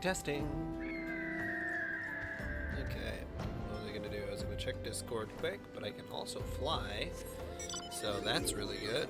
Testing, testing. Okay, what was I gonna do? I was gonna check Discord quick, but I can also fly, so that's really good.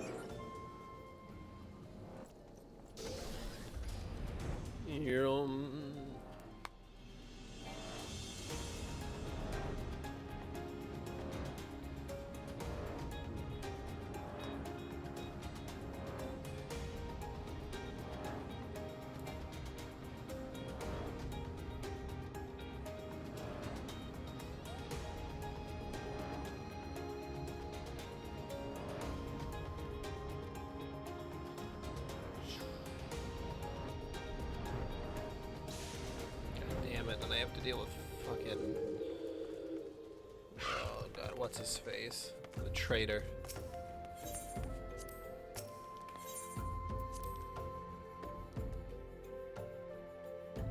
And I have to deal with fucking... Oh god, what's his face? The traitor.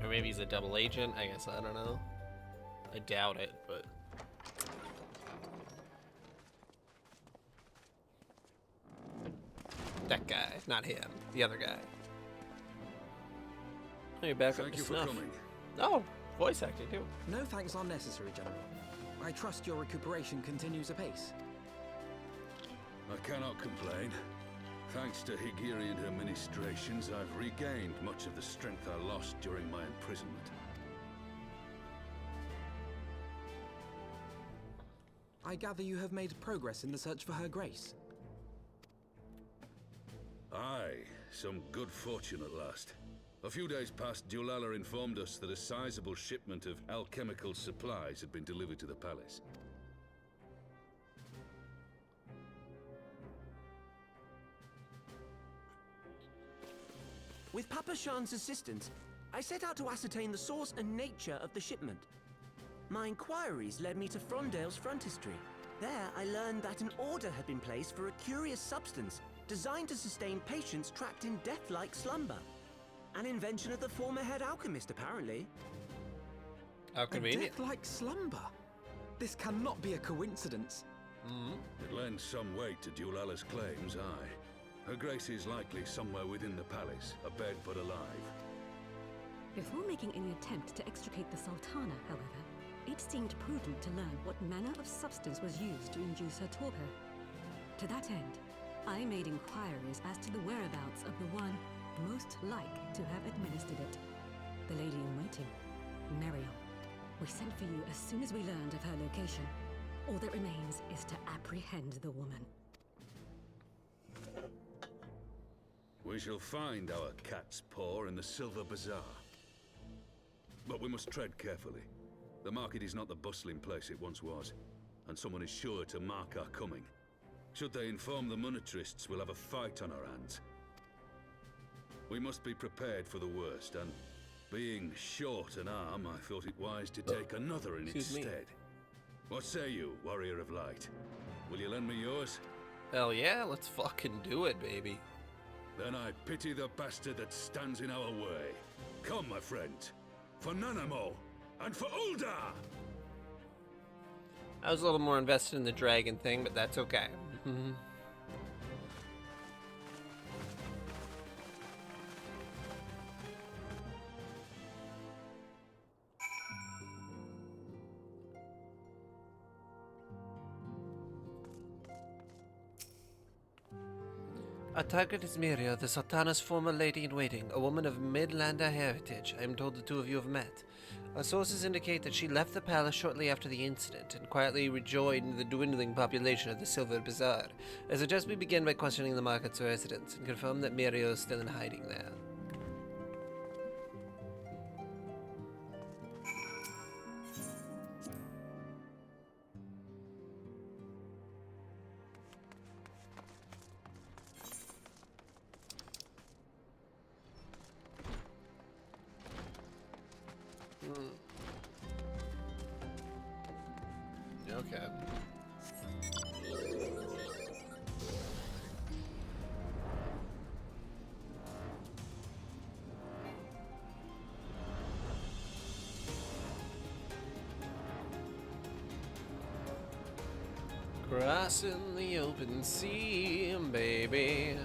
Or maybe he's a double agent, I guess, I don't know. I doubt it, but... That guy, not him. The other guy. Oh, you're back up to snuff. Thank you for coming. Oh! Voice acting too. No thanks are necessary, General. I trust your recuperation continues apace. I cannot complain. Thanks to Higiri and her ministrations, I've regained much of the strength I lost during my imprisonment. I gather you have made progress in the search for Her Grace. Aye, some good fortune at last. A few days past, Dulala informed us that a sizable shipment of alchemical supplies had been delivered to the palace. With Papa Shan's assistance, I set out to ascertain the source and nature of the shipment. My inquiries led me to Frondale's frontistery. There, I learned that an order had been placed for a curious substance designed to sustain patients trapped in death-like slumber. An invention of the former head alchemist, apparently. How convenient. A death-like slumber? This cannot be a coincidence. It lends some weight to Dulala's claims, aye. Her Grace is likely somewhere within the palace, abed but alive. Before making any attempt to extricate the Sultana, however, it seemed prudent to learn what manner of substance was used to induce her torpor. To that end, I made inquiries as to the whereabouts of the one most like to have administered it. The lady in waiting, Miriam. We sent for you as soon as we learned of her location. All that remains is to apprehend the woman. We shall find our cat's paw in the Silver Bazaar. But we must tread carefully. The market is not the bustling place it once was, and someone is sure to mark our coming. Should they inform the monetarists, we'll have a fight on our hands. We must be prepared for the worst, and being short an arm, I thought it wise to take another in its stead. What say you, Warrior of Light? Will you lend me yours? Hell yeah, let's fucking do it, baby. Then I pity the bastard that stands in our way. Come, my friend. For Nanamo, and for Ulda! I was a little more invested in the dragon thing, but that's okay. Our target is Miria, the Sultana's former lady-in-waiting, a woman of Midlander heritage. I am told the two of you have met. Our sources indicate that she left the palace shortly after the incident and quietly rejoined the dwindling population of the Silver Bazaar. I suggest we begin by questioning the market's residents and confirm that Miria is still in hiding there. Okay. Crossing the open sea, baby.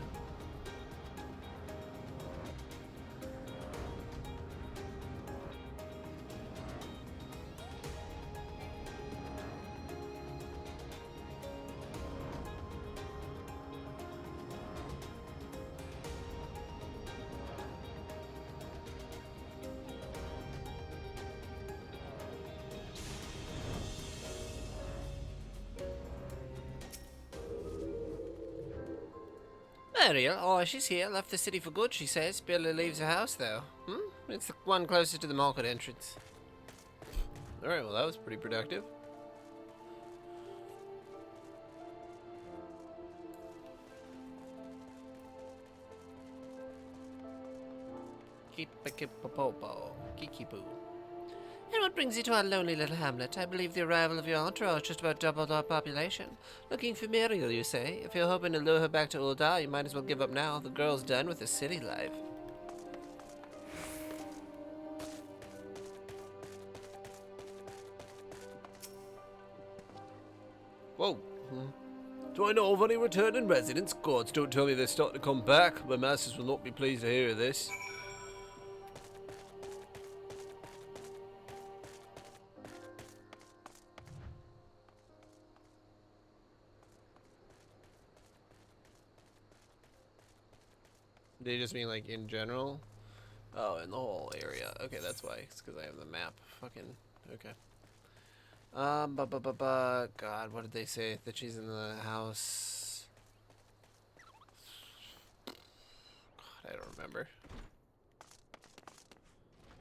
Mariel? Oh, she's here. Left the city for good, she says. Barely leaves her house, though. It's the one closer to the market entrance. Alright, well, that was pretty productive. Keep-a-keep-a-po-po. Kiki-poo. And what brings you to our lonely little hamlet? I believe the arrival of your entourage just about doubled our population. Looking for Muriel, you say? If you're hoping to lure her back to Ul'dah, you might as well give up now. The girl's done with the city life. Whoa. Do I know of any returning residents? Gods, don't tell me they're starting to come back. My masters will not be pleased to hear this. They just mean like in general? Oh, in the whole area. Okay, that's why. It's because I have the map. Fucking okay. God, what did they say? That she's in the house. God, I don't remember.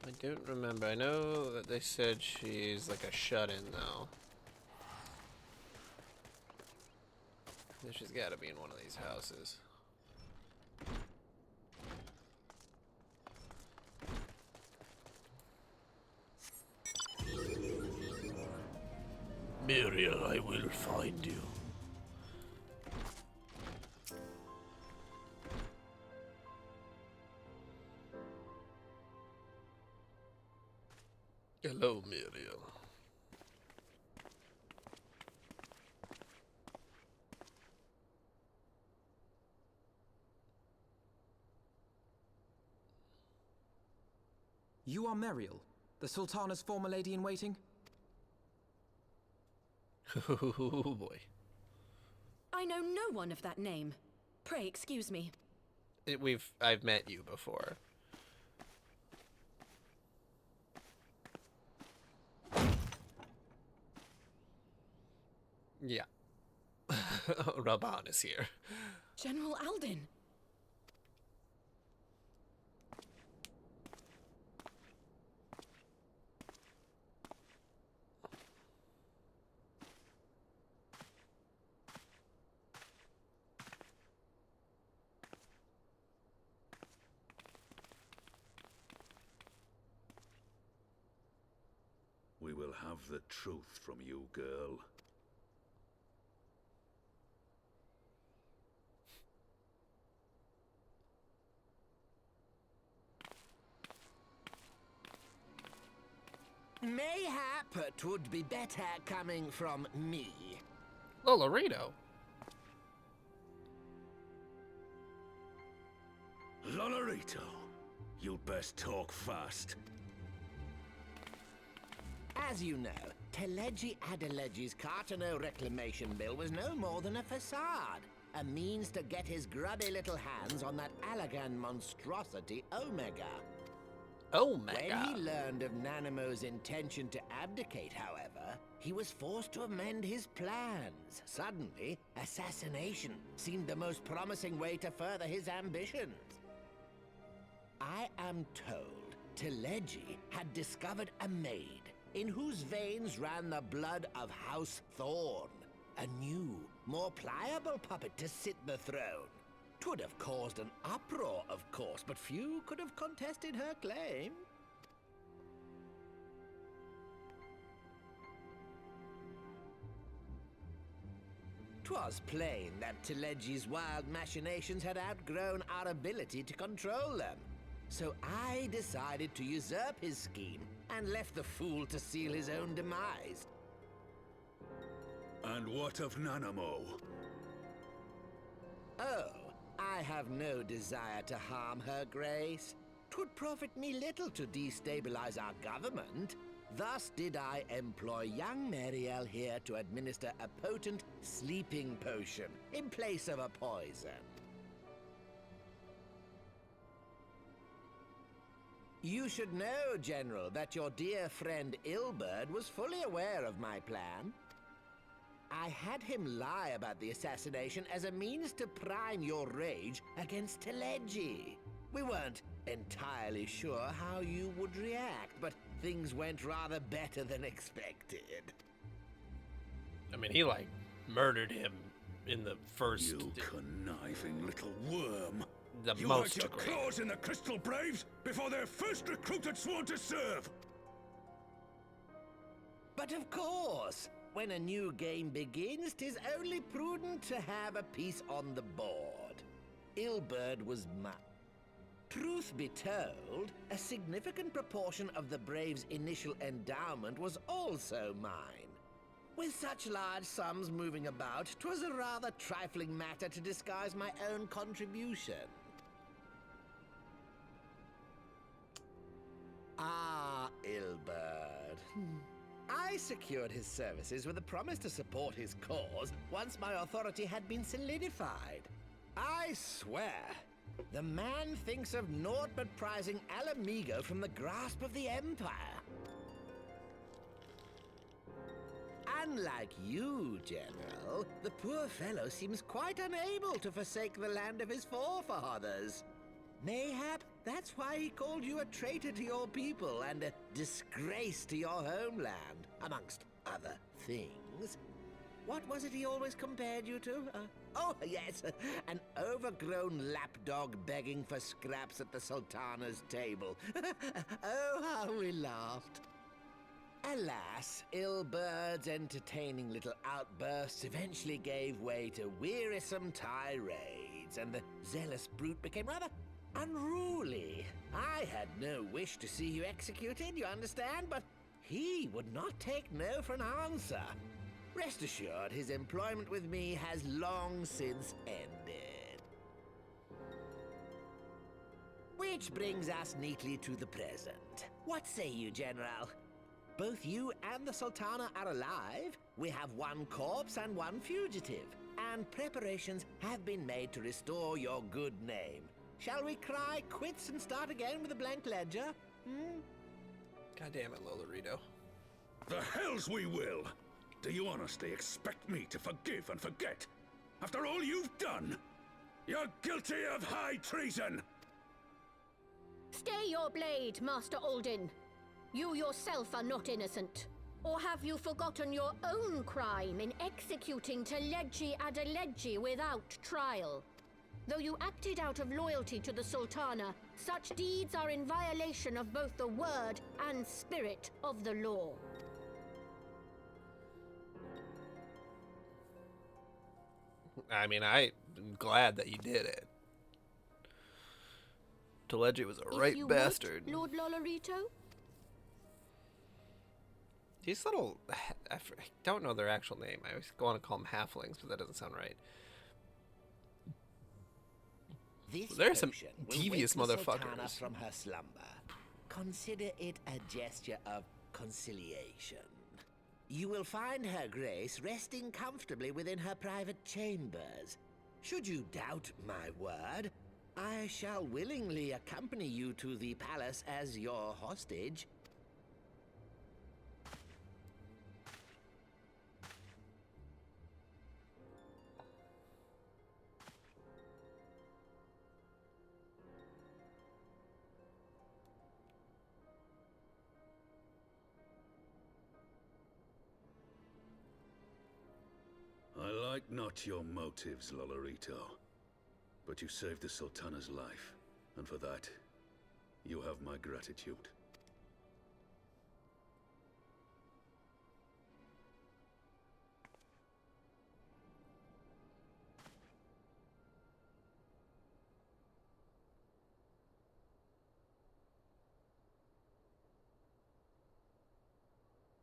I don't remember. I know that they said she's like a shut-in though. So she's gotta be in one of these houses. Muriel, I will find you. Hello, Muriel. You are Muriel, the Sultana's former lady-in-waiting? Oh boy. I know no one of that name. Pray excuse me. I've met you before. Yeah. Raban is here. General Alden. We will have the truth from you, girl. Mayhap it would be better coming from me. Lolorito. Lolorito, you'd best talk fast. As you know, Teleji Adeleji's Cartano reclamation bill was no more than a facade. A means to get his grubby little hands on that Allagan monstrosity, Omega. Omega. When he learned of Nanamo's intention to abdicate, however, he was forced to amend his plans. Suddenly, assassination seemed the most promising way to further his ambitions. I am told Teleji had discovered a maid in whose veins ran the blood of House Thorn. A new, more pliable puppet to sit the throne. 'Twould have caused an uproar, of course, but few could have contested her claim. 'Twas plain that Teleji's wild machinations had outgrown our ability to control them. So I decided to usurp his scheme and left the fool to seal his own demise. And what of Nanamo? Oh, I have no desire to harm her grace. 'Twould profit me little to destabilize our government. Thus did I employ young Mariel here to administer a potent sleeping potion in place of a poison. You should know, General, that your dear friend Ilberd was fully aware of my plan. I had him lie about the assassination as a means to prime your rage against Teleji. We weren't entirely sure how you would react, but things went rather better than expected. I mean, he, like, murdered him in the first... You conniving little worm. The You most had your degree. claws in the Crystal Braves before their first recruit had sworn to serve! But of course, when a new game begins, 'tis only prudent to have a piece on the board. Ilberd was mine. Truth be told, a significant proportion of the Braves' initial endowment was also mine. With such large sums moving about, 'twas a rather trifling matter to disguise my own contribution. Ah, Ilberd. I secured his services with a promise to support his cause once my authority had been solidified. I swear, the man thinks of naught but prizing Alamigo from the grasp of the Empire. Unlike you, General, the poor fellow seems quite unable to forsake the land of his forefathers. Mayhap that's why he called you a traitor to your people and a disgrace to your homeland, amongst other things. What was it he always compared you to? Oh, yes, an overgrown lapdog begging for scraps at the Sultana's table. Oh, how we laughed. Alas, Ilberd's entertaining little outbursts eventually gave way to wearisome tirades, and the zealous brute became rather unruly. I had no wish to see you executed, you understand, but he would not take no for an answer. Rest assured, his employment with me has long since ended. Which brings us neatly to the present. What say you, General? Both you and the Sultana are alive. We have one corpse and one fugitive, and preparations have been made to restore your good name. Shall we cry quits and start again with a blank ledger? God damn it, Lolorito. The hells we will! Do you honestly expect me to forgive and forget? After all you've done? You're guilty of high treason! Stay your blade, Master Alden. You yourself are not innocent. Or have you forgotten your own crime in executing Teleji Adeleji without trial? Though you acted out of loyalty to the Sultana, such deeds are in violation of both the word and spirit of the law. I mean, I'm glad that you did it. Teleji was a right bastard. Would, Lord Lolorito? These little... I don't know their actual name. I always want to call them halflings, but that doesn't sound right. There are some devious motherfuckers. From her slumber. Consider it a gesture of conciliation. You will find her grace resting comfortably within her private chambers. Should you doubt my word, I shall willingly accompany you to the palace as your hostage. I like not your motives, Lolorito. But you saved the Sultana's life, and for that, you have my gratitude.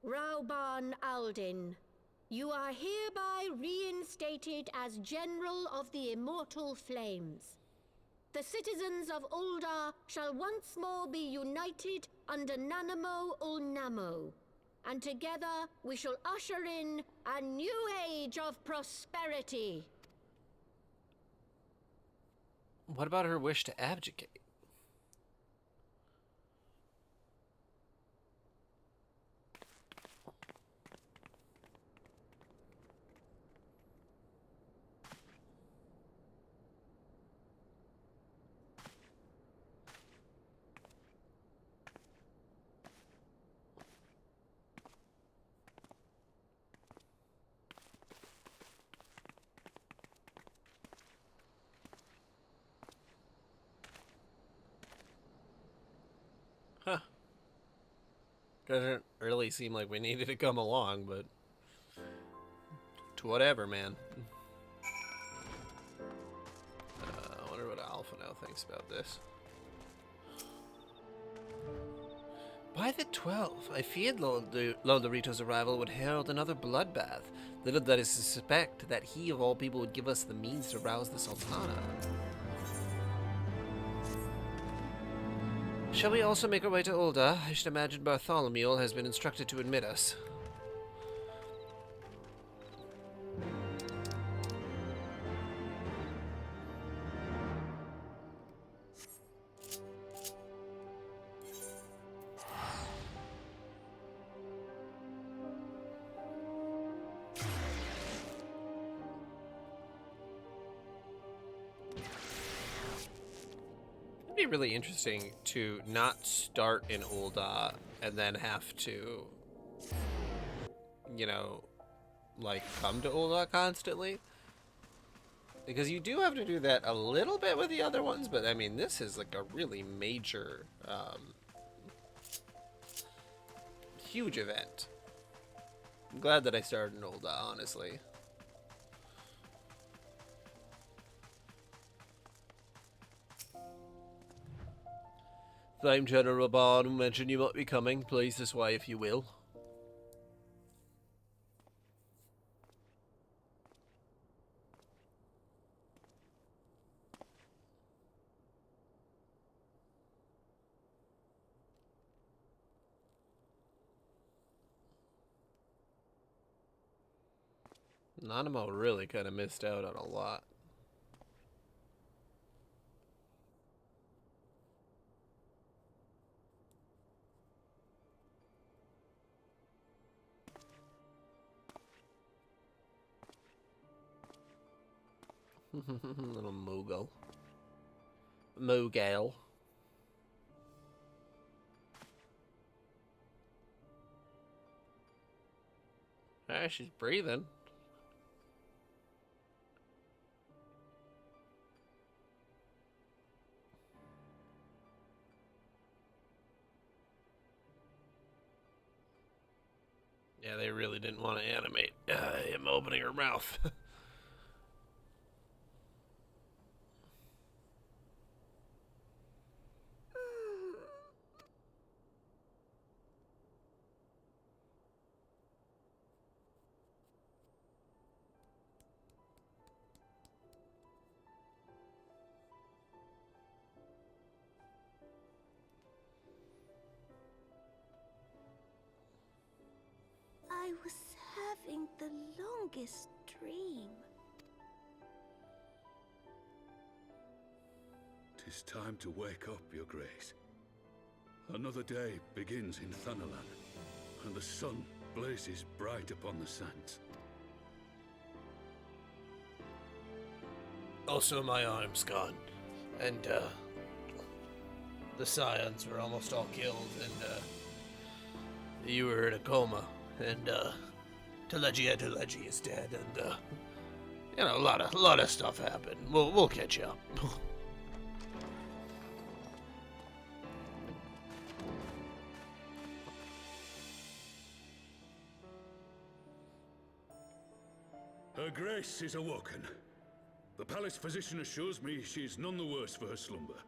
Rauban Aldin, you are hereby reinstated as General of the Immortal Flames. The citizens of Ul'dah shall once more be united under Nanamo Ul'Namo, and together we shall usher in a new age of prosperity. What about her wish to abdicate? Doesn't really seem like we needed to come along, but to whatever, man. I wonder what Alpha now thinks about this. By the 12, I feared Lord Dorito's arrival would herald another bloodbath. Little did I suspect that he, of all people, would give us the means to rouse the Sultana. Shall we also make our way to Ul'dah? I should imagine Bartholomew has been instructed to admit us. It'd be really interesting to not start in Ul'dah and then have to, you know, like, come to Ul'dah constantly. Because you do have to do that a little bit with the other ones, but I mean, this is like a really major, huge event. I'm glad that I started in Ul'dah, honestly. Thank General Bard mentioned you might be coming. Please this way if you will. Nanamo really kind of missed out on a lot. Little Moogle. Moogle. Ah, she's breathing. Yeah, they really didn't want to animate him opening her mouth. I was having the longest dream. 'Tis time to wake up, Your Grace. Another day begins in Thanalan, and the sun blazes bright upon the sands. Also, my arm's gone, and the Scions were almost all killed, and you were in a coma, and Teleji is dead, and you know, a lot of stuff happened. We'll catch up. Her Grace is awoken. The palace physician assures me she's none the worse for her slumber.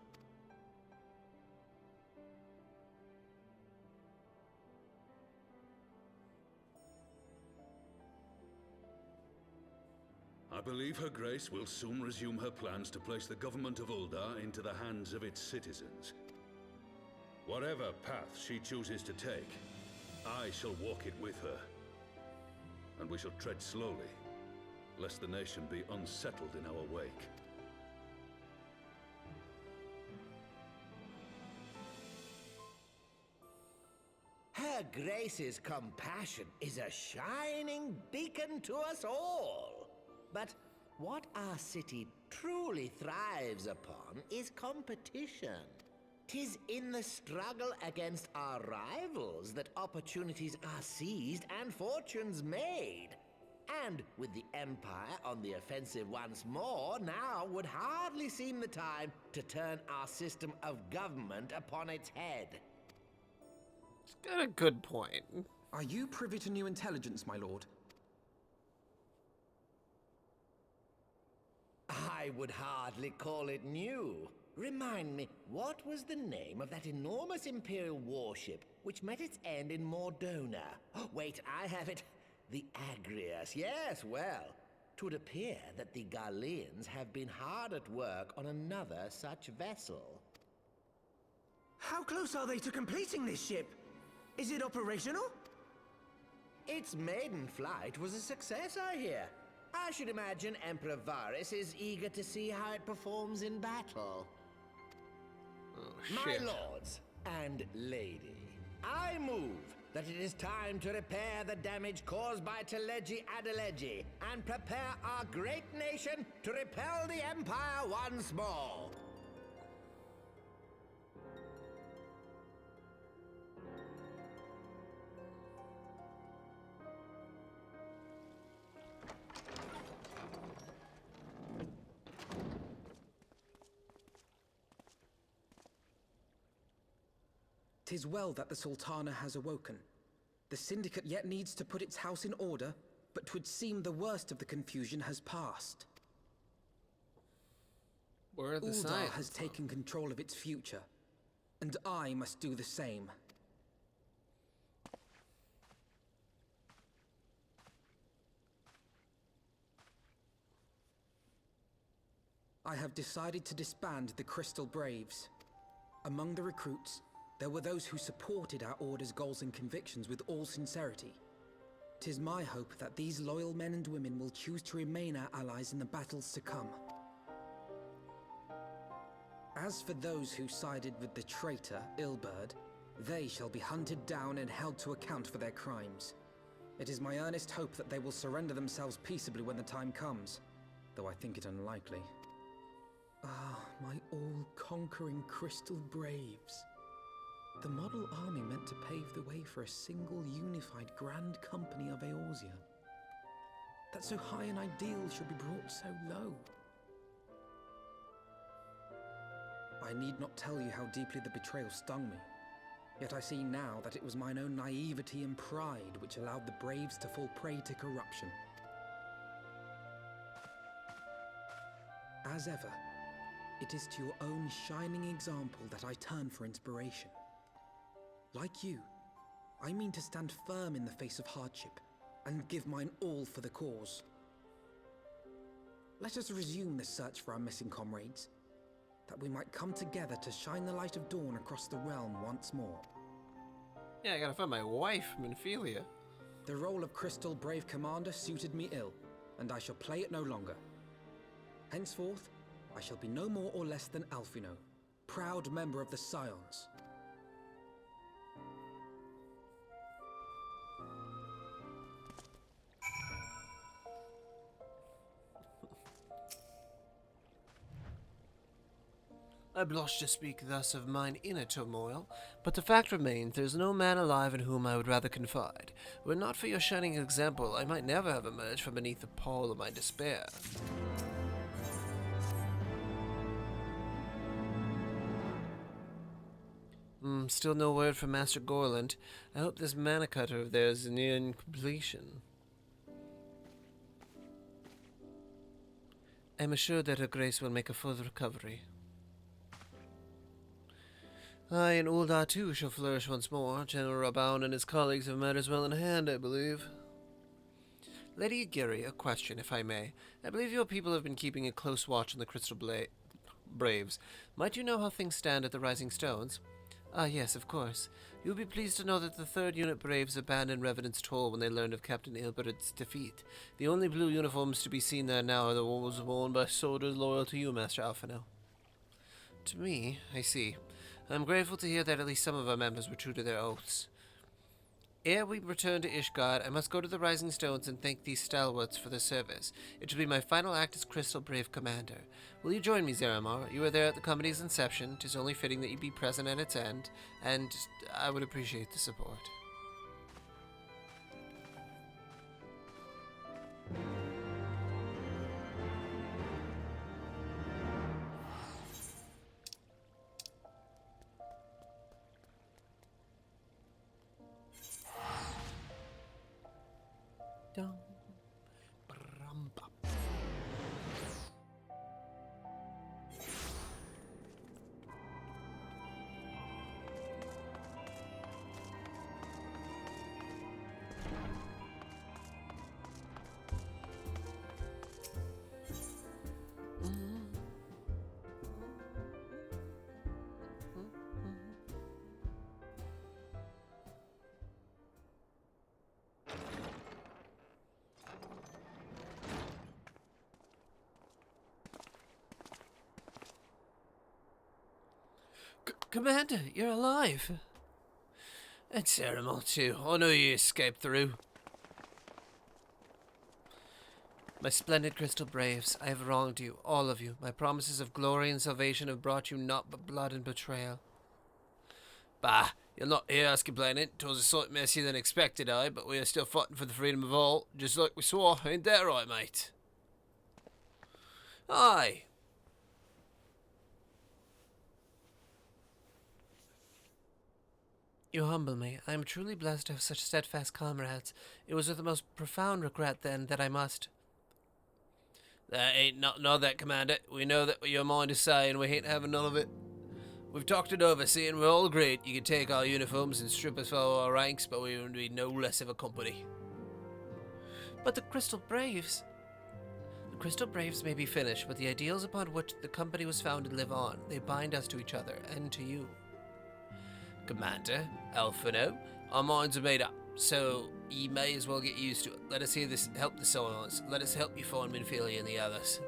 I believe Her Grace will soon resume her plans to place the government of Ul'dah into the hands of its citizens. Whatever path she chooses to take, I shall walk it with her. And we shall tread slowly, lest the nation be unsettled in our wake. Her Grace's compassion is a shining beacon to us all. But what our city truly thrives upon is competition. 'Tis in the struggle against our rivals that opportunities are seized and fortunes made. And with the Empire on the offensive once more, now would hardly seem the time to turn our system of government upon its head. Got a good point. Are you privy to new intelligence, my lord? I would hardly call it new. Remind me, what was the name of that enormous Imperial warship which met its end in Mordona? Oh, wait, I have it. The Agrias. Yes, well, 'twould appear that the Garleans have been hard at work on another such vessel. How close are they to completing this ship? Is it operational? Its maiden flight was a success, I hear. I should imagine Emperor Varys is eager to see how it performs in battle. Oh, My shit. lords and lady, I move that it is time to repair the damage caused by Teleji Adeleji and prepare our great nation to repel the Empire once more. "'Tis well that the Sultana has awoken. The Syndicate yet needs to put its house in order, but 'twould seem the worst of the confusion has passed. Where are the Uldar signs? has taken control of its future, and I must do the same. I have decided to disband the Crystal Braves. Among the recruits, there were those who supported our Order's goals and convictions with all sincerity. 'Tis my hope that these loyal men and women will choose to remain our allies in the battles to come. As for those who sided with the traitor, Ilberd, they shall be hunted down and held to account for their crimes. It is my earnest hope that they will surrender themselves peaceably when the time comes, though I think it unlikely. Ah, my all-conquering Crystal Braves. The model army meant to pave the way for a single unified Grand Company of Eorzea. That so high an ideal should be brought so low. I need not tell you how deeply the betrayal stung me. Yet I see now that it was mine own naivety and pride which allowed the Braves to fall prey to corruption. As ever, it is to your own shining example that I turn for inspiration. Like you, I mean to stand firm in the face of hardship and give mine all for the cause. Let us resume the search for our missing comrades, that we might come together to shine the light of dawn across the realm once more. Yeah, I gotta find my wife, Minfilia. The role of Crystal Brave Commander suited me ill, and I shall play it no longer. Henceforth, I shall be no more or less than Alphino, proud member of the Scions. I blush to speak thus of mine inner turmoil, but the fact remains there is no man alive in whom I would rather confide. Were it not for your shining example, I might never have emerged from beneath the pall of my despair. Still no word from Master Gorland. I hope this mana cutter of theirs is near completion. I am assured that her grace will make a full recovery. I and Uldar too shall flourish once more. General Rabaun and his colleagues have matters well in hand, I believe. Lady Agiri, a question, if I may. I believe your people have been keeping a close watch on the Crystal Braves. Might you know how things stand at the Rising Stones? Ah, yes, of course. You'll be pleased to know that the 3rd Unit Braves abandoned Revenant's Toll when they learned of Captain Ilberd's defeat. The only blue uniforms to be seen there now are the ones worn by soldiers loyal to you, Master Alphino. To me, I see. I'm grateful to hear that at least some of our members were true to their oaths. Ere we return to Ishgard, I must go to the Rising Stones and thank these stalwarts for their service. It shall be my final act as Crystal Brave Commander. Will you join me, Zaramar? You were there at the company's inception. 'Tis only fitting that you be present at its end, and I would appreciate the support. Dum, brum, bum. Commander, you're alive. And Ceremal too. I know you escaped through. My splendid crystal braves, I have wronged you, all of you. My promises of glory and salvation have brought you naught but blood and betrayal. Bah, you'll not hear us complaining. 'Twas a sight messier than expected, aye, but we are still fighting for the freedom of all, just like we swore. Ain't that right, mate? Aye. You humble me. I am truly blessed to have such steadfast comrades. It was with the most profound regret, then, that I must. There ain't nothing of that, Commander. We know that your mind is saying we ain't having none of it. We've talked it over, see, and we're all agreed. You can take our uniforms and strip us for our ranks, but we will be no less of a company. But the Crystal Braves... The Crystal Braves may be finished, but the ideals upon which the company was founded live on. They bind us to each other, and to you. Commander, Alphino, our minds are made up, so ye may as well get used to it. Let us hear this help the silence. Let us help you find Minfilia and the others.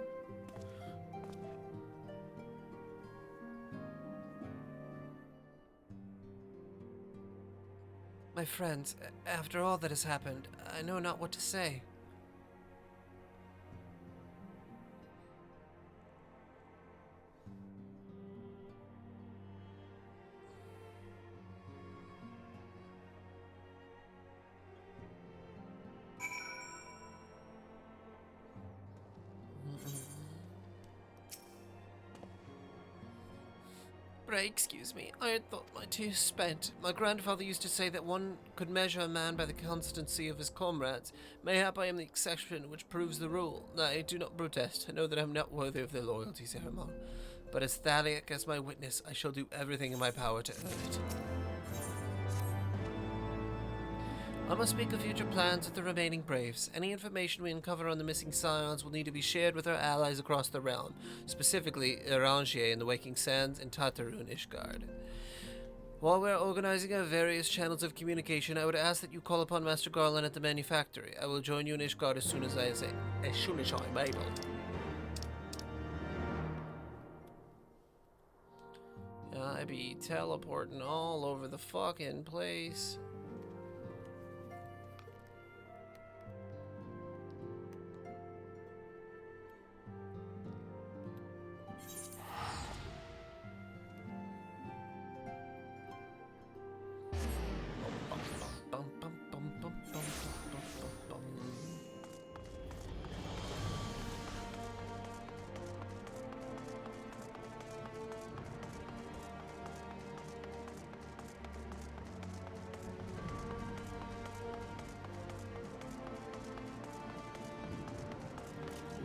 My friends, after all that has happened, I know not what to say. Pray excuse me, I had thought my tears spent. My grandfather used to say that one could measure a man by the constancy of his comrades. Mayhap I am the exception which proves the rule. Nay, do not protest. I know that I am not worthy of their loyalty, Ceremal. But as Thaliak as my witness, I shall do everything in my power to earn it. I must speak of future plans with the remaining Braves. Any information we uncover on the missing Scions will need to be shared with our allies across the realm, specifically Erangier in the Waking Sands and Tataru in Ishgard. While we are organizing our various channels of communication, I would ask that you call upon Master Garland at the manufactory. I will join you in Ishgard as soon as I'm able. I be teleporting all over the fucking place.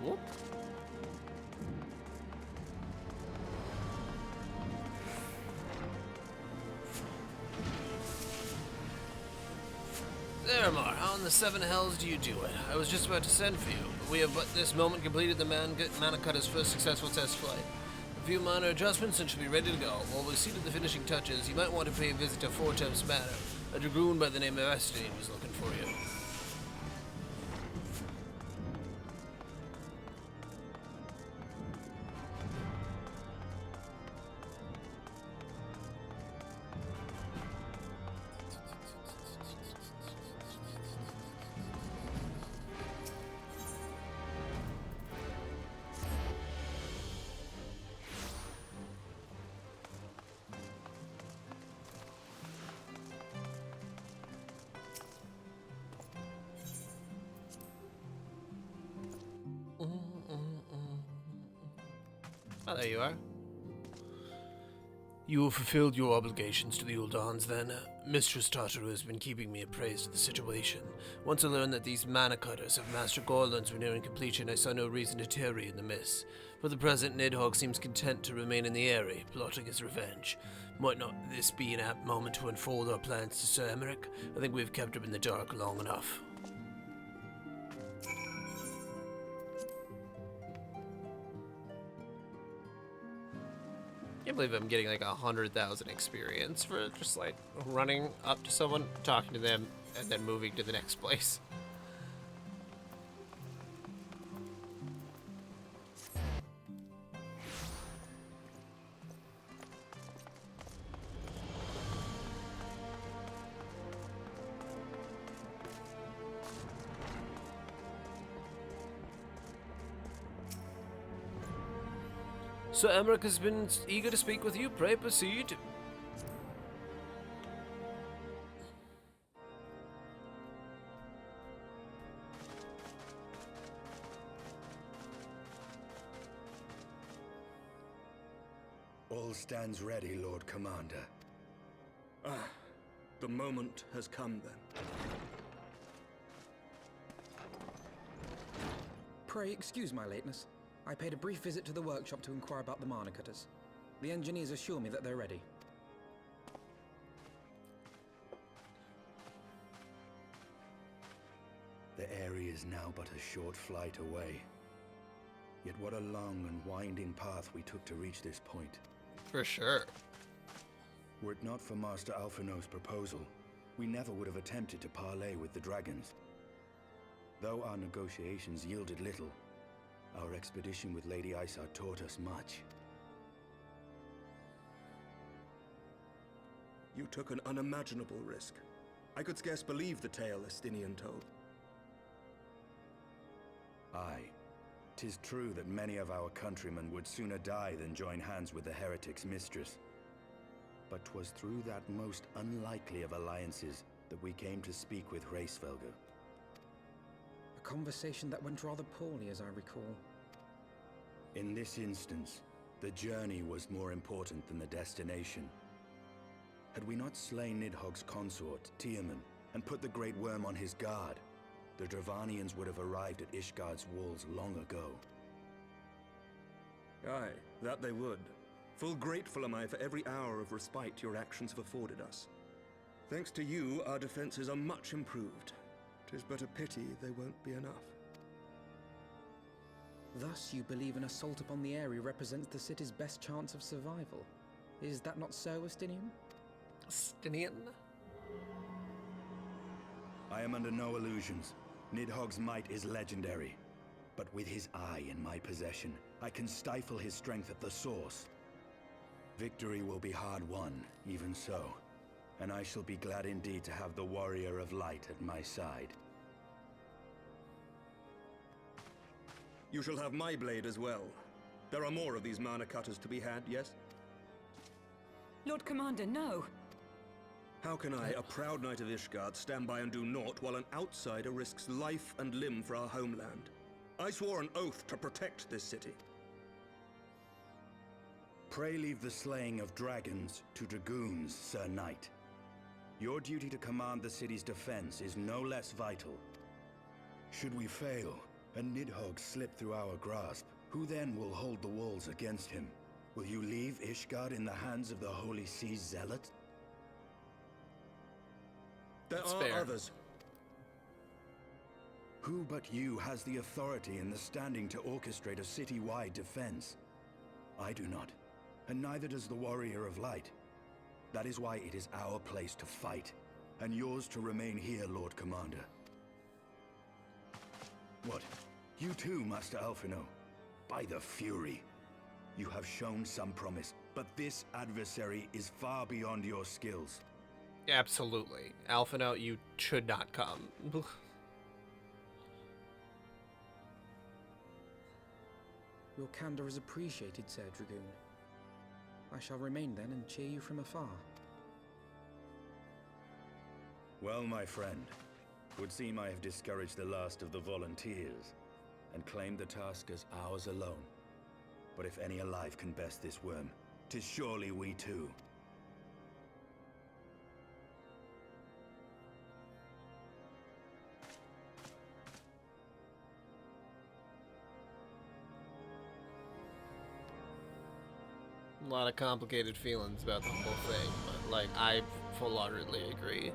Whoop. There, Mar, how in the seven hells do you do it? I was just about to send for you, but we have but this moment completed the Manakata's first successful test flight. A few minor adjustments and should be ready to go. While we see to the finishing touches, you might want to pay a visit to Fortemps Manor. A dragoon by the name of Esteen was looking for you. Oh, there you are. You have fulfilled your obligations to the Uldans, then. Mistress Tartaru has been keeping me appraised of the situation. Once I learned that these mana cutters of Master Gorlons were nearing completion, I saw no reason to tarry in the miss. For the present, Nidhogg seems content to remain in the area, plotting his revenge. Might not this be an apt moment to unfold our plans to Sir Emmerich? I think we've kept him in the dark long enough. I can't believe I'm getting like 100,000 experience for just like running up to someone, talking to them, and then moving to the next place. Sir Emmerich has been eager to speak with you. Pray proceed. All stands ready, Lord Commander. Ah, the moment has come then. Pray excuse my lateness. I paid a brief visit to the workshop to inquire about the mana cutters. The engineers assure me that they're ready. The area is now but a short flight away. Yet what a long and winding path we took to reach this point. For sure. Were it not for Master Alphino's proposal, we never would have attempted to parley with the dragons. Though our negotiations yielded little, our expedition with Lady Isar taught us much. You took an unimaginable risk. I could scarce believe the tale Estinian told. Aye. 'Tis true that many of our countrymen would sooner die than join hands with the heretic's mistress. But 'twas through that most unlikely of alliances that we came to speak with Hraesvelgr. A conversation that went rather poorly, as I recall. In this instance, the journey was more important than the destination. Had we not slain Nidhogg's consort, Tiaman, and put the Great Worm on his guard, the Dravanians would have arrived at Ishgard's walls long ago. Aye, that they would. Full grateful am I for every hour of respite your actions have afforded us. Thanks to you, our defenses are much improved. 'Tis but a pity they won't be enough. Thus, you believe an assault upon the area represents the city's best chance of survival. Is that not so, Estinian? Estinian? I am under no illusions. Nidhogg's might is legendary. But with his eye in my possession, I can stifle his strength at the source. Victory will be hard won, even so. And I shall be glad indeed to have the Warrior of Light at my side. You shall have my blade as well. There are more of these mana cutters to be had, yes? Lord Commander, no! How can I, a proud knight of Ishgard, stand by and do naught while an outsider risks life and limb for our homeland? I swore an oath to protect this city. Pray leave the slaying of dragons to dragoons, Sir Knight. Your duty to command the city's defense is no less vital. Should we fail, and Nidhogg slip through our grasp, who then will hold the walls against him? Will you leave Ishgard in the hands of the Holy Sea's zealot? There That's are fair. others. Who but you has the authority and the standing to orchestrate a city-wide defense? I do not, and neither does the Warrior of Light. That is why it is our place to fight, and yours to remain here, Lord Commander. What? You too, Master Alphino? By the Fury! You have shown some promise, but this adversary is far beyond your skills. Absolutely. Alphino, you should not come. Your candor is appreciated, Sir Dragoon. I shall remain then and cheer you from afar. Well, my friend, would seem I have discouraged the last of the volunteers, and claimed the task as ours alone. But if any alive can best this worm, 'Tis surely we too. A lot of complicated feelings about the whole thing, but like I full-heartedly agree.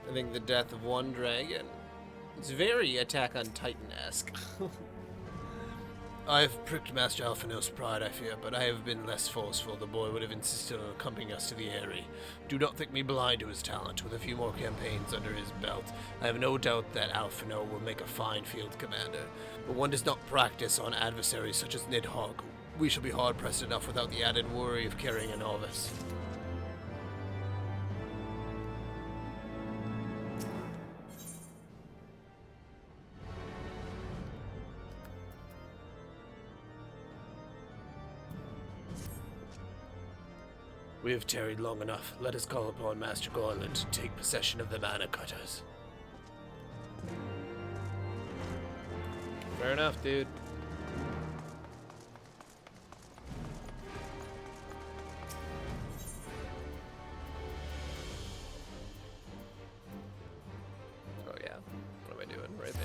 I think the death of one dragon is very Attack on Titan-esque. I've pricked Master Alphinaud's pride, I fear, but I have been less forceful. The boy would have insisted on accompanying us to the Eyrie. Do not think me blind to his talent. With a few more campaigns under his belt, I have no doubt that Alphinaud will make a fine field commander. But one does not practice on adversaries such as Nidhogg. We shall be hard-pressed enough without the added worry of carrying a novice. We have tarried long enough. Let us call upon Master Gorland to take possession of the Mana Cutters. Fair enough, dude. Oh yeah, what am I doing right there?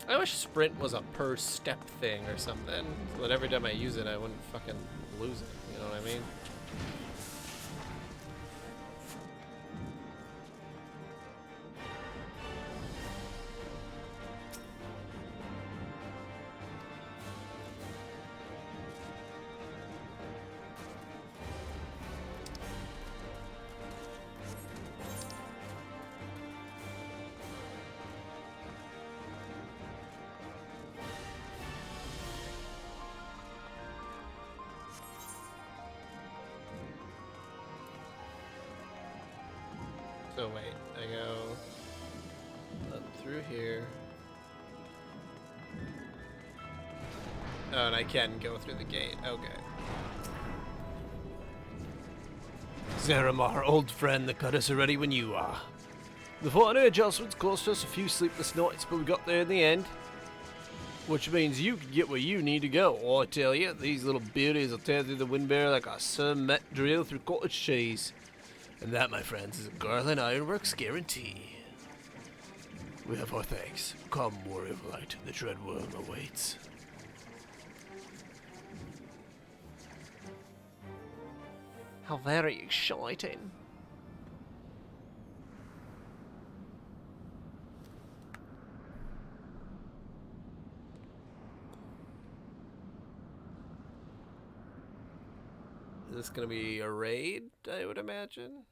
I wish sprint was a per step thing or something, so that every time I use it I wouldn't fucking lose it, you know what I mean? So wait, I go up through here. Oh, and I can go through the gate. Okay. Zaramar, old friend, the cutters are ready when you are. The final adjustments cost us a few sleepless nights, but we got there in the end. Which means you can get where you need to go. I tell you, these little beauties will tear through the wind barrier like a cement drill through cottage cheese. And that, my friends, is a Garland Ironworks guarantee. We have our thanks. Come, warrior of light, the dread world awaits. How very exciting. Is this gonna be a raid, I would imagine?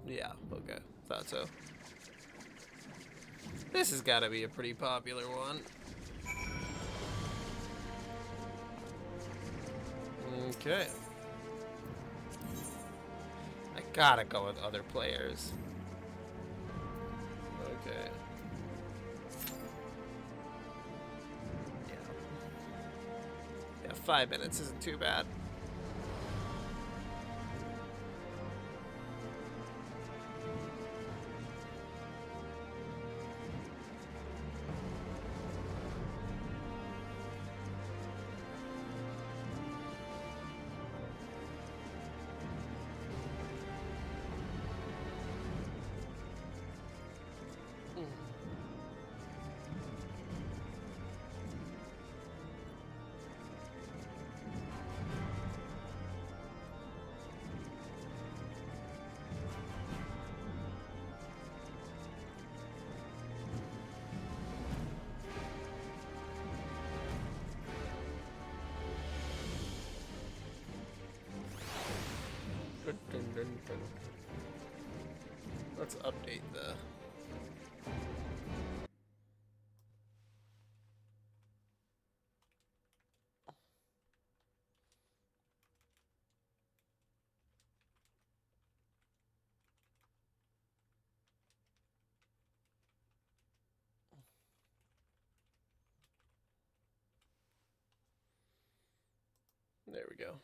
Yeah, okay. Thought so. This has gotta be a pretty popular one. Okay. I gotta go with other players. Okay. Yeah, 5 minutes isn't too bad. Let's update the... There we go.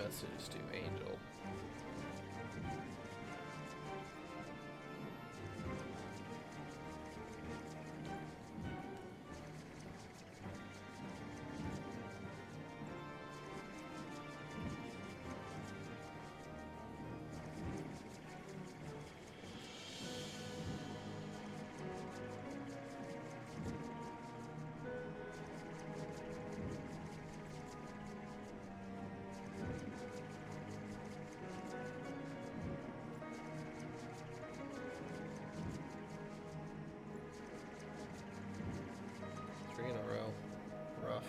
best to just do Angel. Three in a row. Rough.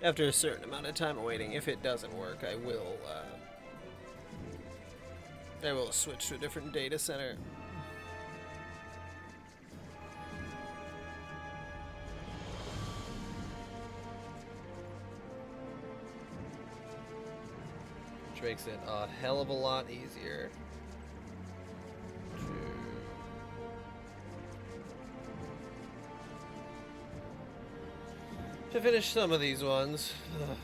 After a certain amount of time of waiting, if it doesn't work, I will switch to a different data center. Which makes it a hell of a lot easier to finish some of these ones. Ugh.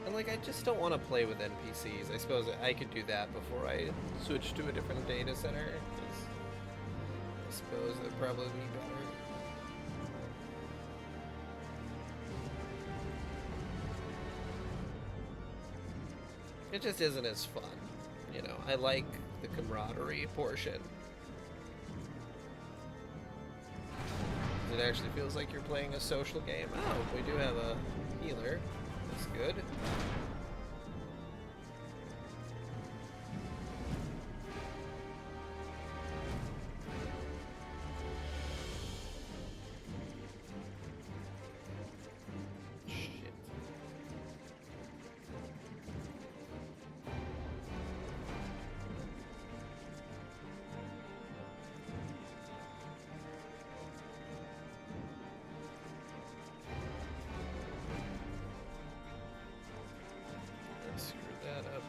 And like, I just don't want to play with NPCs. I suppose I could do that before I switch to a different data center. 'Cause I suppose that'd probably be better. It just isn't as fun, you know. I like the camaraderie portion. It actually feels like you're playing a social game. Oh, we do have a healer. That's good. Shit. Screw that up,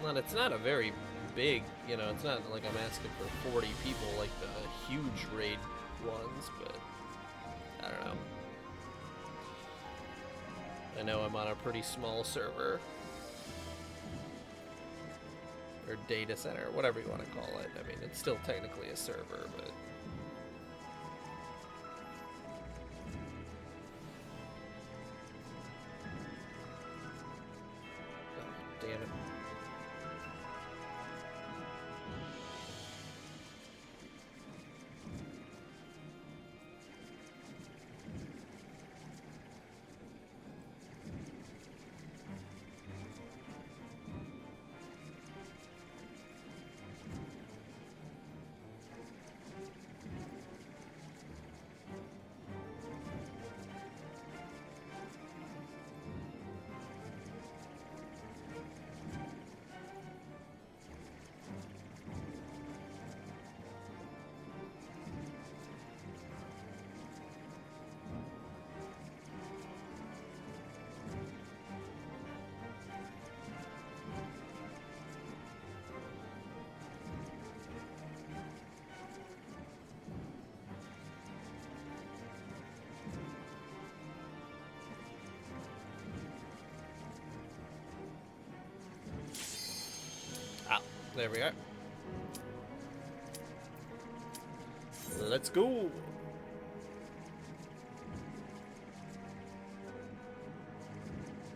Well, it's not a very big, you know, it's not like I'm asking for 40 people like the huge raid ones, but I don't know. I know I'm on a pretty small server. Or data center, whatever you want to call it. I mean, it's still technically a server, but... Oh, damn it. There we are. Let's go.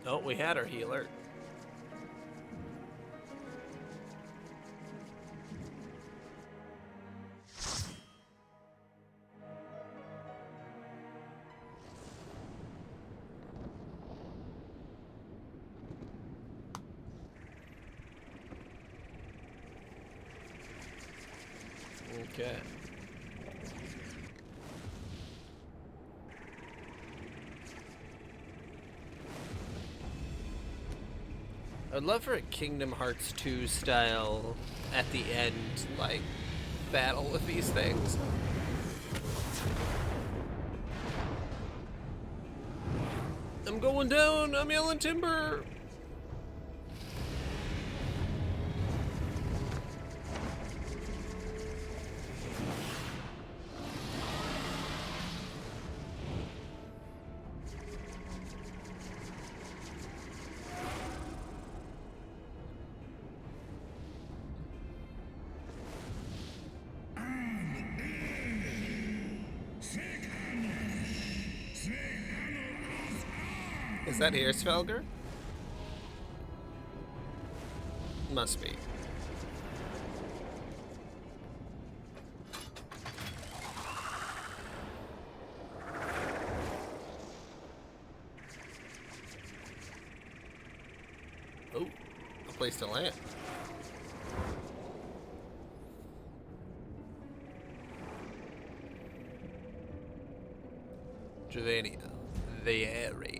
Oh, we had our healer. Okay. I'd love for a Kingdom Hearts 2 style at the end, like, battle with these things. I'm going down, I'm yelling timber! Is that Earsfelger? Must be. Oh, a place to land. Juvenia, the area.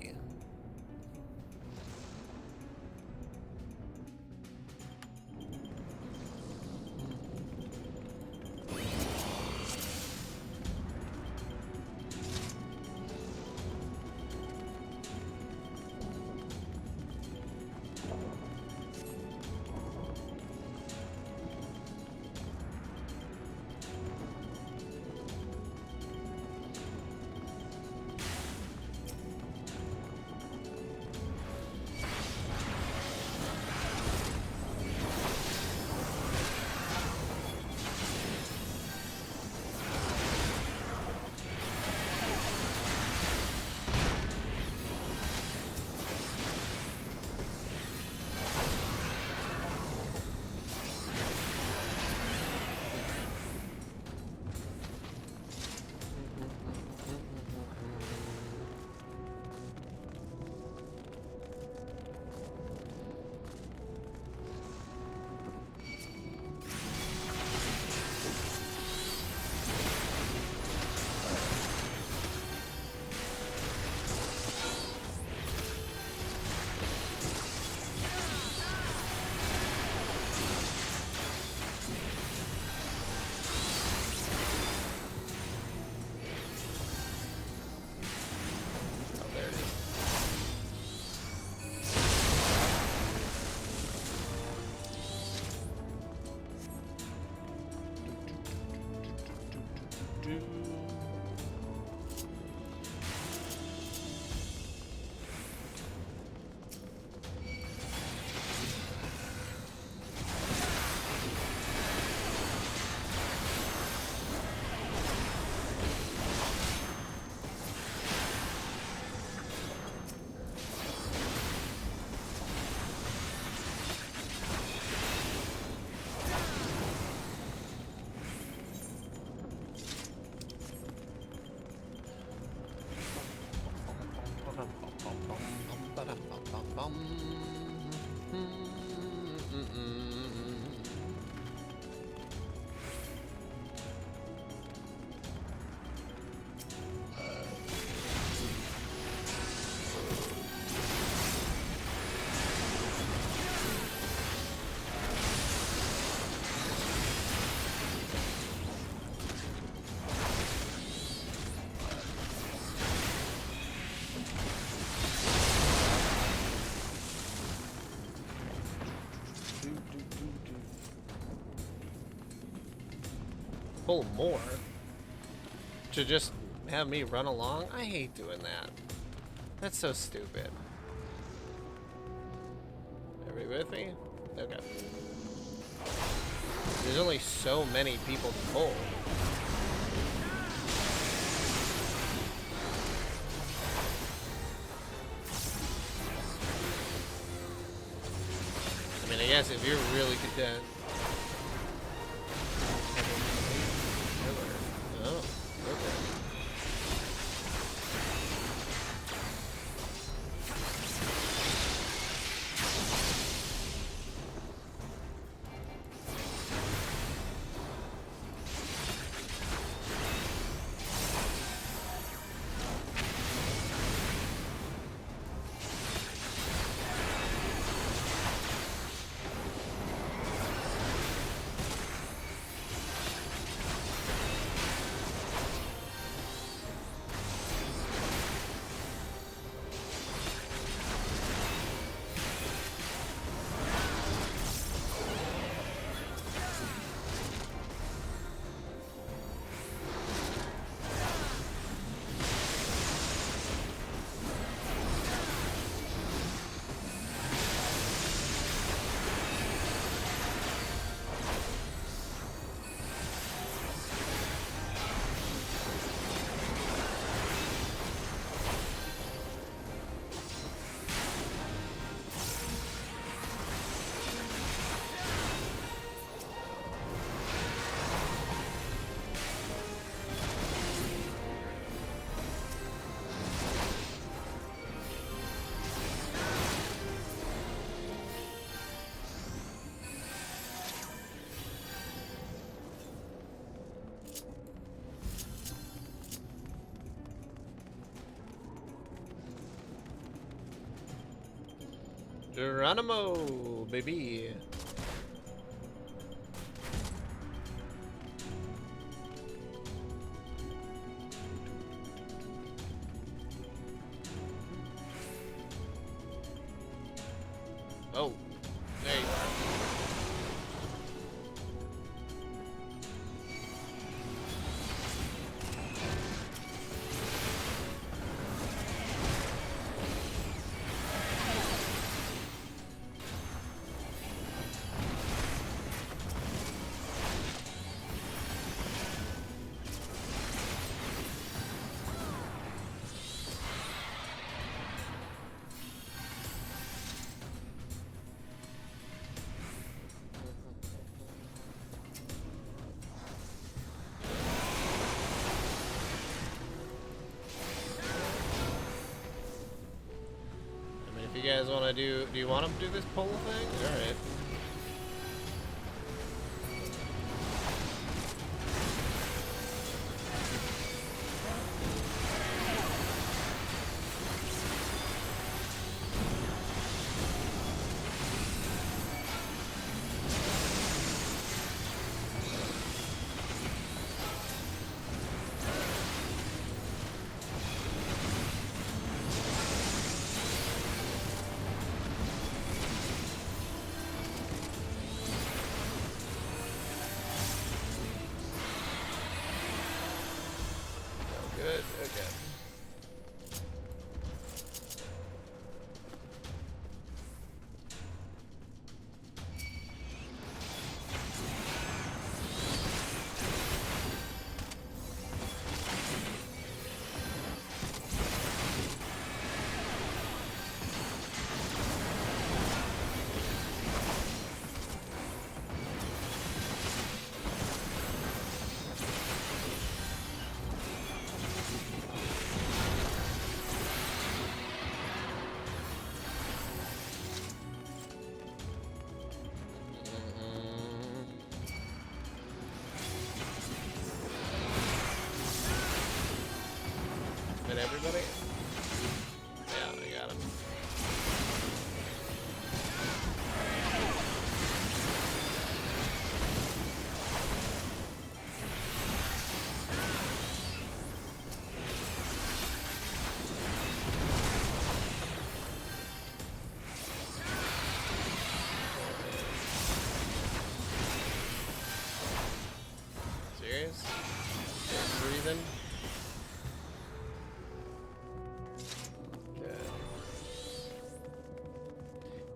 Pull more to just have me run along? I hate doing that. That's so stupid. Are we with me? Okay. There's only so many people to pull. I mean, I guess if you're really content. Oh, okay. Geronimo, baby. Oh, there you are. If you guys want to do you want to do this poll thing? Alright.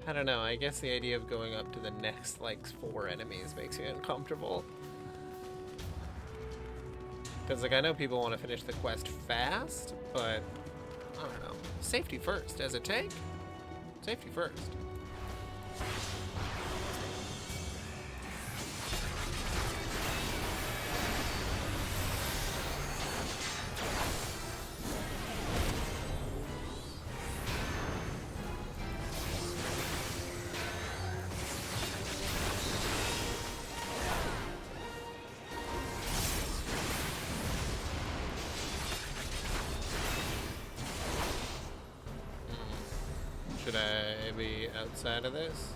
I don't know, I guess the idea of going up to the next, like, 4 enemies makes me uncomfortable. Because, like, I know people want to finish the quest fast, but, I don't know. Safety first. As a tank, safety first. Should I be outside of this?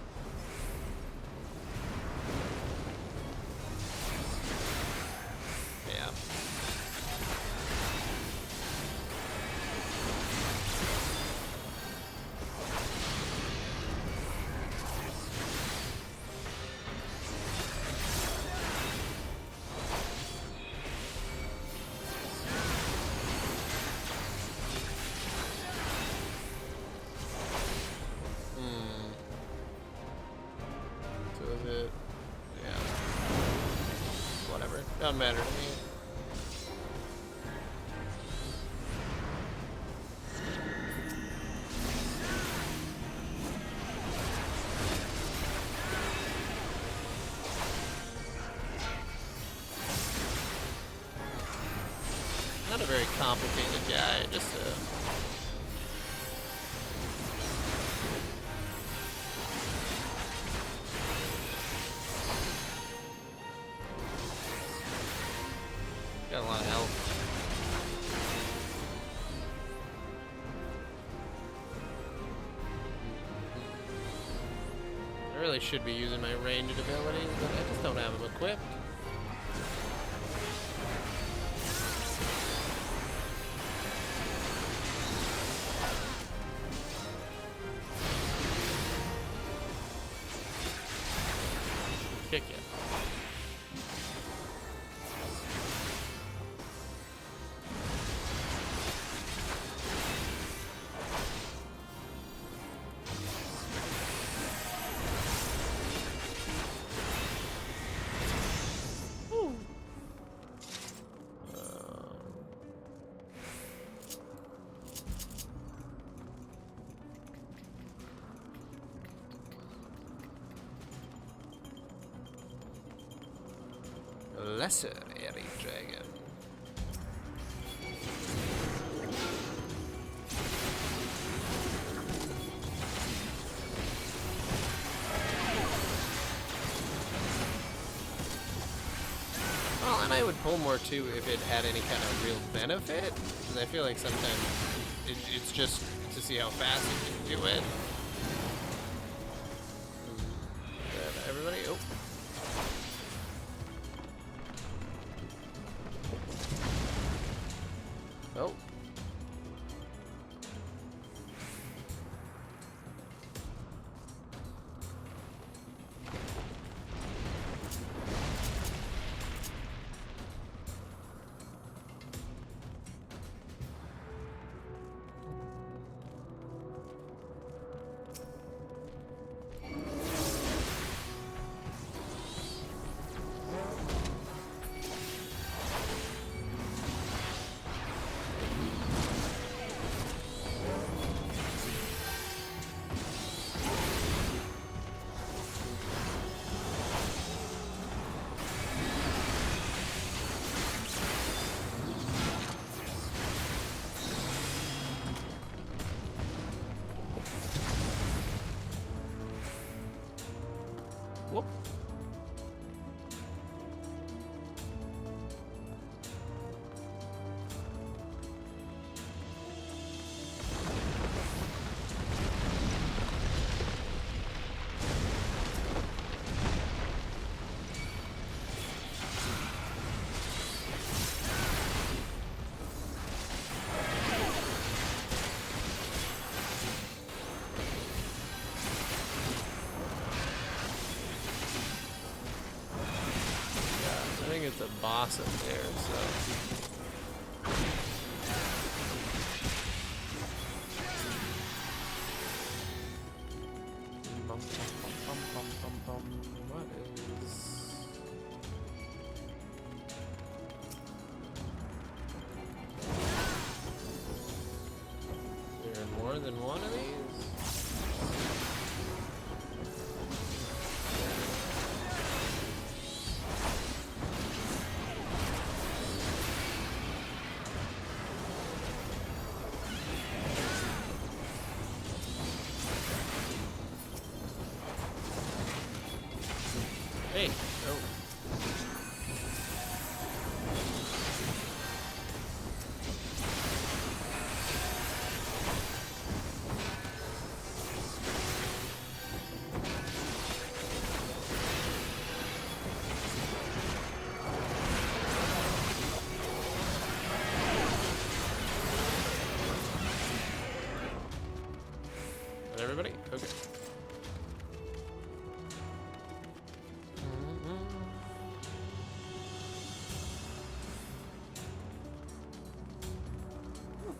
Yeah. Doesn't matter to me. Not a very complicated guy, just a... Got a lot of health. I really should be using my ranged abilities, but I just don't have them equipped. Kick it. Lesser airy dragon. Well, and I would pull more too if it had any kind of real benefit, because I feel like sometimes it's just to see how fast you can do it. Everybody, oh. Oh. Whoop. I think it's a boss up there, so... What is... There are more than one of these? Hey, oh. Got everybody? Okay.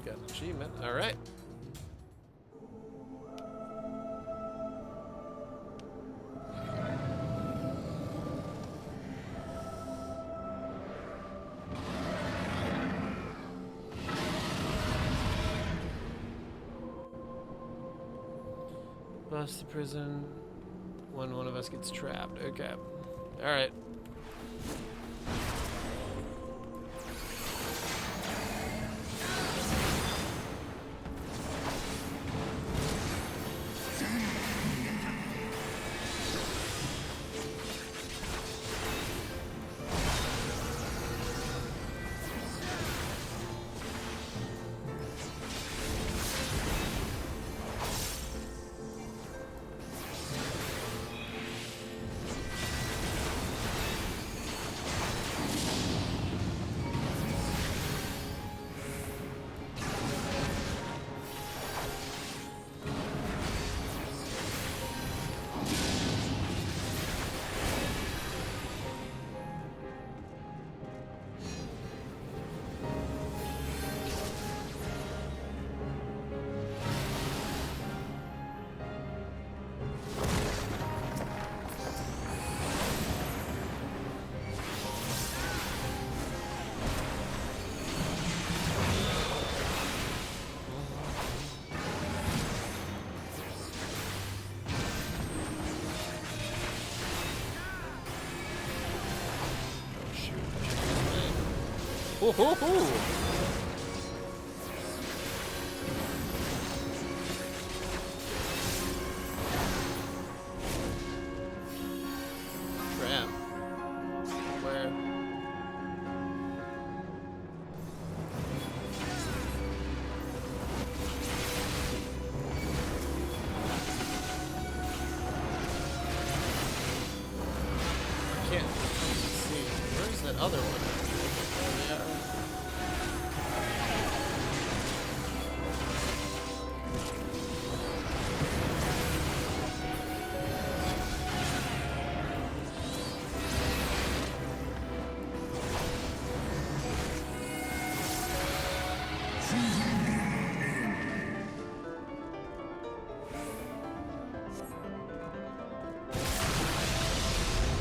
Got an achievement. All right. Bust the prison when one of us gets trapped. Okay. All right. Ho ho ho! Crap. Where? I can't see. Where's that other one? Yeah.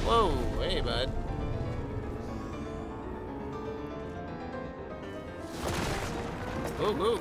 Whoa, hey bud. Whoa, whoa.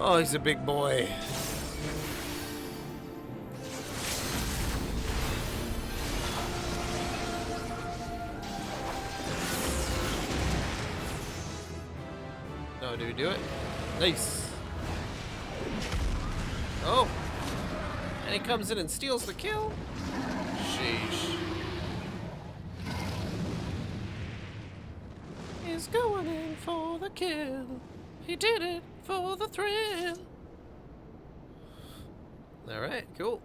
Oh, he's a big boy. Oh, did we do it? Nice. Oh. And he comes in and steals the kill? Sheesh. He's going in for the kill. He did it for the thrill. Alright, cool.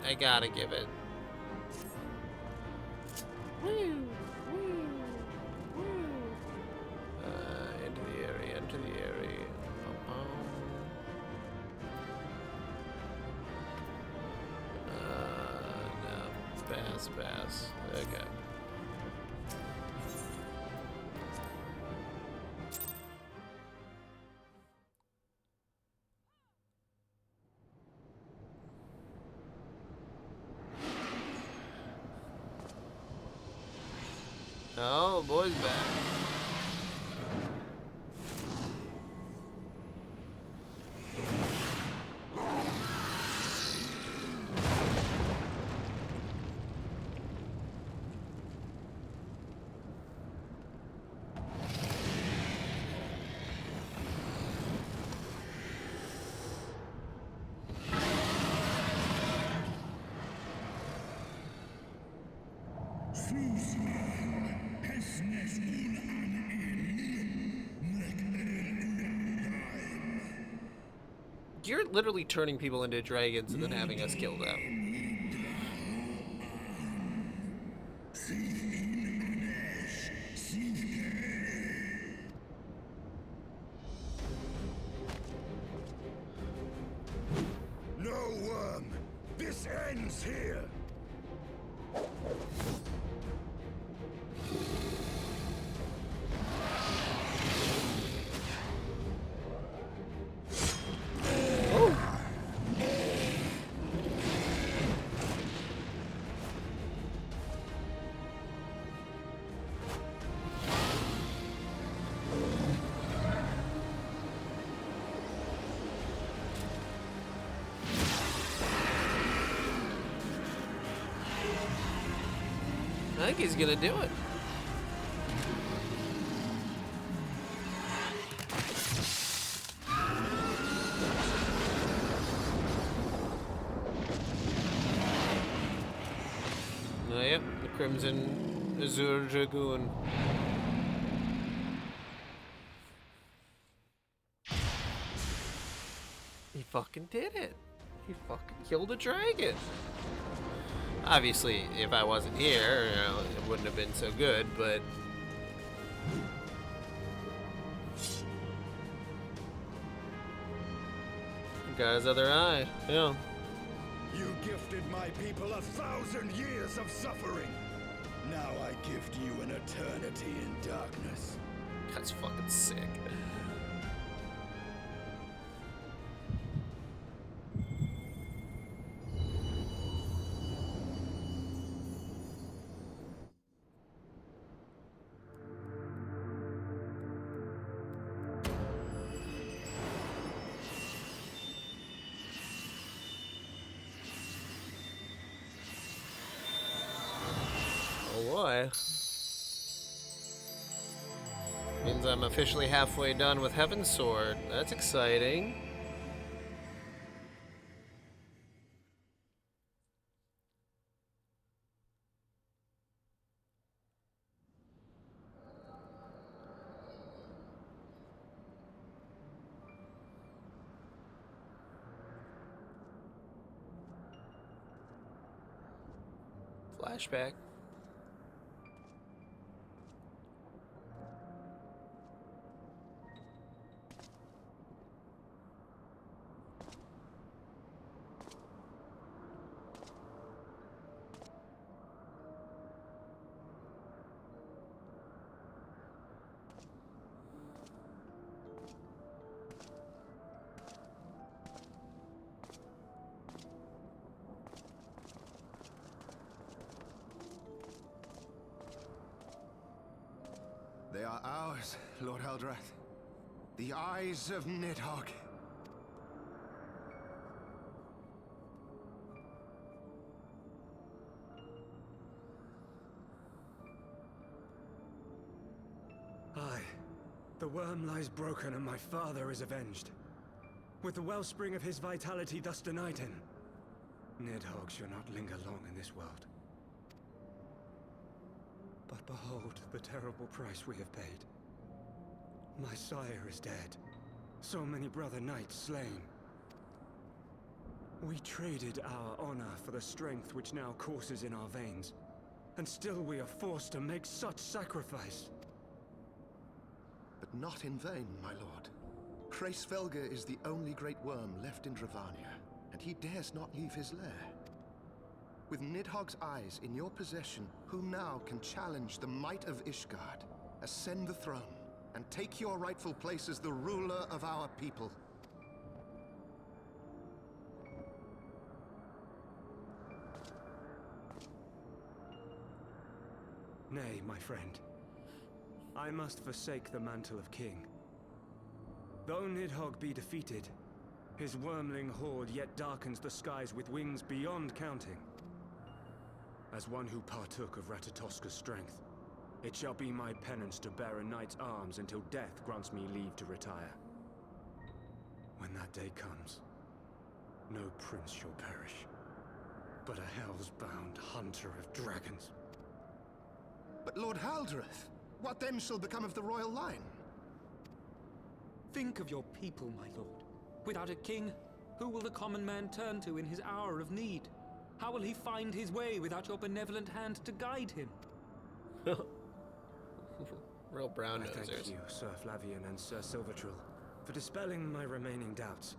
I gotta give it. Woo, woo, woo. Into the area, into the area. No. Pass. Okay. Oh, boy's back. You're literally turning people into dragons and then having us kill them. No worm! This ends here! I think he's gonna do it. Oh, yep, the Crimson Azure Dragoon. He fucking did it. He fucking killed a dragon. Obviously, if I wasn't here, you know, it wouldn't have been so good, but... Got his other eye, yeah. You gifted my people 1,000 years of suffering. Now I gift you an eternity in darkness. That's fucking sick. Boy. Means I'm officially halfway done with Heavensward. That's exciting. Flashback. They are ours, Lord Eldrath. The eyes of Nidhogg. The worm lies broken and my father is avenged. With the wellspring of his vitality thus denied him, Nidhogg shall not linger long in this world. But behold the terrible price we have paid. My sire is dead. So many brother knights slain. We traded our honor for the strength which now courses in our veins. And still we are forced to make such sacrifice. But not in vain, my lord. Hraesvelgr is the only great worm left in Dravania, and he dares not leave his lair. With Nidhogg's eyes in your possession, who now can challenge the might of Ishgard, ascend the throne, and take your rightful place as the ruler of our people? Nay, my friend. I must forsake the mantle of king. Though Nidhogg be defeated, his wormling horde yet darkens the skies with wings beyond counting. As one who partook of Ratatoska's strength, it shall be my penance to bear a knight's arms until death grants me leave to retire. When that day comes, no prince shall perish, but a hell's-bound hunter of dragons. But Lord Haldreth, what then shall become of the royal line? Think of your people, my lord. Without a king, who will the common man turn to in his hour of need? How will he find his way without your benevolent hand to guide him? Real brown nosers. Thank you, Sir Flavian and Sir Silvertrill, for dispelling my remaining doubts.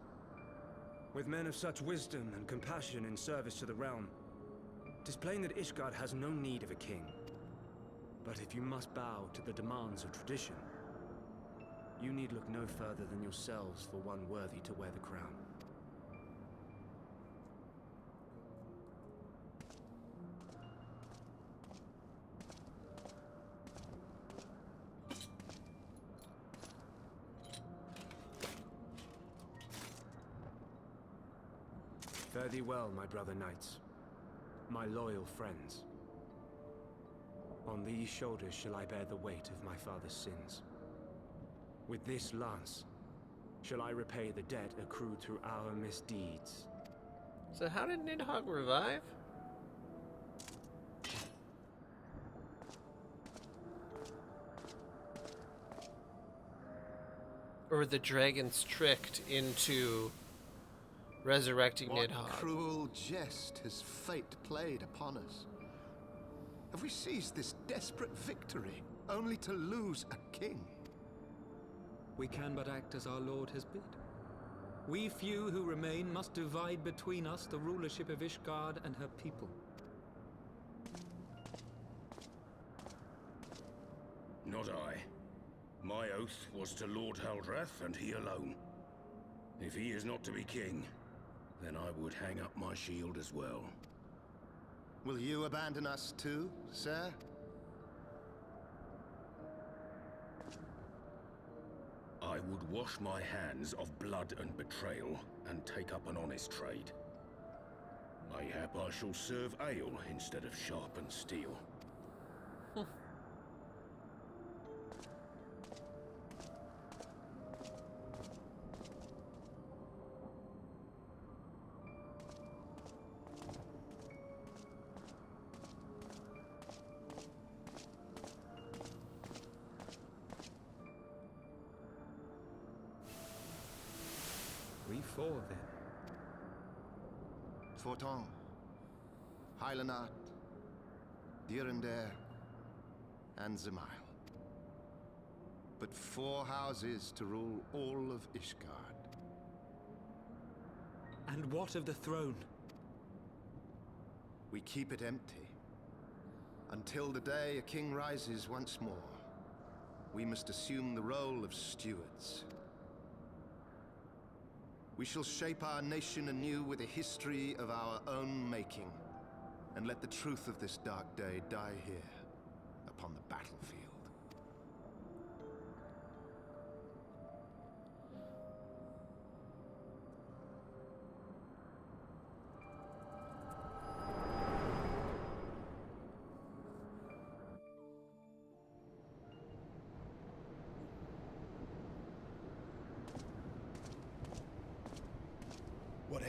With men of such wisdom and compassion in service to the realm, it is plain that Ishgard has no need of a king. But if you must bow to the demands of tradition, you need look no further than yourselves for one worthy to wear the crown. Fare thee well, my brother knights, my loyal friends. On these shoulders shall I bear the weight of my father's sins. With this lance shall I repay the debt accrued through our misdeeds. So how did Nidhogg revive? Or were the dragons tricked into resurrecting What Nidhogg? cruel jest has fate played upon us? Have we seized this desperate victory only to lose a king? We can but act as our lord has bid. We few who remain must divide between us the rulership of Ishgard and her people. Not I. My oath was to Lord Haldrath, and he alone. If he is not to be king, then I would hang up my shield as well. Will you abandon us too, sir? I would wash my hands of blood and betrayal, and take up an honest trade. Mayhap I shall serve ale instead of sharpened steel. We four, then. Forton, Hylanat, Dyrendare, and Zemail. But 4 houses to rule all of Ishgard. And what of the throne? We keep it empty. Until the day a king rises once more, we must assume the role of stewards. We shall shape our nation anew with a history of our own making, and let the truth of this dark day die here, upon the battlefield.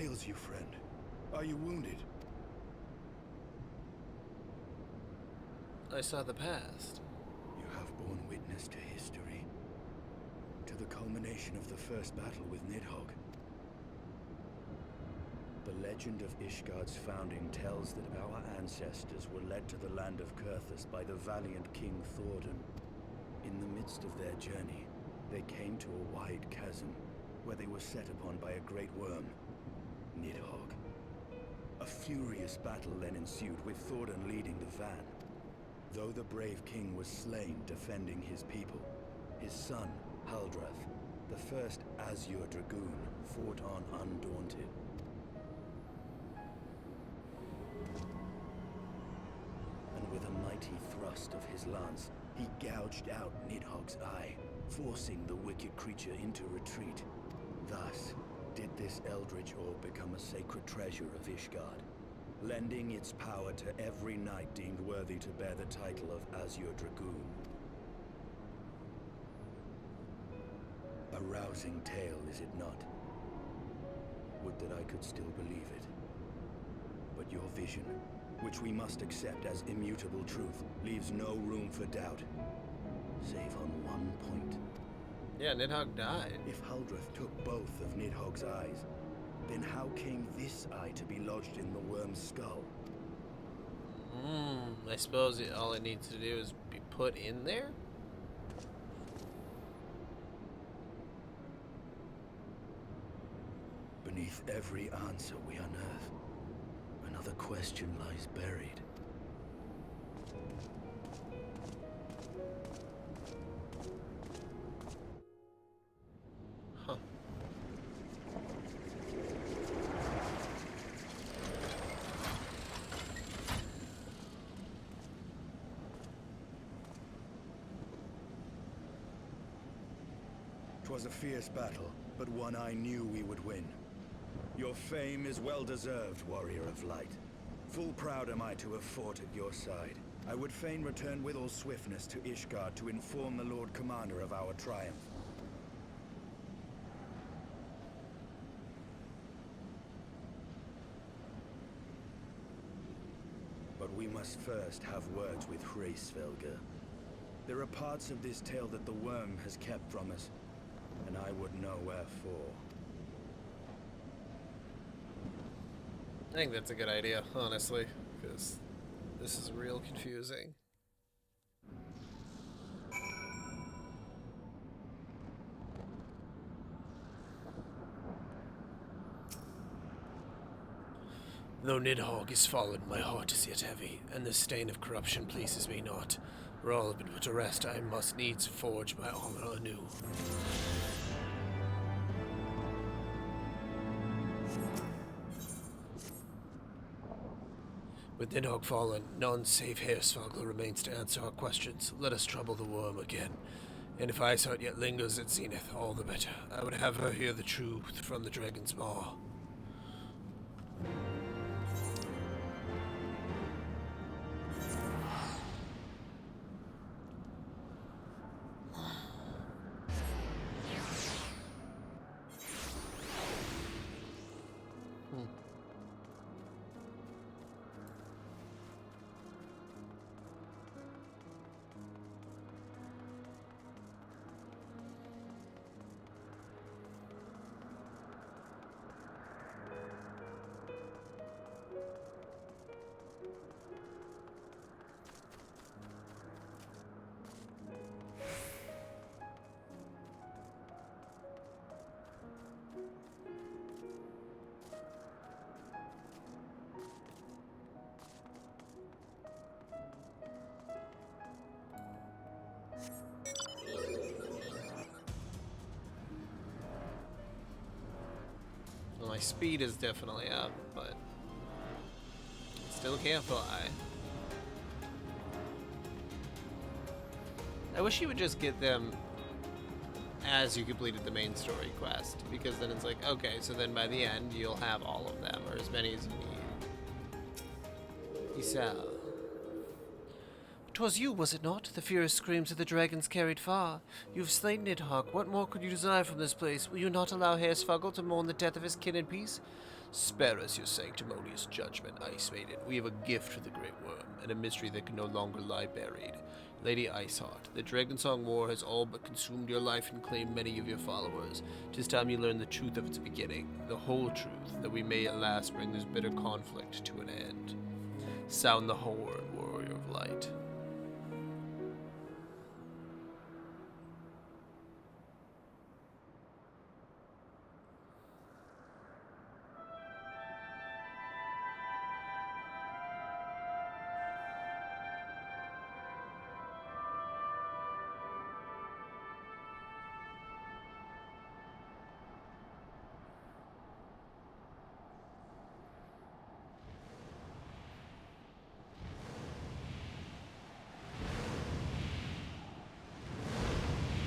ails you, friend? Are you wounded? I saw the past. You have borne witness to history. To the culmination of the first battle with Nidhogg. The legend of Ishgard's founding tells that our ancestors were led to the land of Kurthus by the valiant King Thordan. In the midst of their journey, they came to a wide chasm, where they were set upon by a great worm, Nidhogg. A furious battle then ensued, with Thordan leading the van. Though the brave king was slain defending his people, his son, Haldrath, the first Azure Dragoon, fought on undaunted. And with a mighty thrust of his lance, he gouged out Nidhogg's eye, forcing the wicked creature into retreat. Thus, did this eldritch orb become a sacred treasure of Ishgard, lending its power to every knight deemed worthy to bear the title of Azure Dragoon. A rousing tale, is it not? Would that I could still believe it. But your vision, which we must accept as immutable truth, leaves no room for doubt, save on one point. Yeah, Nidhogg died. If Haldrath took both of Nidhogg's eyes, then how came this eye to be lodged in the worm's skull? I suppose all it needs to do is be put in there? Beneath every answer we unearth, another question lies buried. Huh. 'Twas a fierce battle, but one I knew we would win. Your fame is well deserved, warrior of light. Full proud am I to have fought at your side. I would fain return with all swiftness to Ishgard to inform the Lord Commander of our triumph. But we must first have words with Hraesvelgr. There are parts of this tale that the worm has kept from us, and I would know wherefore. I think that's a good idea, honestly, because this is real confusing. Though Nidhogg is fallen, my heart is yet heavy, and the stain of corruption pleases me not. For all have been put to rest, I must needs forge my armor anew. With Nidhogg fallen, none save Heavensward remains to answer our questions. Let us trouble the worm again. And if eyesight yet lingers at Zenith, all the better. I would have her hear the truth from the dragon's maw. Well, my speed is definitely up, but still can't fly. I wish you would just get them as you completed the main story quest, because then it's like, okay, so then by the end you'll have all of them, or as many as you need. Isa. 'Twas you, was it not? The furious screams of the dragons carried far. You've slain Nidhogg. What more could you desire from this place? Will you not allow Heavensward to mourn the death of his kin in peace? Spare us your sanctimonious judgment, Ice Maiden. We have a gift for the Great Worm, and a mystery that can no longer lie buried. Lady Iceheart, the Dragonsong War has all but consumed your life and claimed many of your followers. 'Tis time you learn the truth of its beginning, the whole truth, that we may at last bring this bitter conflict to an end. Sound the horn, Warrior of Light.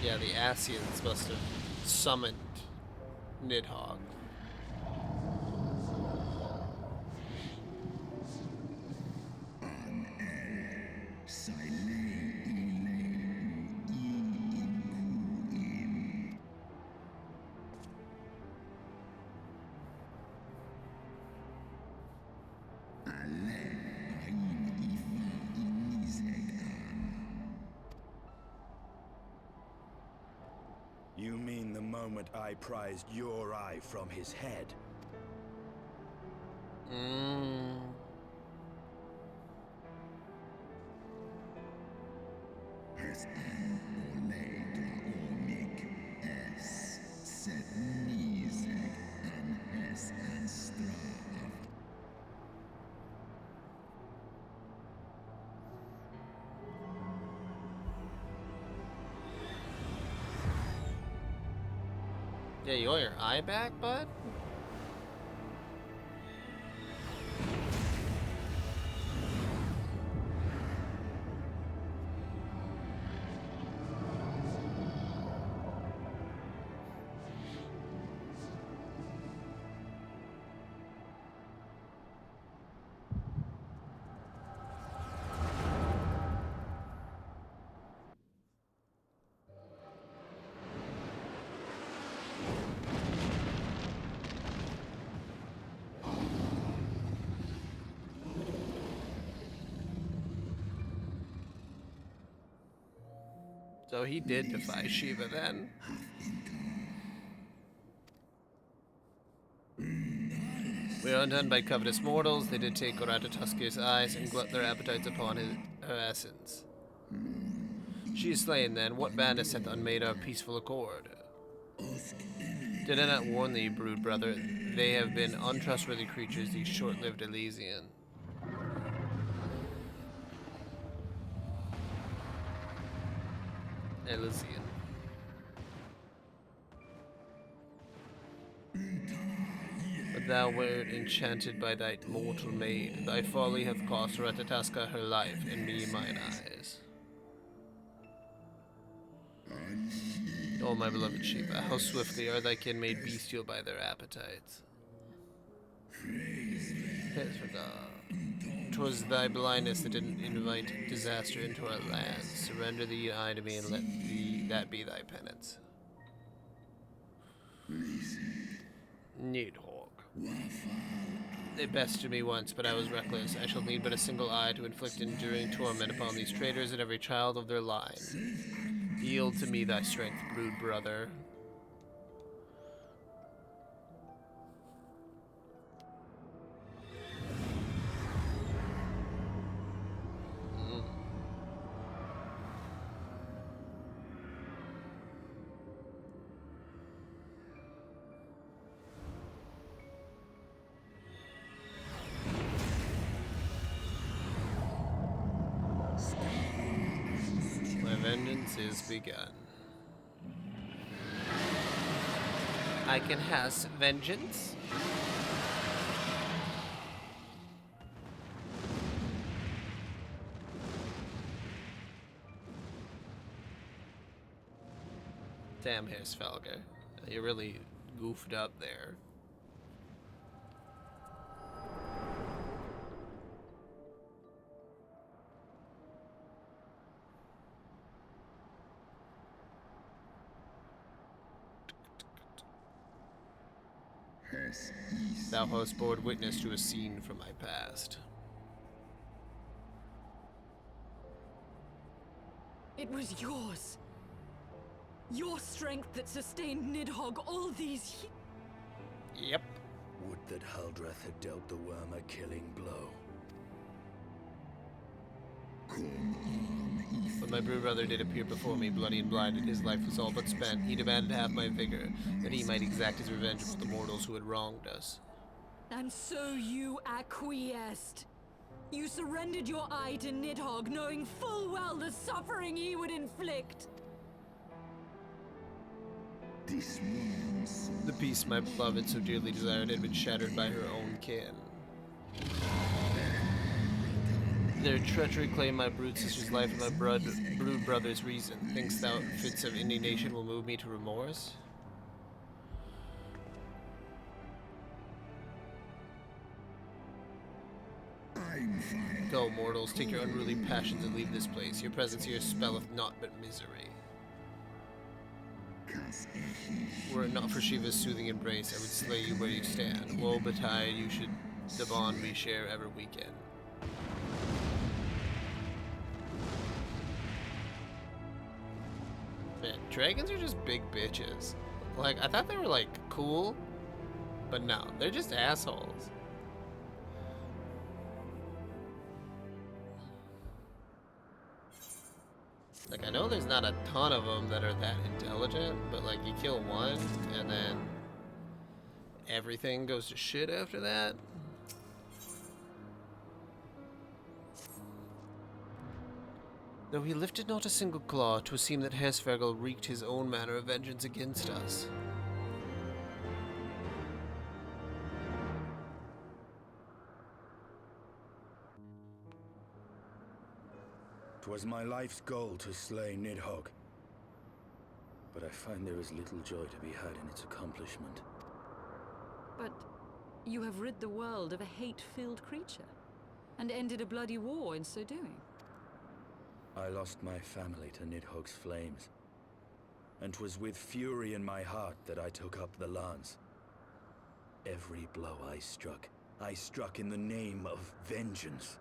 Yeah, the Asians must have summoned Nidhogg. You mean the moment I prized your eye from his head? Yeah, you want your eye back, bud? So he did defy Shiva then. We are undone by covetous mortals. They did take Ratatoski's eyes and glut their appetites upon her essence. She is slain then. What bandit hath unmade our peaceful accord? Did I not warn thee, brood brother? They have been untrustworthy creatures, these short-lived Elysian. Elysian. But thou wert enchanted by thy mortal maid. Thy folly hath cost Ratatoska her life, and me mine eyes. O my beloved Shiva, how swiftly are thy kin made bestial by their appetites. Praise for God. 'Twas thy blindness that didn't invite disaster into our land. Surrender thee eye to me, and let that be thy penance. Nidhogg. They bested me once, but I was reckless. I shall need but a single eye to inflict enduring torment upon these traitors and every child of their line. Yield to me thy strength, brood brother. My vengeance is begun. I can has vengeance. Damn, Heavensward. You really goofed up there. Thou hast borne witness to a scene from my past. It was yours. Your strength that sustained Nidhogg all these Yep. Would that Haldreth had dealt the worm a killing blow. When my brew brother did appear before me, bloody and blinded, his life was all but spent. He demanded half my vigor, that he might exact his revenge for the mortals who had wronged us. And so you acquiesced. You surrendered your eye to Nidhogg, knowing full well the suffering he would inflict. The peace my beloved so dearly desired had been shattered by her own kin. Their treachery claimed my brood sister's life and my brood brother's reason. Thinkst thou fits of indignation will move me to remorse? Go, mortals, take your unruly passions and leave this place. Your presence here spelleth naught but misery. Were it not for Shiva's soothing embrace, I would slay you where you stand. Woe betide you should the bond we share ever weaken. Man, dragons are just big bitches. Like, I thought they were, like, cool, but no, they're just assholes. Like, I know there's not a ton of them that are that intelligent, but, like, you kill one, and then everything goes to shit after that. Though he lifted not a single claw, 'twas seemed that Heavensward wreaked his own manner of vengeance against us. 'Twas my life's goal to slay Nidhogg, but I find there is little joy to be had in its accomplishment. But you have rid the world of a hate-filled creature, and ended a bloody war in so doing. I lost my family to Nidhogg's flames, and 'twas with fury in my heart that I took up the lance. Every blow I struck in the name of vengeance.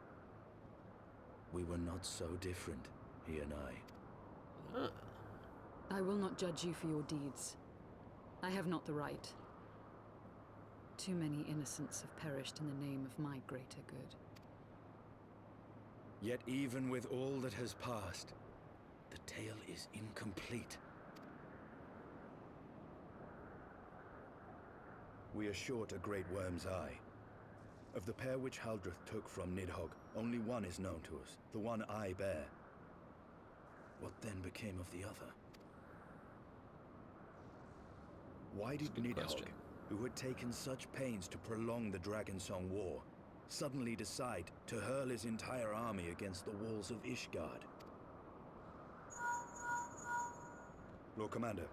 We were not so different, he and I. I will not judge you for your deeds. I have not the right. Too many innocents have perished in the name of my greater good. Yet even with all that has passed, the tale is incomplete. We are short a great worm's eye. Of the pair which Haldreth took from Nidhogg, only one is known to us, the one I bear. What then became of the other? Why did Nidhogg, who had taken such pains to prolong the Dragonsong War, suddenly decide to hurl his entire army against the walls of Ishgard? Lord Commander.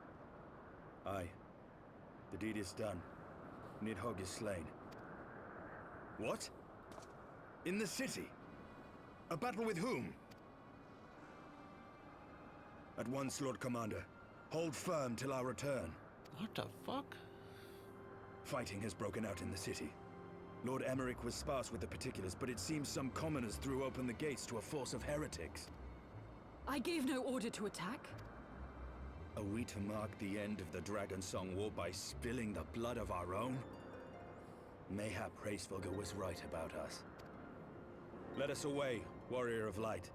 Aye. The deed is done. Nidhogg is slain. What? In the city? A battle with whom? At once, Lord Commander. Hold firm till our return. What the fuck? Fighting has broken out in the city. Lord Emmerich was sparse with the particulars, but it seems some commoners threw open the gates to a force of heretics. I gave no order to attack. Are we to mark the end of the Dragonsong War by spilling the blood of our own? Mayhap Heavensward was right about us. Let us away, warrior of light.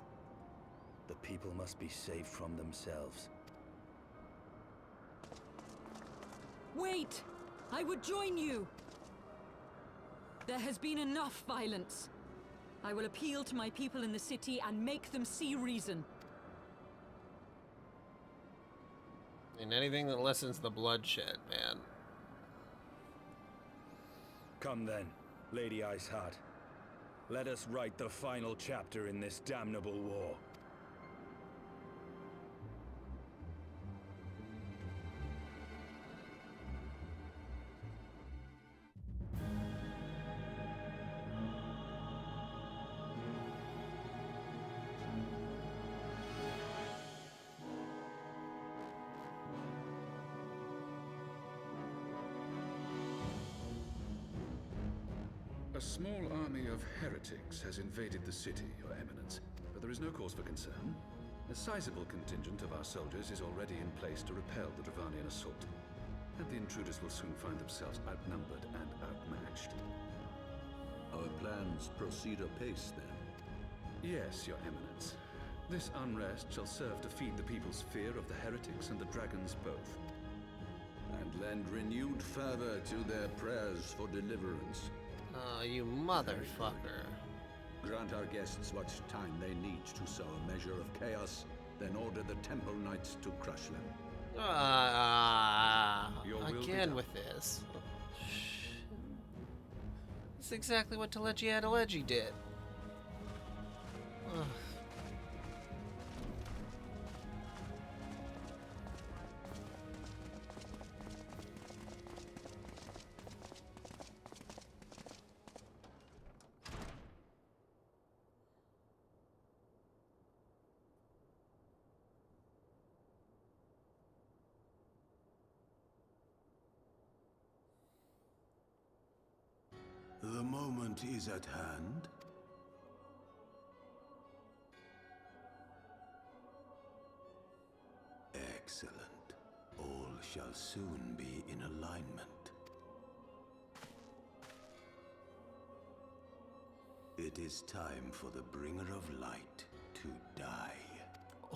The people must be saved from themselves. Wait! I would join you! There has been enough violence. I will appeal to my people in the city and make them see reason. And anything that lessens the bloodshed, man. Come then, Lady Iceheart. Let us write the final chapter in this damnable war. A small army of heretics has invaded the city, Your Eminence, but there is no cause for concern. A sizable contingent of our soldiers is already in place to repel the Dravanian assault, and the intruders will soon find themselves outnumbered and outmatched. Our plans proceed apace, then? Yes, Your Eminence. This unrest shall serve to feed the people's fear of the heretics and the dragons both. And lend renewed fervor to their prayers for deliverance. Oh, you motherfucker. Grant our guests what time they need to sow a measure of chaos, then order the Temple Knights to crush them. Again with this. That's exactly what Telegiadelegy did. Ugh. The moment is at hand. Excellent. All shall soon be in alignment. It is time for the Bringer of Light to die.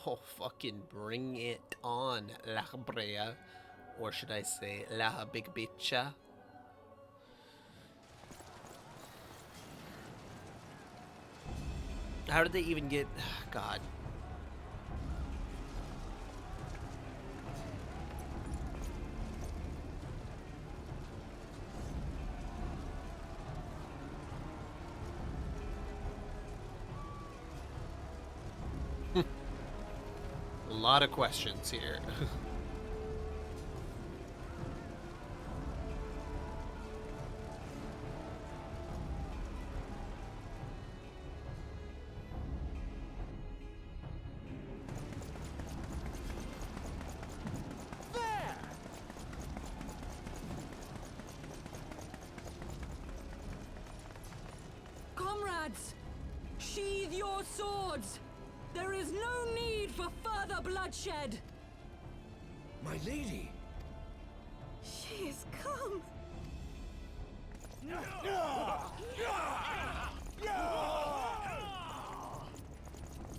Oh, fucking bring it on, La Brea. Or should I say, La Big Bitcha? How did they even get... God. A lot of questions here. Comrades, sheathe your swords. There is no need for further bloodshed. My lady! She is come.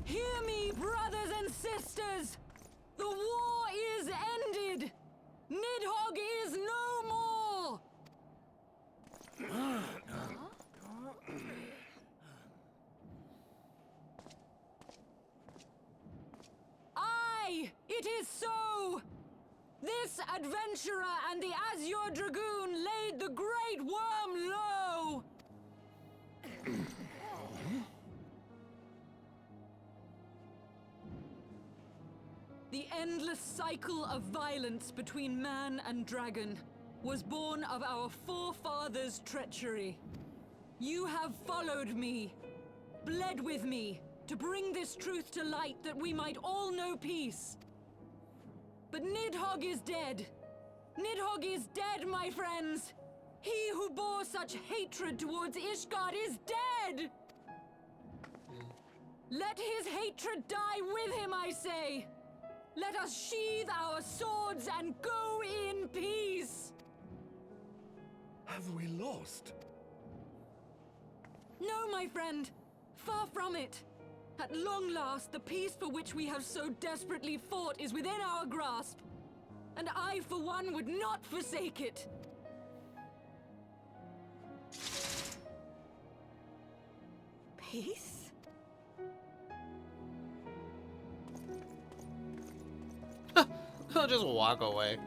Hear me, brothers and sisters. The war is ended. Nidhogg is no more. Aye, it is so! This adventurer and the Azure Dragoon laid the Great Worm low! The endless cycle of violence between man and dragon was born of our forefathers' treachery. You have followed me, bled with me, to bring this truth to light that we might all know peace. But Nidhogg is dead. Nidhogg is dead, my friends. He who bore such hatred towards Ishgard is dead. Let his hatred die with him, I say. Let us sheathe our swords and go in peace. Have we lost? No, my friend. Far from it. At long last, the peace for which we have so desperately fought is within our grasp. And I, for one, would not forsake it. Peace? I'll just walk away.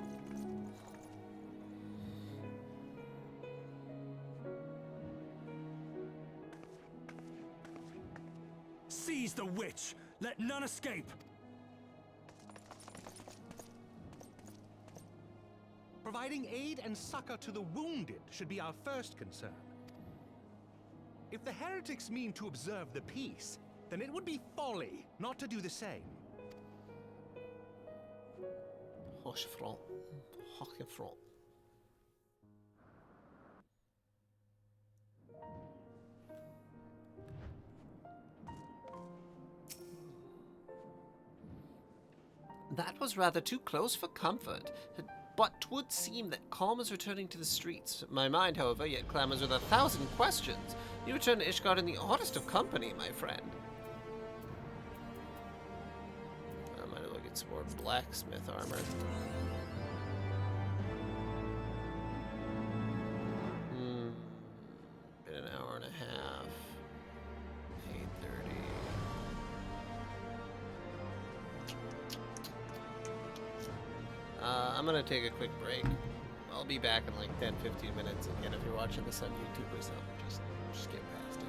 Seize the witch! Let none escape! Providing aid and succor to the wounded should be our first concern. If the heretics mean to observe the peace, then it would be folly not to do the same. Hochefront. Hochefront. That was rather too close for comfort. But 'twould seem that calm is returning to the streets. My mind, however, yet clamors with 1,000 questions. You return to Ishgard in the oddest of company, my friend. I might look at some more blacksmith armor. Been an hour and a half. 8:30. I'm gonna take a quick break. I'll be back in like 10-15 minutes. Again, if you're watching this on YouTube or something, just skip past it.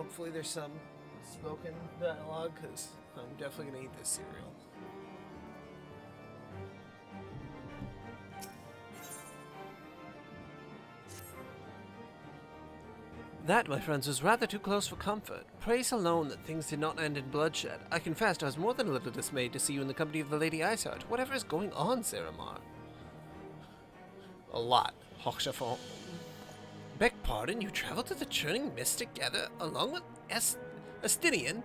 Hopefully there's some spoken dialogue, because I'm definitely going to eat this cereal. That, my friends, was rather too close for comfort. Praise alone that things did not end in bloodshed. I confess I was more than a little dismayed to see you in the company of the Lady Iceheart. Whatever is going on, Saramar? A lot. Hochschafon. Beg pardon, you traveled to the Churning Mist together, along with Estinian?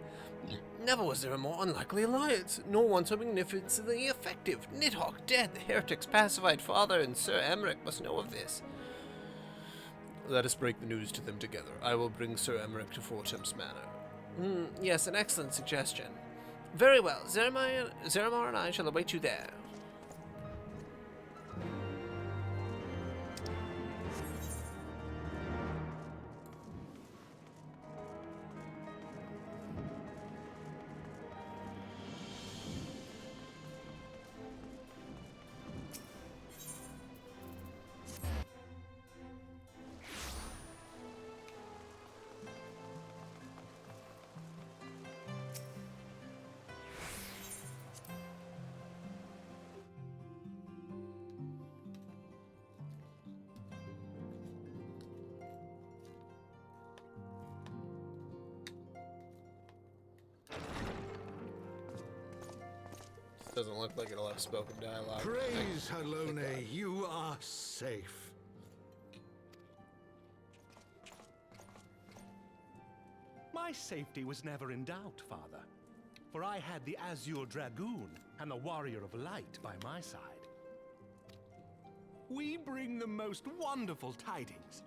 Never was there a more unlikely alliance, nor one so magnificently effective. Nidhogg dead, the heretic's pacified father, and Sir Emmerich must know of this. Let us break the news to them together. I will bring Sir Emmerich to Fortemps Manor. Yes, an excellent suggestion. Very well, Zeramar and I shall await you there. Doesn't look like it'll have spoken dialogue. Praise Halone, you are safe. My safety was never in doubt, Father. For I had the Azure Dragoon and the Warrior of Light by my side. We bring the most wonderful tidings.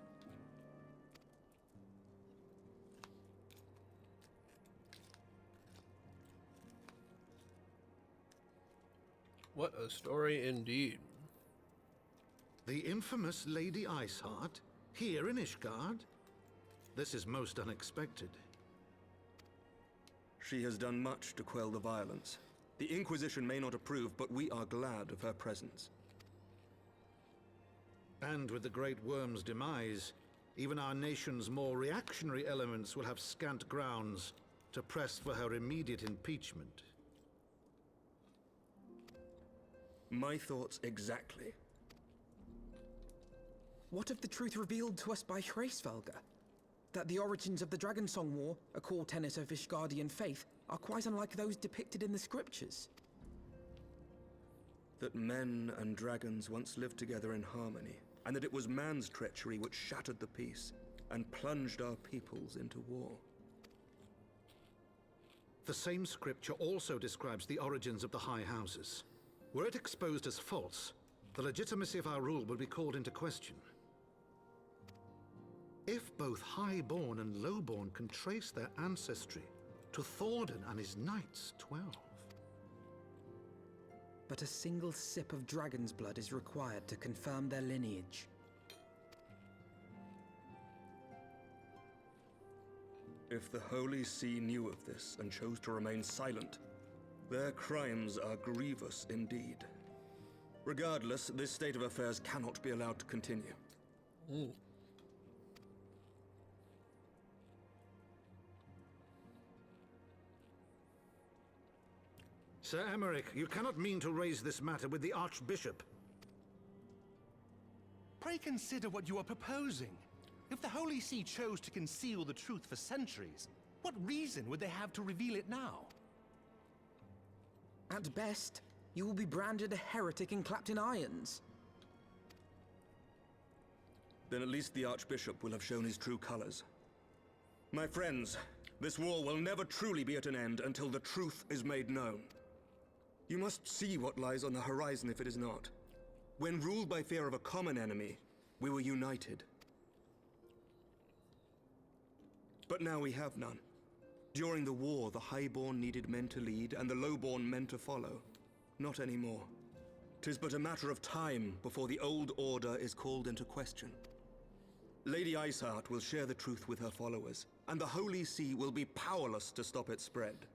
What a story indeed. The infamous Lady Iceheart, here in Ishgard? This is most unexpected. She has done much to quell the violence. The Inquisition may not approve, but we are glad of her presence. And with the Great Worm's demise, even our nation's more reactionary elements will have scant grounds to press for her immediate impeachment. My thoughts exactly. What of the truth revealed to us by Hraesvelga? That the origins of the Dragonsong War, a core tenet of Ishgardian faith, are quite unlike those depicted in the scriptures. That men and dragons once lived together in harmony, and that it was man's treachery which shattered the peace and plunged our peoples into war. The same scripture also describes the origins of the High Houses. Were it exposed as false, the legitimacy of our rule would be called into question. If both Highborn and Lowborn can trace their ancestry to Thordan and his Knights 12. But a single sip of dragon's blood is required to confirm their lineage. If the Holy See knew of this and chose to remain silent, their crimes are grievous indeed. Regardless, this state of affairs cannot be allowed to continue. Sir Emmerich, you cannot mean to raise this matter with the Archbishop. Pray consider what you are proposing. If the Holy See chose to conceal the truth for centuries, what reason would they have to reveal it now? At best, you will be branded a heretic and clapped in irons. Then at least the Archbishop will have shown his true colors. My friends, this war will never truly be at an end until the truth is made known. You must see what lies on the horizon if it is not. When ruled by fear of a common enemy, we were united. But now we have none. During the war, the Highborn needed men to lead, and the Lowborn men to follow. Not anymore. 'Tis but a matter of time before the old order is called into question. Lady Iceheart will share the truth with her followers, and the Holy See will be powerless to stop its spread.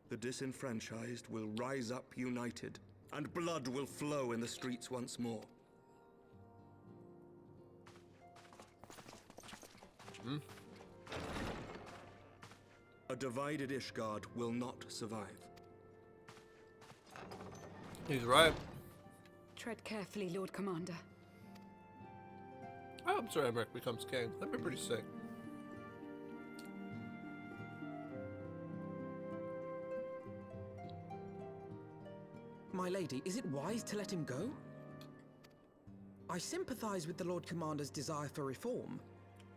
The disenfranchised will rise up united, and blood will flow in the streets once more. A divided Ishgard will not survive. He's right. Tread carefully, Lord Commander. I hope Sir Emmerich becomes king. That'd be pretty sick. My lady, is it wise to let him go? I sympathize with the Lord Commander's desire for reform,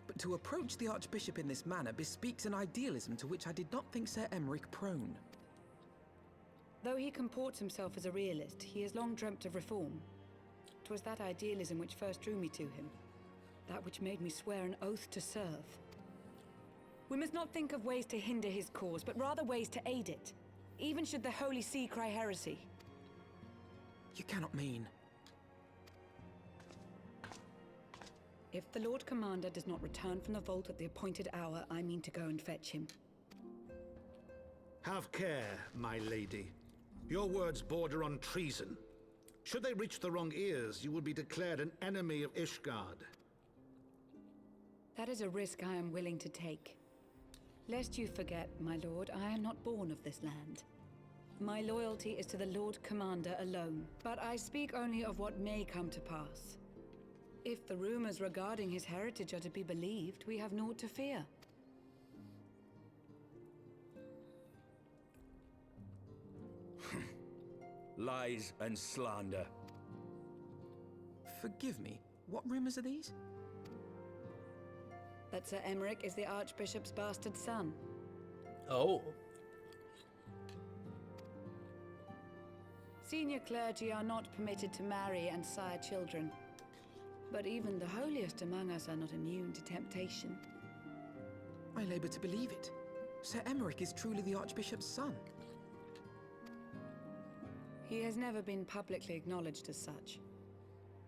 but to approach the Archbishop in this manner bespeaks an idealism to which I did not think Sir Emmerich prone. Though he comports himself as a realist, he has long dreamt of reform. 'Twas that idealism which first drew me to him, that which made me swear an oath to serve. We must not think of ways to hinder his cause, but rather ways to aid it, even should the Holy See cry heresy. You cannot mean... If the Lord Commander does not return from the vault at the appointed hour, I mean to go and fetch him. Have care, my lady. Your words border on treason. Should they reach the wrong ears, you will be declared an enemy of Ishgard. That is a risk I am willing to take. Lest you forget, my lord, I am not born of this land. My loyalty is to the Lord Commander alone, but I speak only of what may come to pass. If the rumors regarding his heritage are to be believed, we have naught to fear. Lies and slander. Forgive me, what rumors are these? That Sir Emmerich is the Archbishop's bastard son. Oh. Senior clergy are not permitted to marry and sire children. But even the holiest among us are not immune to temptation. I labor to believe it. Sir Emmerich is truly the Archbishop's son. He has never been publicly acknowledged as such.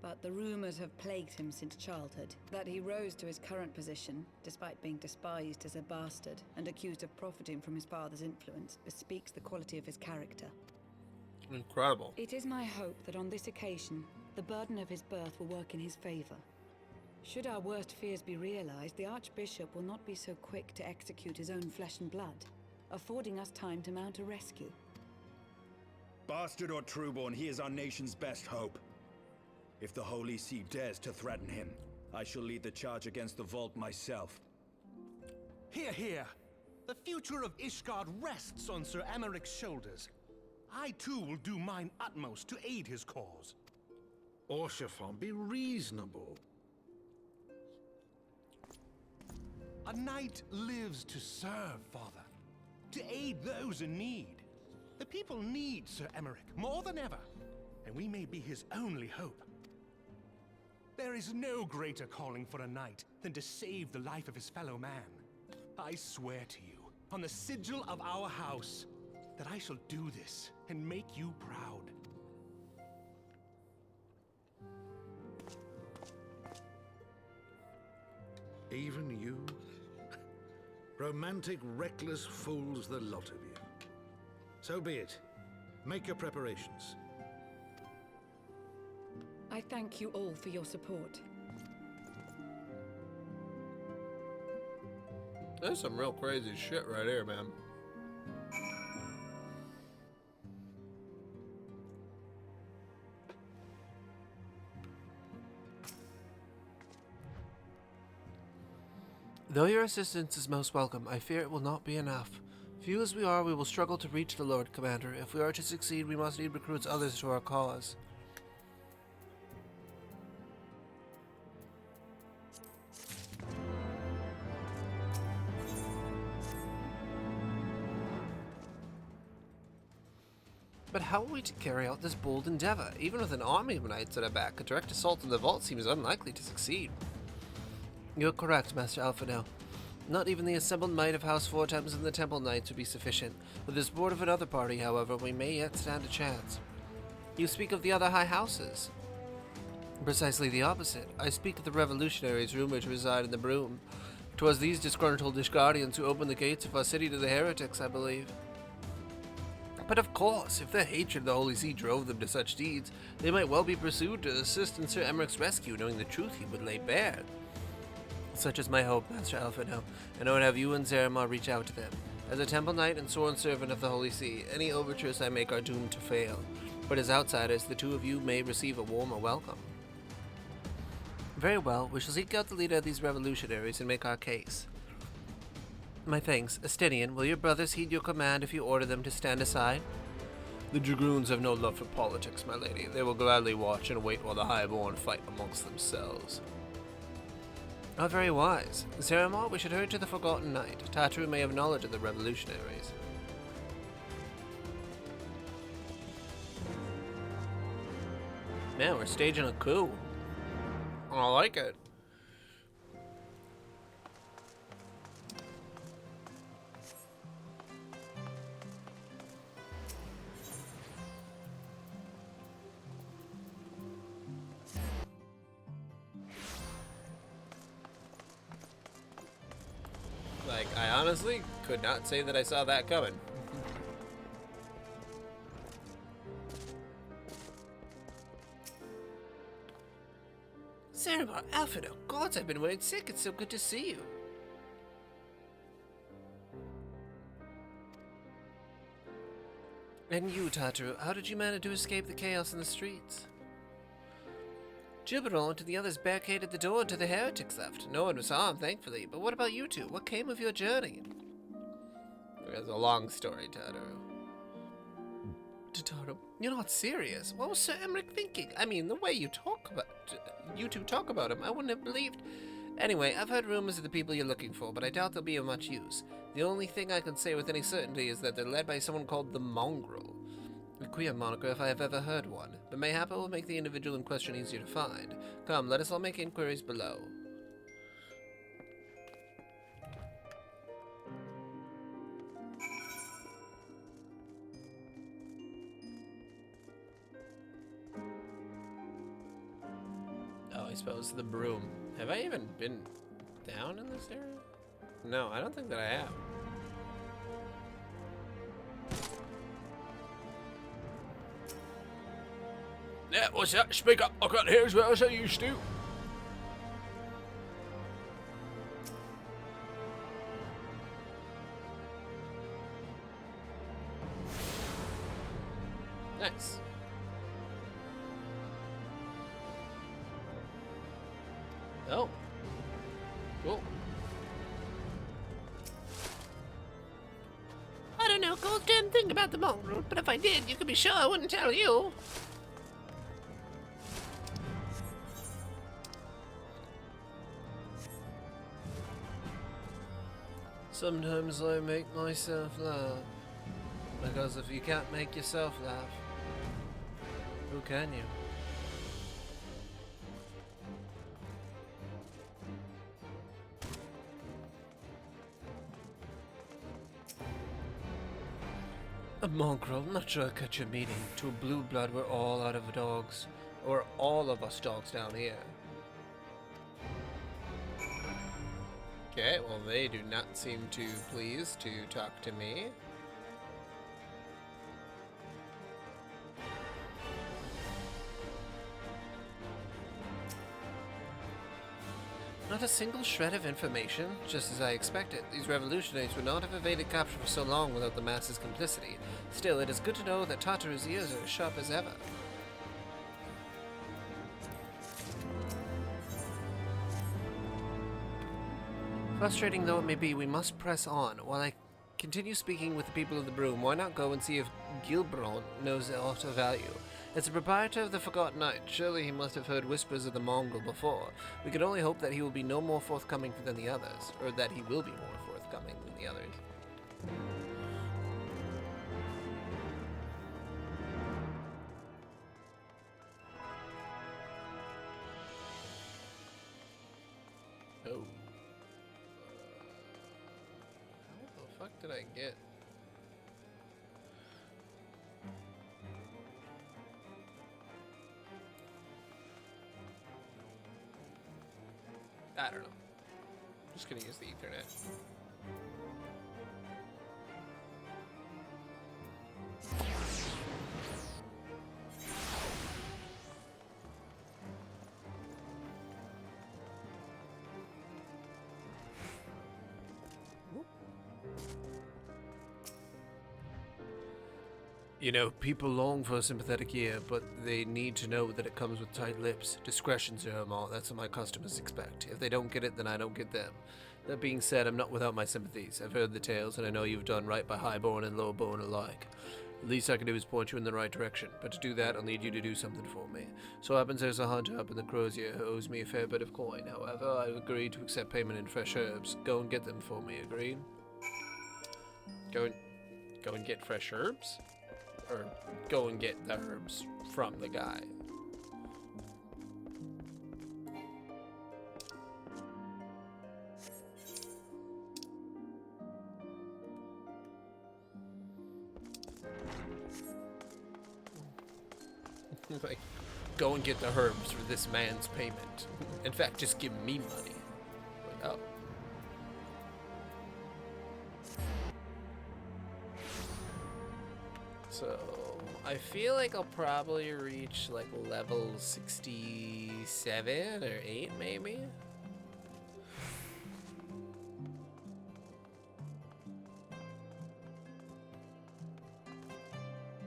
But the rumors have plagued him since childhood. That he rose to his current position, despite being despised as a bastard and accused of profiting from his father's influence, bespeaks the quality of his character. Incredible. It is my hope that on this occasion, the burden of his birth will work in his favor. Should our worst fears be realized, the Archbishop will not be so quick to execute his own flesh and blood, affording us time to mount a rescue. Bastard or trueborn, he is our nation's best hope. If the Holy See dares to threaten him, I shall lead the charge against the Vault myself. Hear, hear! The future of Ishgard rests on Sir Emmerich's shoulders. I too will do mine utmost to aid his cause. Orshafon, be reasonable. A knight lives to serve, Father. To aid those in need. The people need Sir Emmerich more than ever, and we may be his only hope. There is no greater calling for a knight than to save the life of his fellow man. I swear to you, on the sigil of our house, that I shall do this and make you proud. Even you? Romantic, reckless fools, the lot of you. So be it. Make your preparations. I thank you all for your support. There's some real crazy shit right here, man. Though your assistance is most welcome, I fear it will not be enough. Few as we are, we will struggle to reach the Lord Commander. If we are to succeed, we must need recruits others to our cause. But how are we to carry out this bold endeavor? Even with an army of knights at our back, a direct assault on the vault seems unlikely to succeed. You're correct, Master Alphino. Not even the assembled might of House Fortems and the Temple Knights would be sufficient. With the support of another party, however, we may yet stand a chance. You speak of the other high houses. Precisely the opposite. I speak of the revolutionaries rumored to reside in the Broom. 'Twas these disgruntled Ishgardians who opened the gates of our city to the heretics, I believe. But of course, if their hatred of the Holy See drove them to such deeds, they might well be pursued to assist in Sir Emmerich's rescue, knowing the truth he would lay bare. Such is my hope, Master Alphino, and I would have you and Zaremar reach out to them. As a temple knight and sworn servant of the Holy See, any overtures I make are doomed to fail. But as outsiders, the two of you may receive a warmer welcome. Very well, we shall seek out the leader of these revolutionaries and make our case. My thanks. Estinian, will your brothers heed your command if you order them to stand aside? The dragoons have no love for politics, my lady. They will gladly watch and wait while the highborn fight amongst themselves. Not very wise. Zeramar, we should hurry to the Forgotten Knight. Tatru may have knowledge of the revolutionaries. Man, we're staging a coup. I like it. Like, I honestly could not say that I saw that coming. Zeramar, Alfredo, gods, I've been worried sick. It's so good to see you. And you, Tatru, how did you manage to escape the chaos in the streets? Jubilant and the others barricaded the door until the heretics left. No one was harmed, thankfully. But what about you two? What came of your journey? It's a long story, Tatru. Tatru, you're not serious. What was Sir Emmerich thinking? I mean, the way you two talk about him, I wouldn't have believed. Anyway, I've heard rumors of the people you're looking for, but I doubt they'll be of much use. The only thing I can say with any certainty is that they're led by someone called the Mongrel. A queer moniker if I have ever heard one, but mayhap it will make the individual in question easier to find. Come, let us all make inquiries below. Oh, I suppose the broom. Have I even been down in this area? No, I don't think that I have. Yeah, what's that? Speak up. I can't hear as well as I used to. Nice. Oh. Cool. I don't know a goddamn thing about the mongrel, but if I did, you could be sure I wouldn't tell you. Sometimes I make myself laugh, because if you can't make yourself laugh, who can you? A mongrel, not sure I catch your meaning. To a blue blood, we're all out of dogs, or all of us dogs down here. Okay, well they do not seem too pleased to talk to me. Not a single shred of information, just as I expected. These revolutionaries would not have evaded capture for so long without the masses' complicity. Still, it is good to know that Tataru's ears are as sharp as ever. Frustrating though it may be, we must press on. While I continue speaking with the people of the Broom, why not go and see if Gilbron knows aught of value? As the proprietor of the Forgotten Knight, surely he must have heard whispers of the Mongol before. We can only hope that he will be no more forthcoming than the others, or that he will be more forthcoming than the others. Oh. How the fuck did I get? I don't know. I'm just gonna use the Ethernet. You know, people long for a sympathetic ear, but they need to know that it comes with tight lips. Discretion, Sir Amar, that's what my customers expect. If they don't get it, then I don't get them. That being said, I'm not without my sympathies. I've heard the tales, and I know you've done right by highborn and lowborn alike. The least I can do is point you in the right direction, but to do that, I'll need you to do something for me. So happens there's a hunter up in the Crozier who owes me a fair bit of coin. However, I've agreed to accept payment in fresh herbs. Go and get them for me, agreed? Go and get fresh herbs? Or go and get the herbs from the guy? Like, go and get the herbs for this man's payment. In fact, just give me money. Like, oh. So, I feel like I'll probably reach like level 67 or 8 maybe?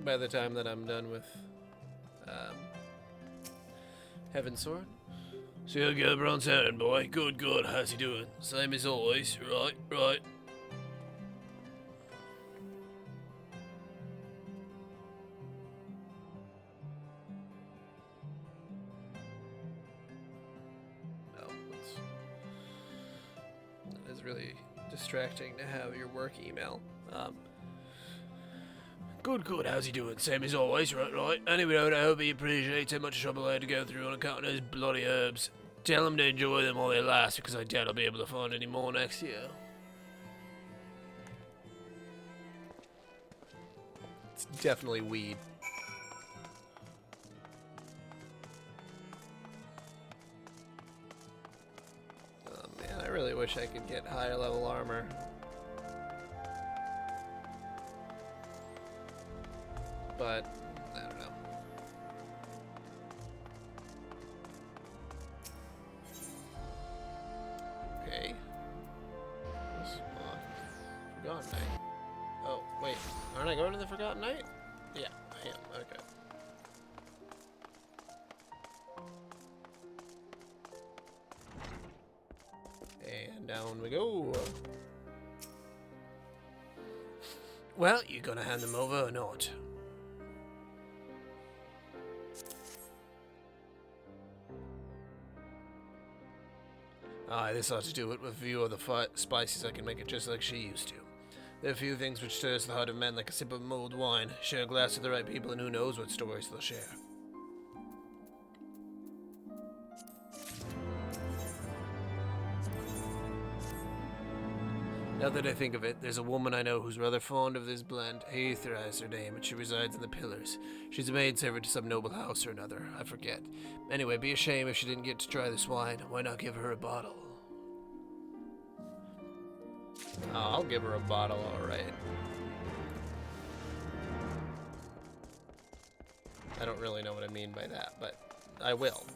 By the time that I'm done with Heavensward. See how Gilbron's heading, boy. Good, good. How's he doing? Same as always. Right, right. No, that is really distracting to have your work email. Good, good. How's he doing? Same as always, right, right. Anyway, I hope he appreciates how much trouble I had to go through on account of those bloody herbs. Tell him to enjoy them while they last, because I doubt I'll be able to find any more next year. It's definitely weed. Oh man, I really wish I could get higher level armor. But, I don't know. Okay. Forgotten Night. Oh, wait. Aren't I going to the Forgotten Night? Yeah, I am. Okay. And down we go. Well, you gonna hand them over or not? Aye, this ought to do it. With a few other spices, I can make it just like she used to. There are a few things which stirs the heart of men like a sip of mulled wine. Share a glass with the right people and who knows what stories they'll share. Now that I think of it, there's a woman I know who's rather fond of this blend. Aether is her name, and she resides in the Pillars. She's a maidservant to some noble house or another, I forget. Anyway, be a shame if she didn't get to try this wine. Why not give her a bottle? Oh, I'll give her a bottle, alright. I don't really know what I mean by that, but I will.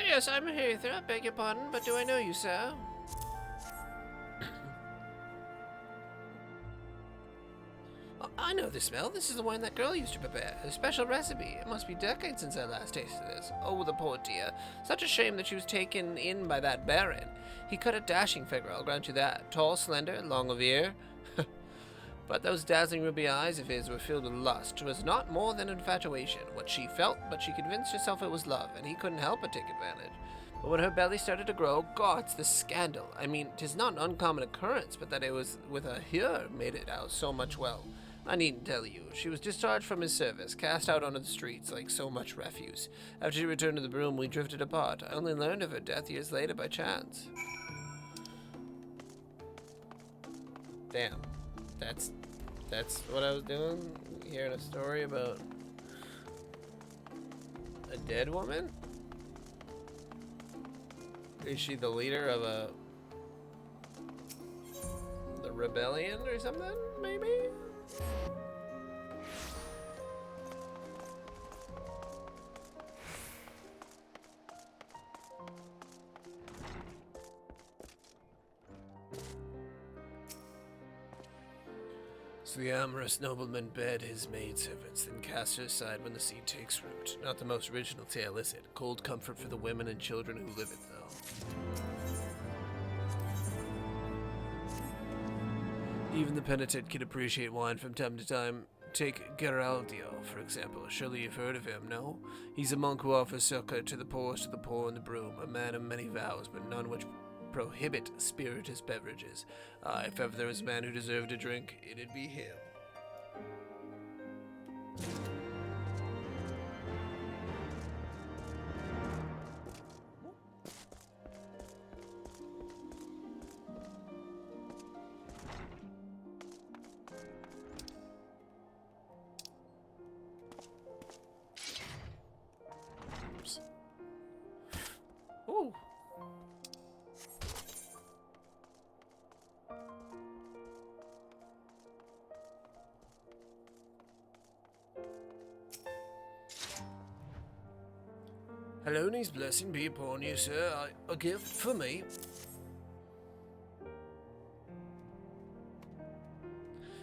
Yes, I'm Heather. I beg your pardon, but do I know you, sir? I know the smell. This is the wine that girl used to prepare. A special recipe. It must be decades since I last tasted this. Oh, the poor dear. Such a shame that she was taken in by that baron. He cut a dashing figure, I'll grant you that. Tall, slender, long of ear. But those dazzling ruby eyes of his were filled with lust. 'Twas not more than infatuation, what she felt, but she convinced herself it was love, and he couldn't help but take advantage. But when her belly started to grow, gods, the scandal. I mean, 'tis not an uncommon occurrence, but that it was with a here made it out so much well. I needn't tell you. She was discharged from his service, cast out onto the streets like so much refuse. After she returned to the broom, we drifted apart. I only learned of her death years later by chance. Damn. That's That's what I was doing? Hearing a story about a dead woman? Is she the leader of the rebellion or something, maybe? So the amorous nobleman bed his maidservants, then cast her aside when the seed takes root. Not the most original tale, is it? Cold comfort for the women and children who live it, though. Even the penitent can appreciate wine from time to time. Take Geraldio, for example. Surely you've heard of him, no? He's a monk who offers succor to the poorest of the poor and the broom, a man of many vows, but none which prohibit spirituous beverages. If ever there was a man who deserved a drink, it'd be him. Oops. Ooh. Hello, and his blessing be upon you, sir. A gift for me.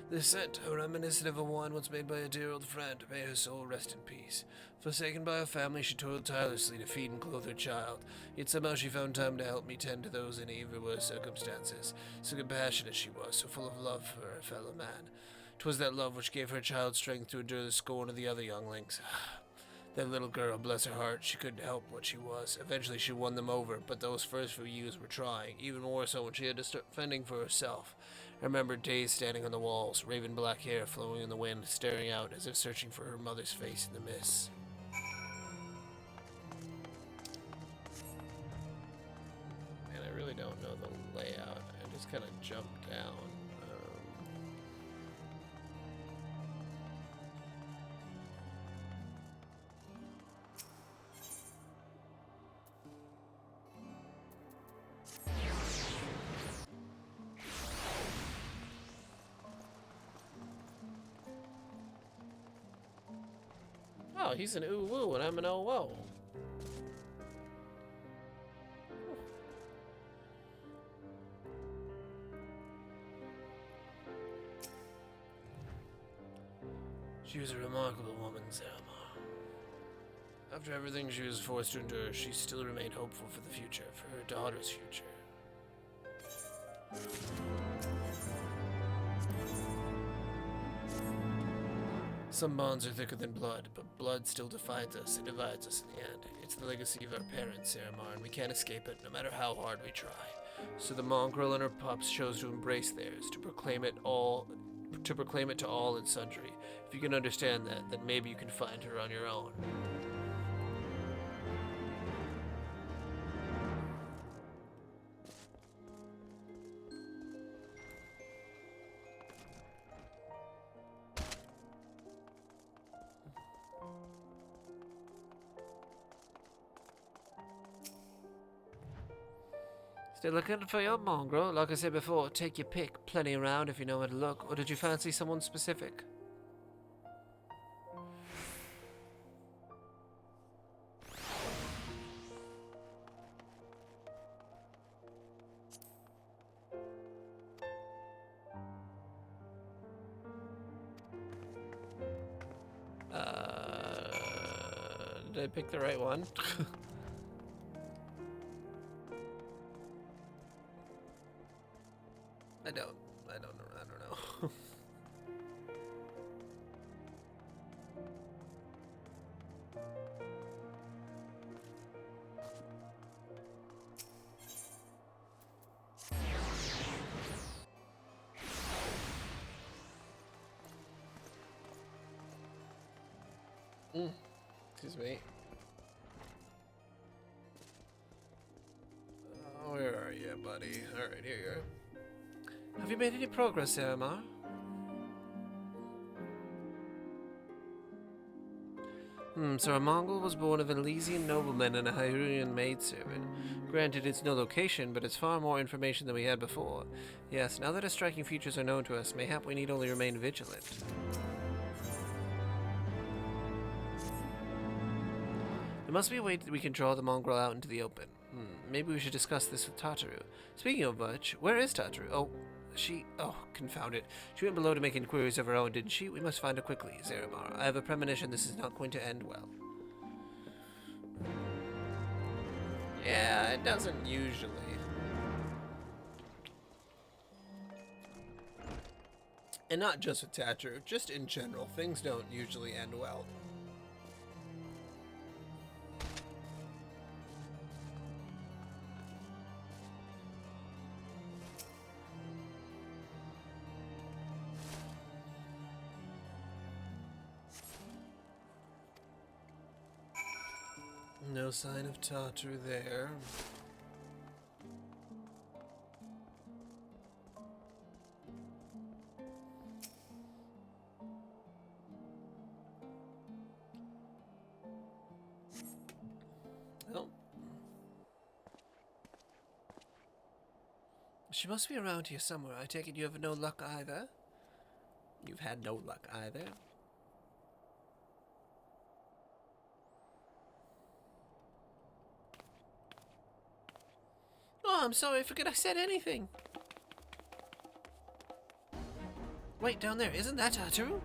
This scent, reminiscent of a wine once made by a dear old friend. May her soul rest in peace. Forsaken by her family, she toiled tirelessly to feed and clothe her child. Yet somehow she found time to help me tend to those in even worse circumstances. So compassionate she was, so full of love for her fellow man. 'Twas that love which gave her child strength to endure the scorn of the other younglings. That little girl, bless her heart, she couldn't help what she was. Eventually she won them over, but those first few years were trying, even more so when she had to start fending for herself. I remember days standing on the walls, raven black hair flowing in the wind, staring out as if searching for her mother's face in the mist. And I really don't know the layout. I just kind of jumped down. Oh, he's an ooh-woo and I'm an oh-whoa. She was a remarkable woman, Zelma. After everything she was forced to endure, she still remained hopeful for the future, for her daughter's future. Some bonds are thicker than blood, but blood still defines us and divides us in the end. It's the legacy of our parents, Saramar, and we can't escape it, no matter how hard we try. So the mongrel and her pups chose to embrace theirs, to proclaim it to all and sundry. If you can understand that, then maybe you can find her on your own. Still looking for your mongrel? Like I said before, take your pick. Plenty around if you know where to look. Or did you fancy someone specific? Did I pick the right one? I don't know. Excuse me. Where are you, buddy? Alright, here you are. Have you made any progress, Saramar? So a Mongol was born of an Elysian nobleman and a Hyrulean maidservant. Granted, it's no location, but it's far more information than we had before. Yes, now that our striking features are known to us, mayhap we need only remain vigilant. There must be a way that we can draw the mongrel out into the open. Maybe we should discuss this with Tataru. Speaking of which, where is Tataru? Oh, confound it. She went below to make inquiries of her own, didn't she? We must find her quickly, Zeramar. I have a premonition this is not going to end well. Yeah, it doesn't usually. And not just with Tataru, just in general, things don't usually end well. No sign of Tataru there. Oh. She must be around here somewhere. I take it you have no luck either? You've had no luck either? Oh, I'm sorry, I forget I said anything. Wait, down there, isn't that Tataru?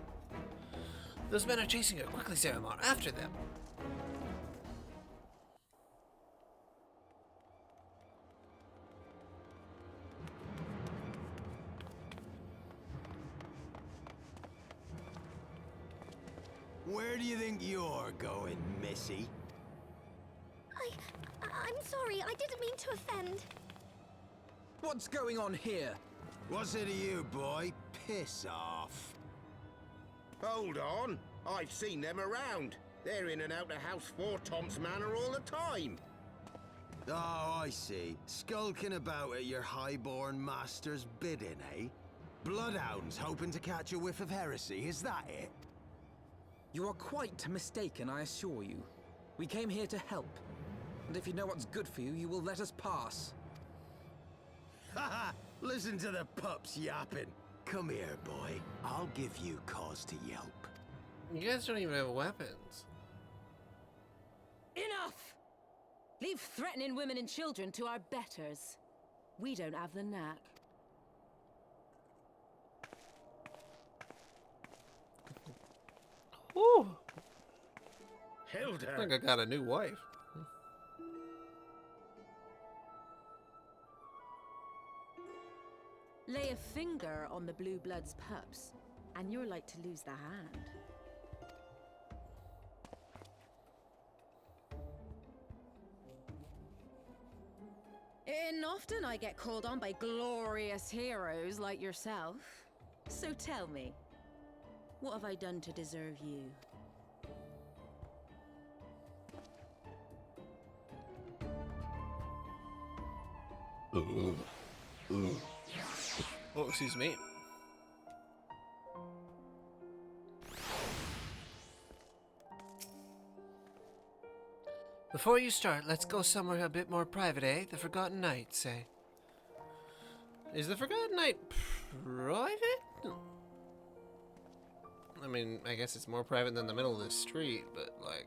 Those men are chasing her. Quickly, Zeramar, after them. Where do you think you're going, Missy? I'm sorry, I didn't mean to offend. What's going on here? What's it to you, boy? Piss off. Hold on. I've seen them around. They're in and out of House Four Tom's Manor all the time. Oh, I see. Skulking about at your highborn master's bidding, eh? Bloodhounds hoping to catch a whiff of heresy, is that it? You are quite mistaken, I assure you. We came here to help. And if you know what's good for you, you will let us pass. Haha! Listen to the pups yapping. Come here, boy. I'll give you cause to yelp. You guys don't even have weapons. Enough! Leave threatening women and children to our betters. We don't have the knack. Ooh! Hilda! I think I got a new wife. Lay a finger on the Blue Blood's pups, and you're like to lose the hand. And often I get called on by glorious heroes like yourself. So tell me, what have I done to deserve you? Oh, excuse me. Before you start, let's go somewhere a bit more private, eh? The Forgotten Knights, eh? Is the Forgotten Knight private? I mean, I guess it's more private than the middle of the street, but like...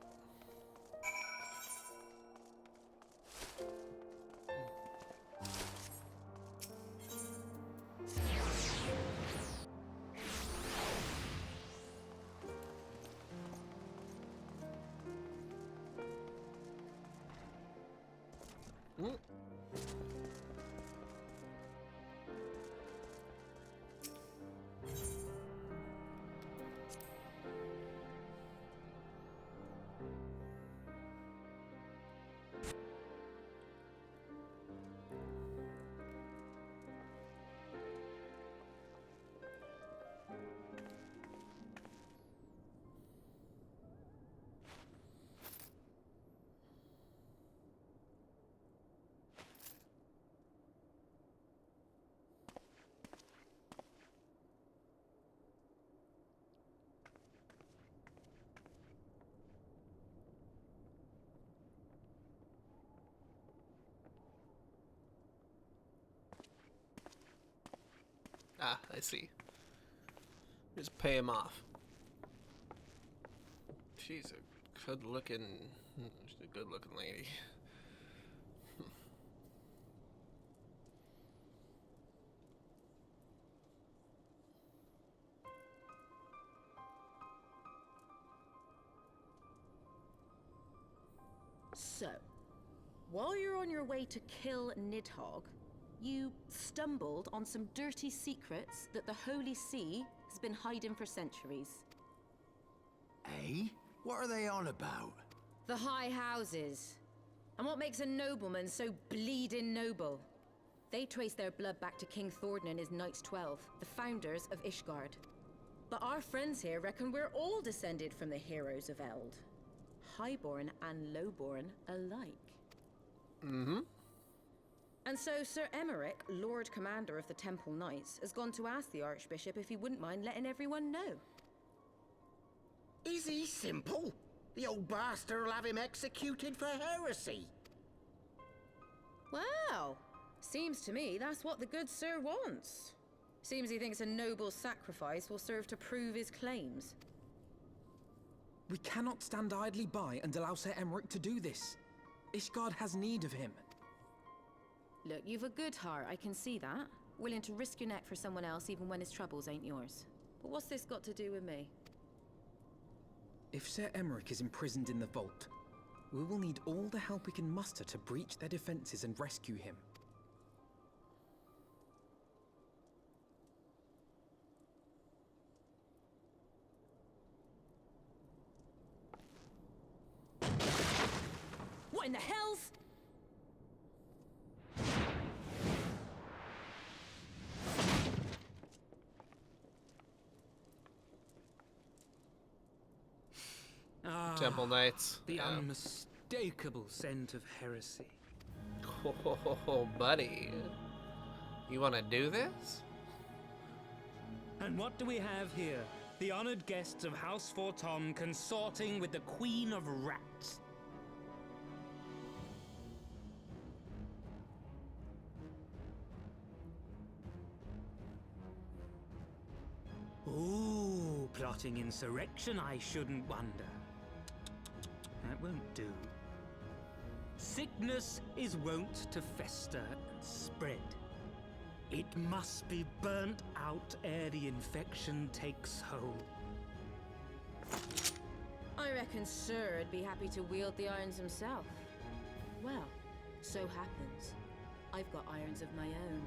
Ah, I see. Just pay him off. She's a good-looking lady. So, while you're on your way to kill Nidhogg, you stumbled on some dirty secrets that the Holy See has been hiding for centuries. Eh? What are they on about? The High Houses. And what makes a nobleman so bleeding noble? They trace their blood back to King Thordan and his Knights 12, the founders of Ishgard. But our friends here reckon we're all descended from the heroes of Eld. Highborn and lowborn alike. Mm-hmm. And so Sir Emmerich, Lord Commander of the Temple Knights, has gone to ask the Archbishop if he wouldn't mind letting everyone know. Is he simple? The old bastard will have him executed for heresy. Well, seems to me that's what the good sir wants. Seems he thinks a noble sacrifice will serve to prove his claims. We cannot stand idly by and allow Sir Emmerich to do this. Ishgard has need of him. Look, you've a good heart, I can see that. Willing to risk your neck for someone else even when his troubles ain't yours. But what's this got to do with me? If Sir Emmerich is imprisoned in the vault, we will need all the help we can muster to breach their defenses and rescue him. What in the hell's... Temple Knights. The unmistakable scent of heresy. Oh, buddy. You want to do this? And what do we have here? The honored guests of House Fortom consorting with the Queen of Rats. Ooh, plotting insurrection, I shouldn't wonder. That won't do. Sickness is wont to fester and spread. It must be burnt out ere the infection takes hold. I reckon Sir'd be happy to wield the irons himself. Well, so happens I've got irons of my own.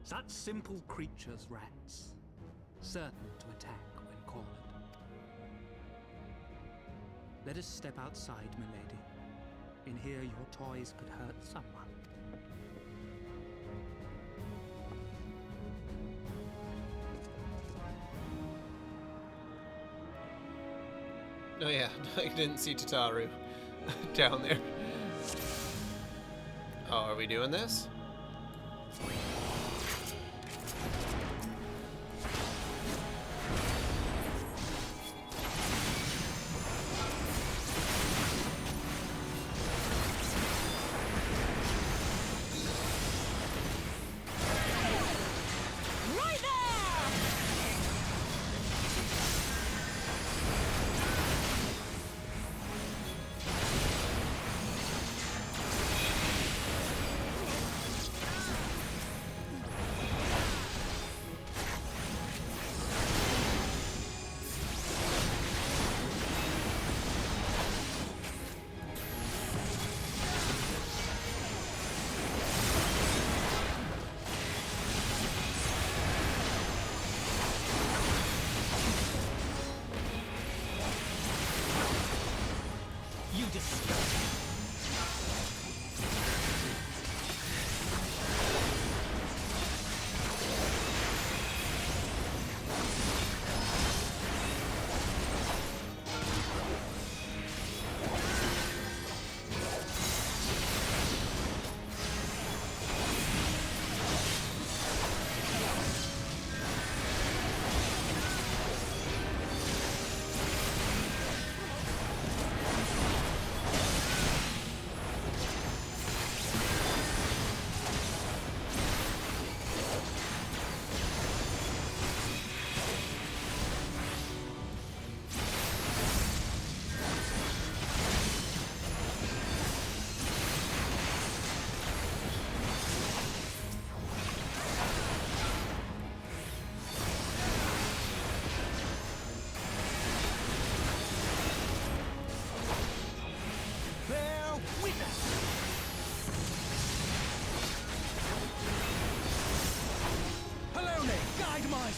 Such simple creatures, rats. Certain to attack when cornered. Let us step outside, milady. In here your toys could hurt someone. Oh yeah, I didn't see Tataru down there. Oh, are we doing this?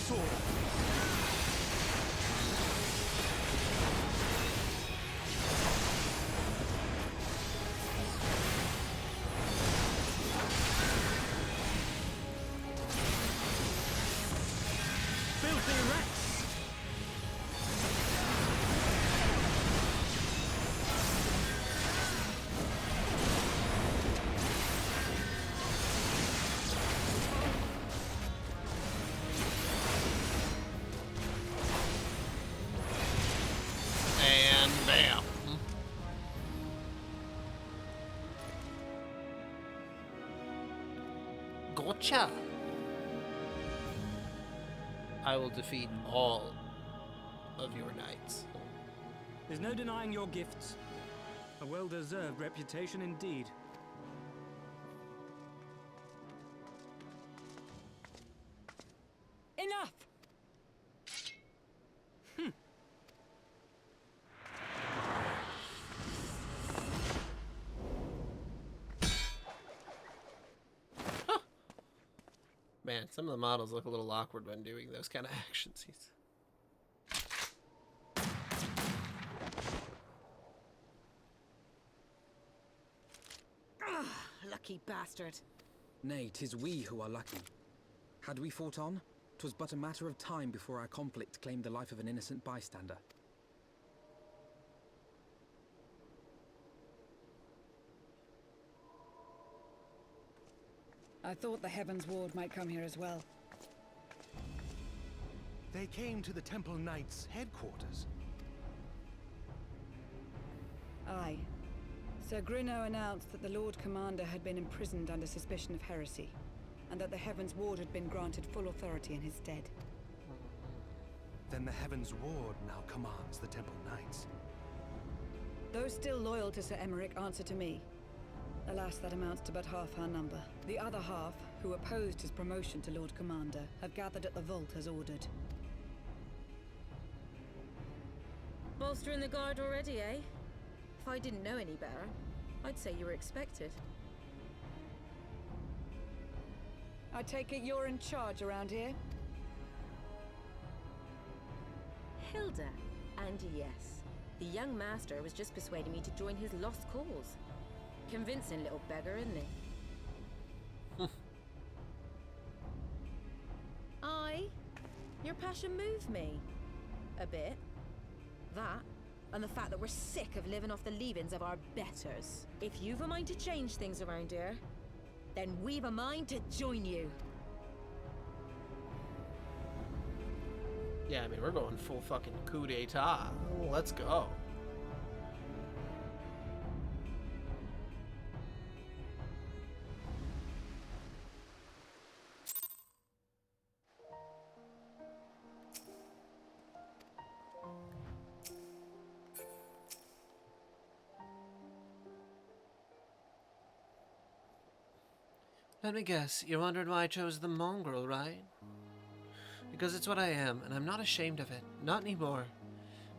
disorder. Filthy Rex! And bam. Gotcha. I will defeat all of your knights. There's no denying your gifts. A well-deserved reputation indeed. Enough! Man, some of the models look a little awkward when doing those kind of actions. Lucky bastard. Nay, 'tis we who are lucky. Had we fought on, 'twas but a matter of time before our conflict claimed the life of an innocent bystander. I thought the Heavensward might come here as well. They came to the Temple Knights' headquarters. Aye. Sir Grinno announced that the Lord Commander had been imprisoned under suspicion of heresy, and that the Heavensward had been granted full authority in his stead. Then the Heavensward now commands the Temple Knights. Those still loyal to Sir Emmerich answer to me. Alas, that amounts to but half our number. The other half, who opposed his promotion to Lord Commander, have gathered at the vault as ordered. Bolstering the guard already, eh? If I didn't know any better, I'd say you were expected. I take it you're in charge around here? Hilda. And yes, the young master was just persuading me to join his lost cause. Convincing little beggar, isn't he? Aye. Your passion moved me. A bit. That, and the fact that we're sick of living off the leavings of our betters. If you've a mind to change things around here, then we've a mind to join you. Yeah, I mean, we're going full fucking coup d'etat. Let's go. Let me guess, you're wondering why I chose the mongrel, right? Because it's what I am, and I'm not ashamed of it. Not anymore.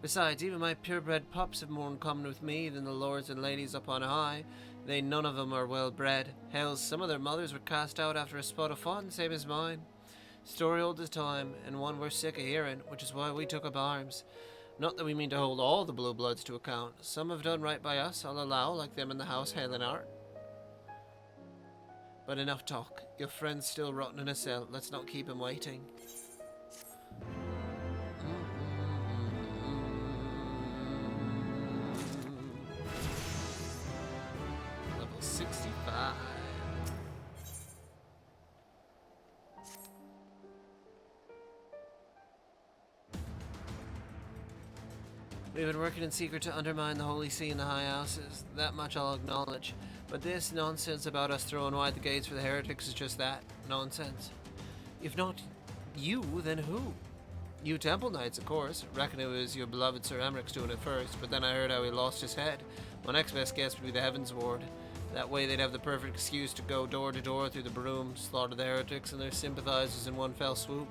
Besides, even my purebred pups have more in common with me than the lords and ladies up on high. They none of them are well bred. Hell, some of their mothers were cast out after a spot of fun, same as mine. Story old as time, and one we're sick of hearing, which is why we took up arms. Not that we mean to hold all the blue bloods to account. Some have done right by us, I'll allow, like them in the house Helenart. But enough talk. Your friend's still rotting in a cell. Let's not keep him waiting. Level 65. We've been working in secret to undermine the Holy See and the High Houses. That much I'll acknowledge. But this nonsense about us throwing wide the gates for the heretics is just that. Nonsense. If not you, then who? You Temple Knights, of course. Reckon it was your beloved Sir Emmerich's doing it first, but then I heard how he lost his head. My next best guess would be the Heavensward. That way they'd have the perfect excuse to go door to door through the broom, slaughter the heretics and their sympathizers in one fell swoop.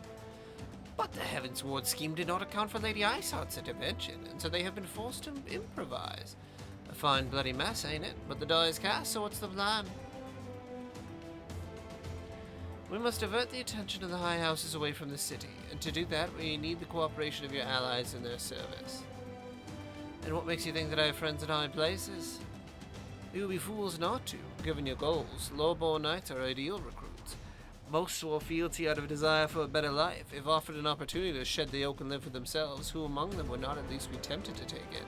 But the Heavensward scheme did not account for Lady Iceheart's intervention, and so they have been forced to improvise. A fine bloody mess, ain't it? But the die is cast, so what's the plan? We must divert the attention of the high houses away from the city, and to do that we need the cooperation of your allies in their service. And what makes you think that I have friends in high places? You would be fools not to, given your goals. Low-born knights are ideal recruits. Most swore fealty out of a desire for a better life. If offered an opportunity to shed the yoke and live for themselves, who among them would not at least be tempted to take it?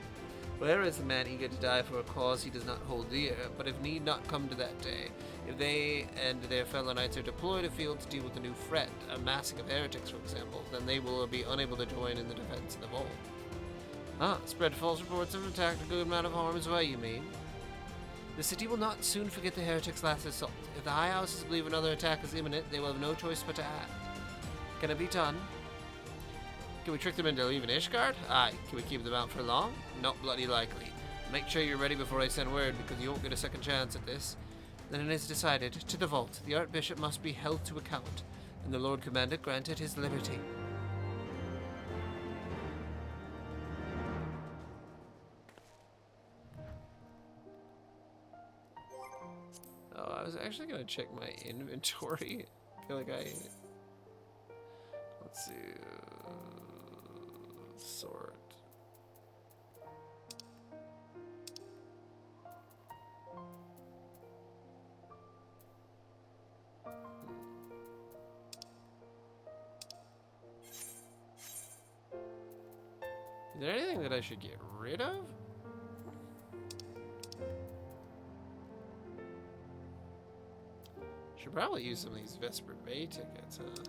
Where is the man eager to die for a cause he does not hold dear? But if need not come to that day, if they and their fellow knights are deployed afield to deal with a new threat, a massing of heretics for example, then they will be unable to join in the defense of the vault. Ah, spread false reports of attack a good amount of harm's way, you mean? The city will not soon forget the heretics' last assault. If the high houses believe another attack is imminent, they will have no choice but to act. Can it be done? Can we trick them into leaving Ishgard? Aye. Can we keep them out for long? Not bloody likely. Make sure you're ready before I send word, because you won't get a second chance at this. Then it is decided. To the vault. The Archbishop must be held to account, and the Lord Commander granted his liberty. Oh, I was actually going to check my inventory. I feel like I... Let's see... Sort. Is there anything that I should get rid of? Should probably use some of these Vesper Bay tickets, huh?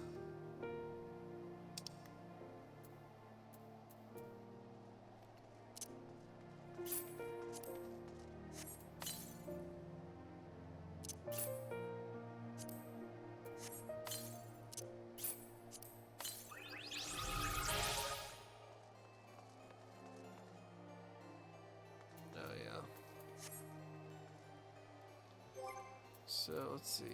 So let's see.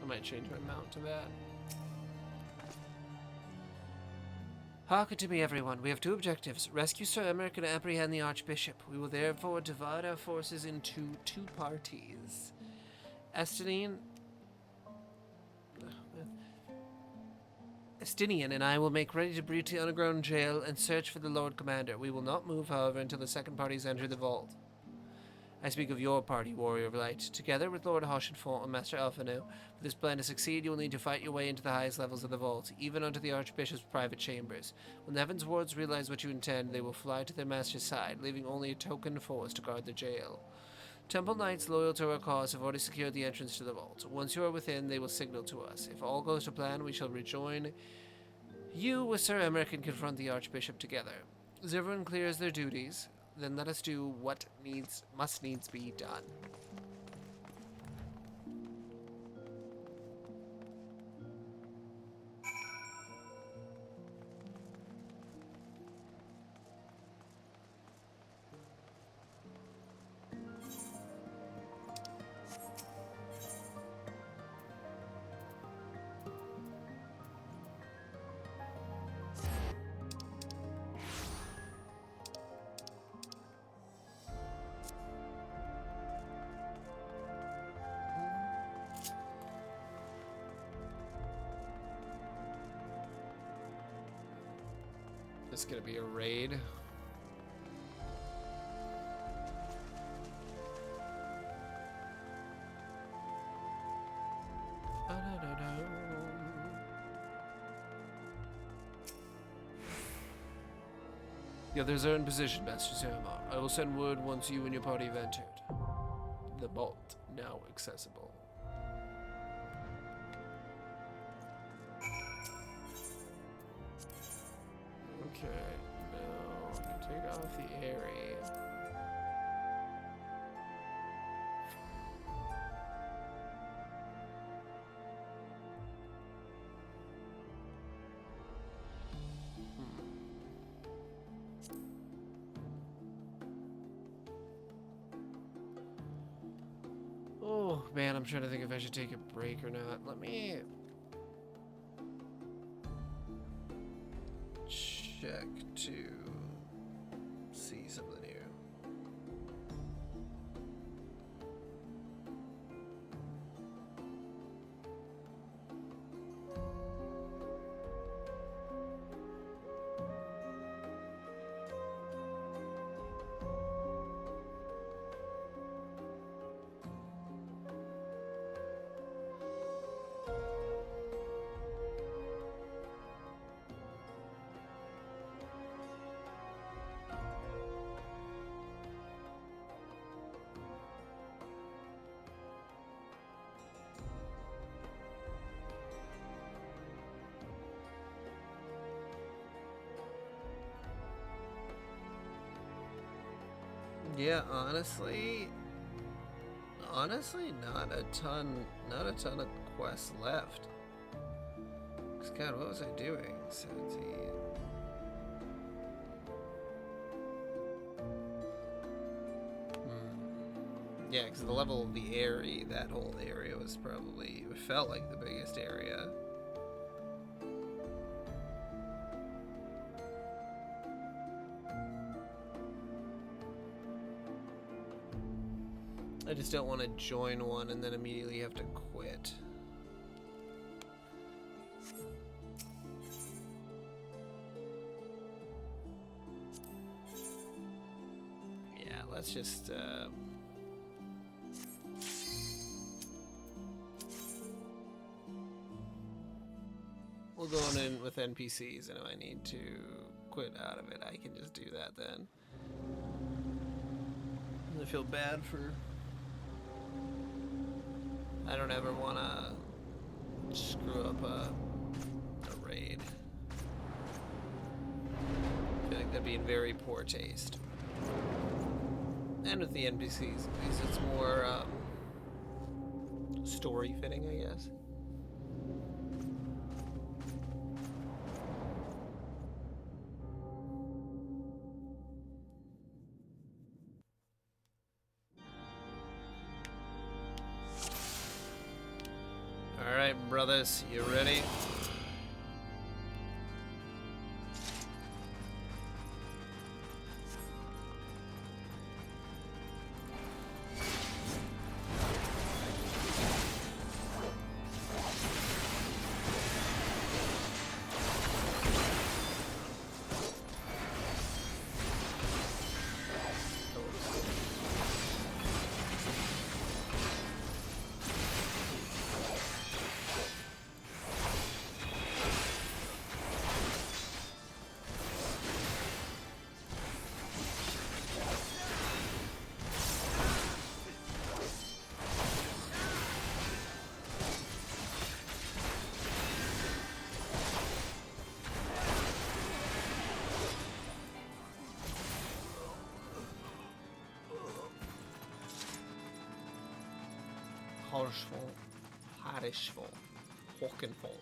I might change my mount to that. Hearken to me, everyone. We have two objectives. Rescue Sir Emmerich and apprehend the Archbishop. We will therefore divide our forces into two parties. Estinian and I will make ready to breach the underground jail and search for the Lord Commander. We will not move, however, until the second parties enter the vault. I speak of your party, Warrior of Light. Together with Lord Hoshenfort and Master Alphanu, for this plan to succeed, you will need to fight your way into the highest levels of the vault, even unto the Archbishop's private chambers. When the Heavenswards realize what you intend, they will fly to their master's side, leaving only a token force to guard the jail. Temple Knights loyal to our cause have already secured the entrance to the vault. Once you are within, they will signal to us. If all goes to plan, we shall rejoin you with Sir Emmerich and confront the Archbishop together. As everyone clears their duties, then let us do what must needs be done. It's gonna be a raid. The others are in position, Master Zeramar. I will send word once you and your party have entered. The vault now accessible. Okay, now I can take off the area. Oh, man, I'm trying to think if I should take a break or not. Let me check to see something here. Yeah, honestly, not a ton of quests left. 'Cause God, what was I doing? 17. Yeah, because the level of the area, that whole area was probably, it felt like the biggest area. I just don't want to join one and then immediately have to quit. Yeah, let's just we'll go on in with NPCs, and if I need to quit out of it, I can just do that then. I feel bad for... I don't ever want to screw up a raid. I feel like that'd be in very poor taste. And with the NPCs, at least it's more story fitting, I guess. Alright, brothers, you ready? Harishful, Hawkenful.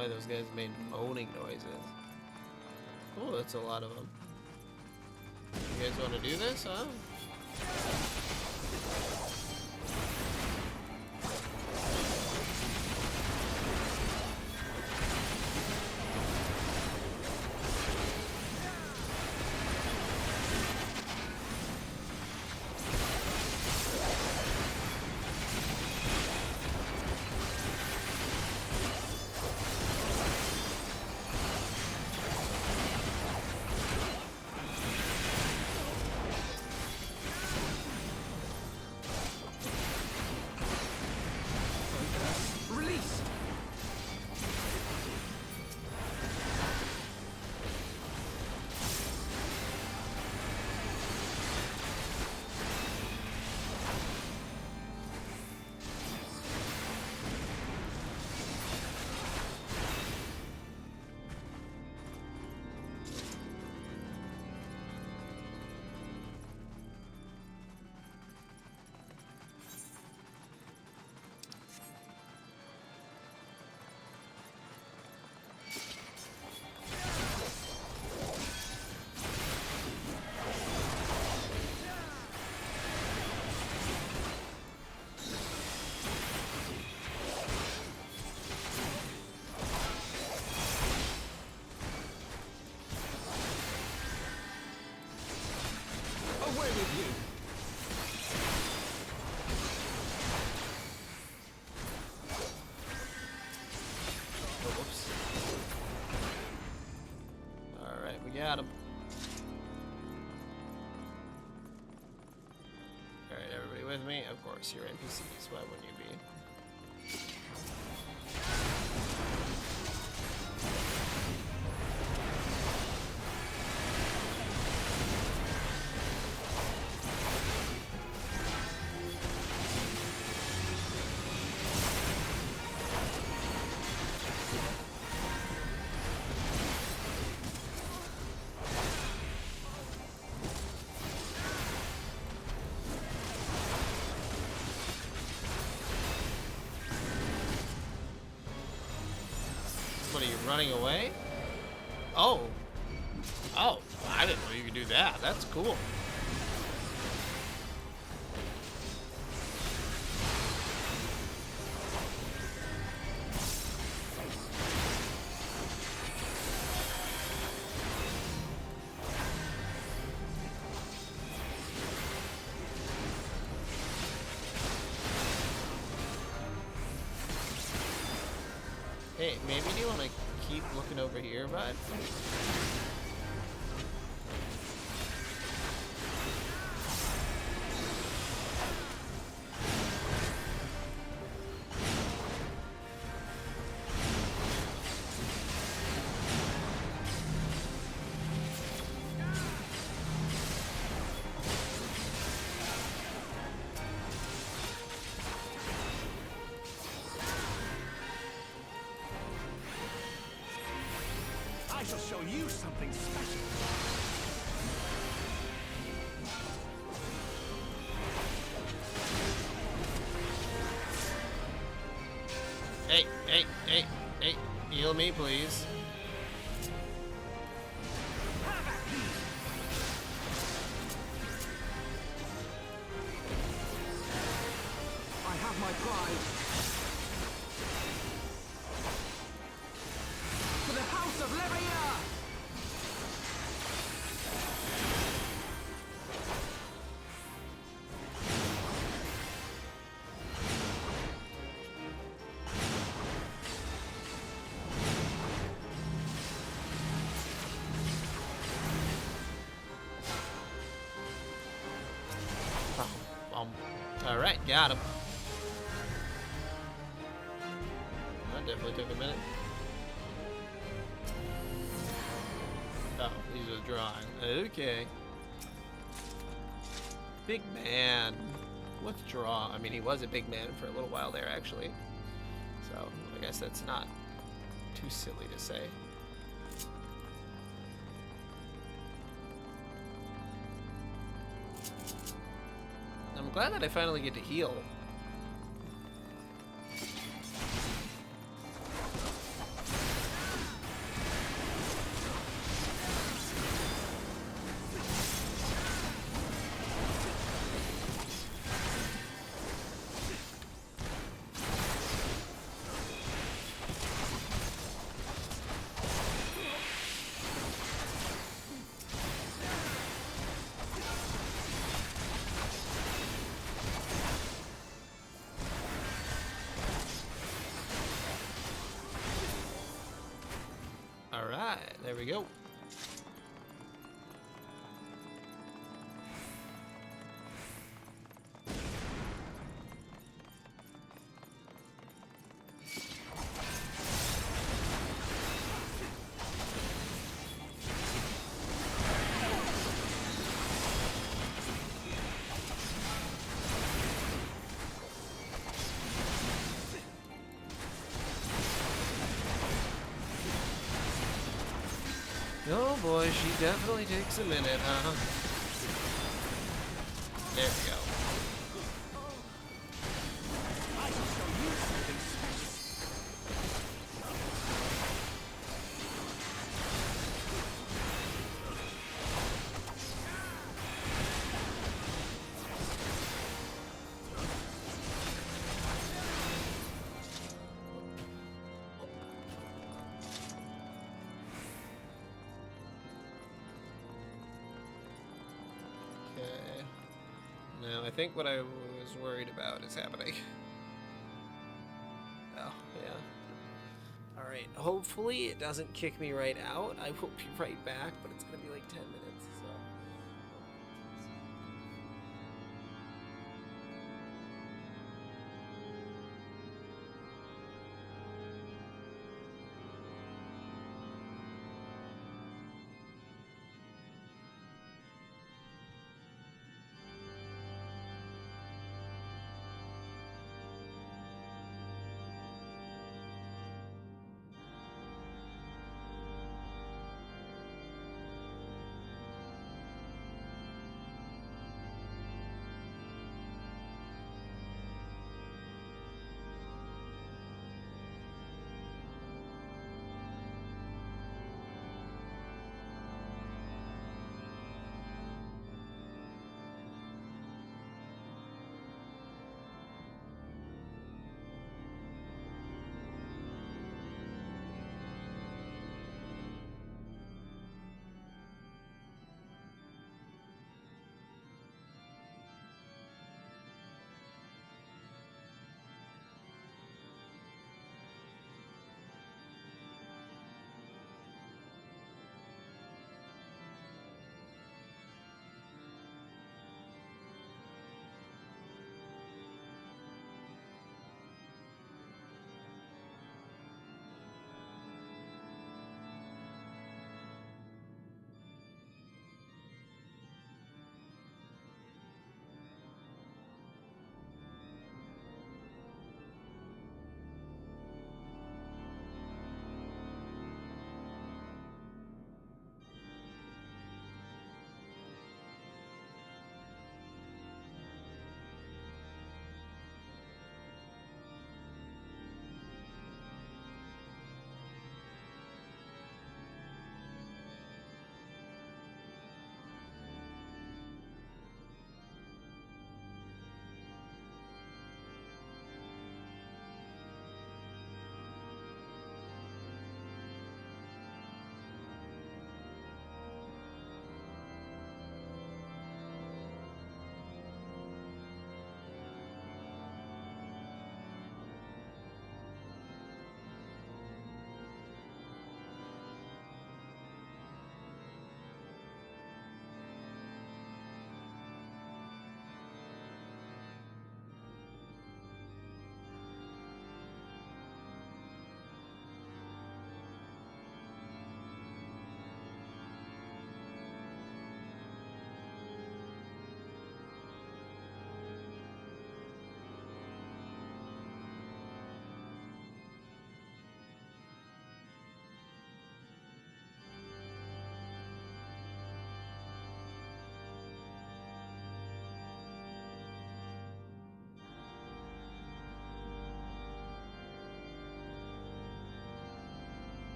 Those guys made moaning noises. Oh, that's a lot of them. You guys want to do this, huh? with you. Oh, whoops. Alright, we got him. Alright, everybody with me? Of course, you're NPCs. Why wouldn't you be? What are you running away? Oh. Oh, I didn't know you could do that. That's cool. Hey, maybe do you want to keep looking over here, bud? I shall show you something special. Hey, hey, hey, hey, heal me, please. I have my pride. For the House of Levia! Alright, got him. That definitely took a minute. Oh, he's withdrawing. Okay. Big man. Withdraw. I mean, he was a big man for a little while there, actually. So, I guess that's not too silly to say. I'm glad that I finally get to heal. Alright, there we go. Oh boy, she definitely takes a minute, huh? There we go. Okay. No, I think what I was worried about is happening. Oh, yeah. Alright, hopefully it doesn't kick me right out. I will be right back, but it's gonna be like 10 minutes, so...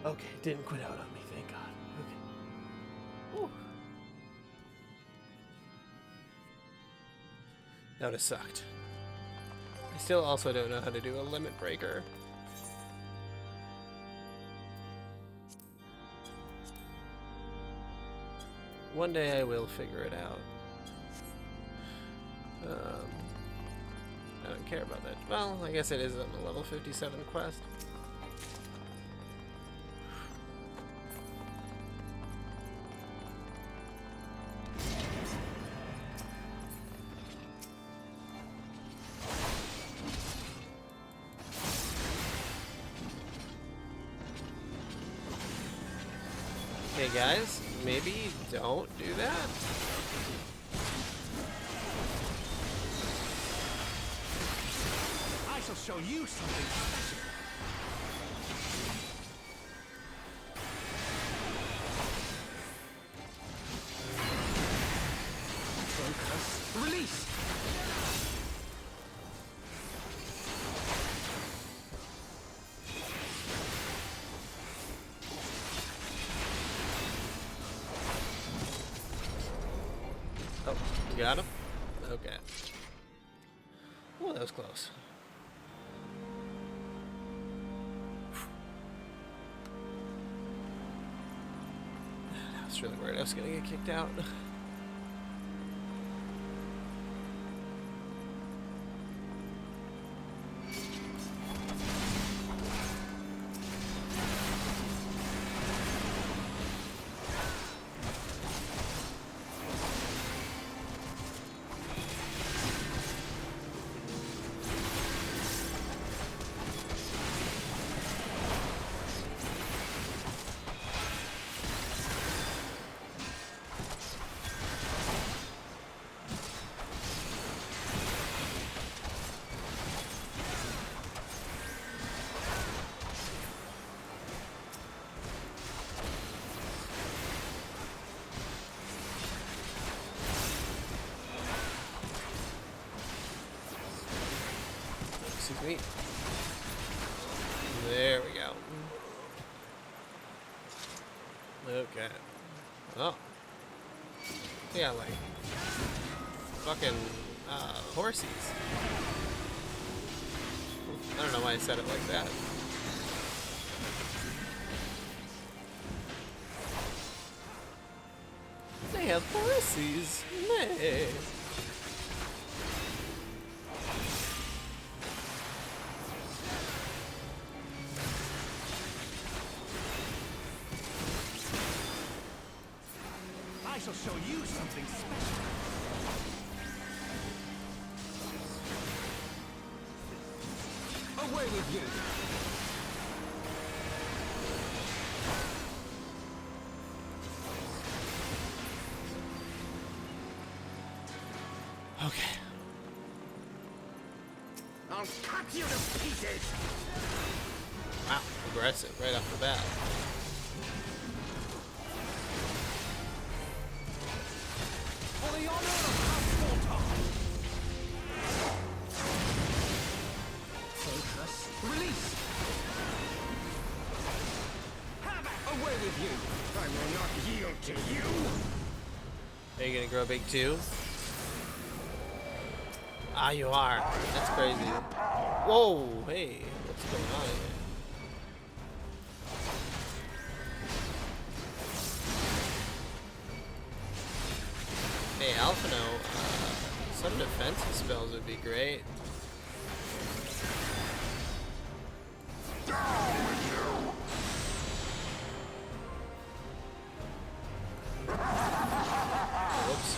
Okay, didn't quit out on me, thank God. Okay. Whew. That would have sucked. I still also don't know how to do a limit breaker. One day I will figure it out. I don't care about that. Well, I guess it is on the level 57 quest. Hey guys, maybe don't do that. I shall show you something special. Focus. Release. Oh, you got him? Okay. Oh, that was close. I was really worried I was gonna get kicked out. Excuse me. There we go. Okay. Oh. Yeah, like fucking horsies. I don't know why I said it like that. They have horsies. Nay. I shall show you something special. Away with you! Okay. I'll cut you to pieces! Wow, aggressive right off the bat. For the honor of Heavensward! Focus. Release! Havoc! Away with you! I will not yield to you! Are you gonna grow big too? Ah, you are. That's crazy. Whoa, hey, what's going on here? Hey, Alphino, some defensive spells would be great. Whoops.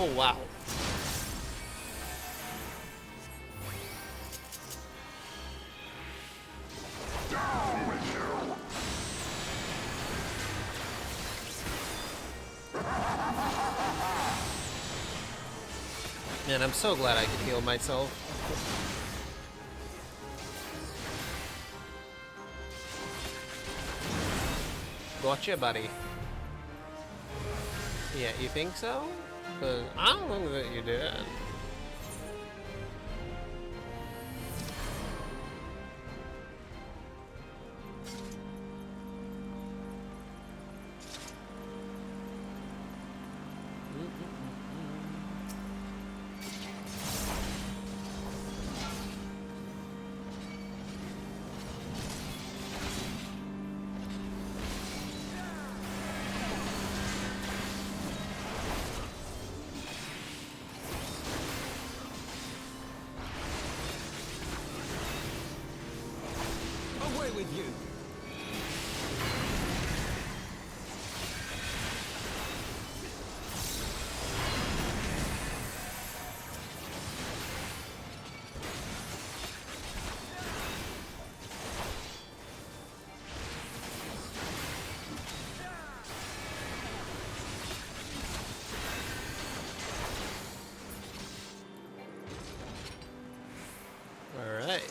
Oh, wow. Man, I'm so glad I could heal myself. Gotcha, buddy. Yeah, you think so? 'Cause I don't think that you did. Away with you! All right.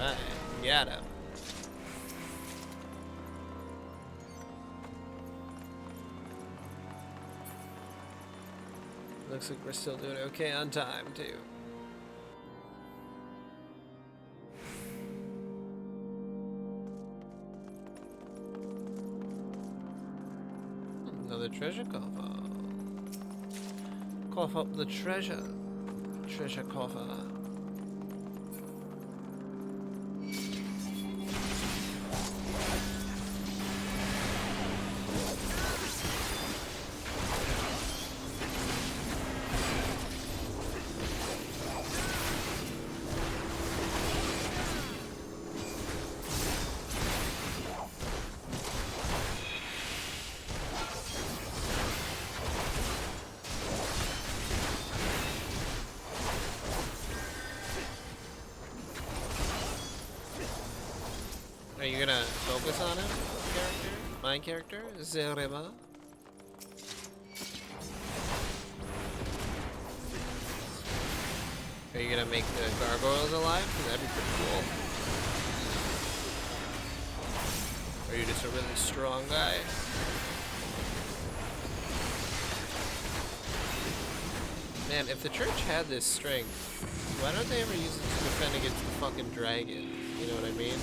Alright, got him. Looks like we're still doing okay on time, too. Another treasure coffer. Cough up the treasure. Treasure coffer. Are you gonna focus on him, character? My character, Zerima? Are you gonna make the gargoyles alive? 'Cause that'd be pretty cool. Or are you just a really strong guy? Man, if the church had this strength, why don't they ever use it to defend against the fucking dragons? You know what I mean?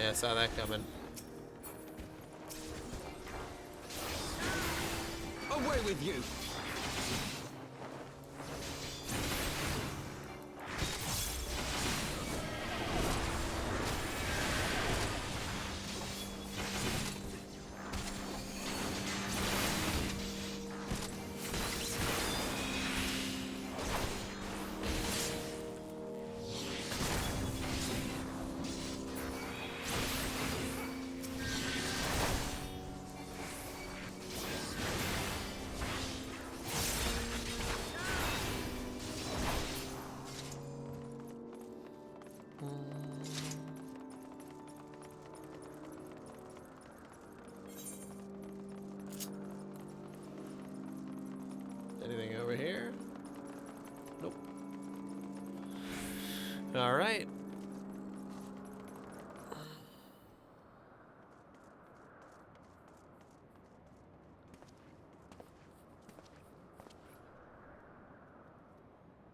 Yeah, I saw that coming. Away with you!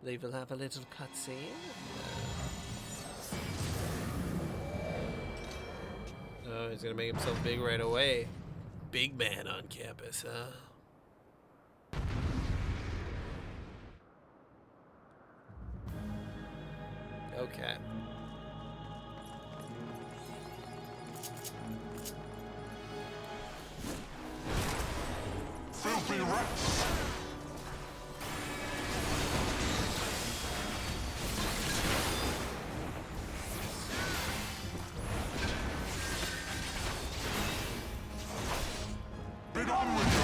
They will have a little cutscene. Oh, he's gonna make himself big right away. Big man on campus, huh? Okay. Filthy rats! Be gone with you!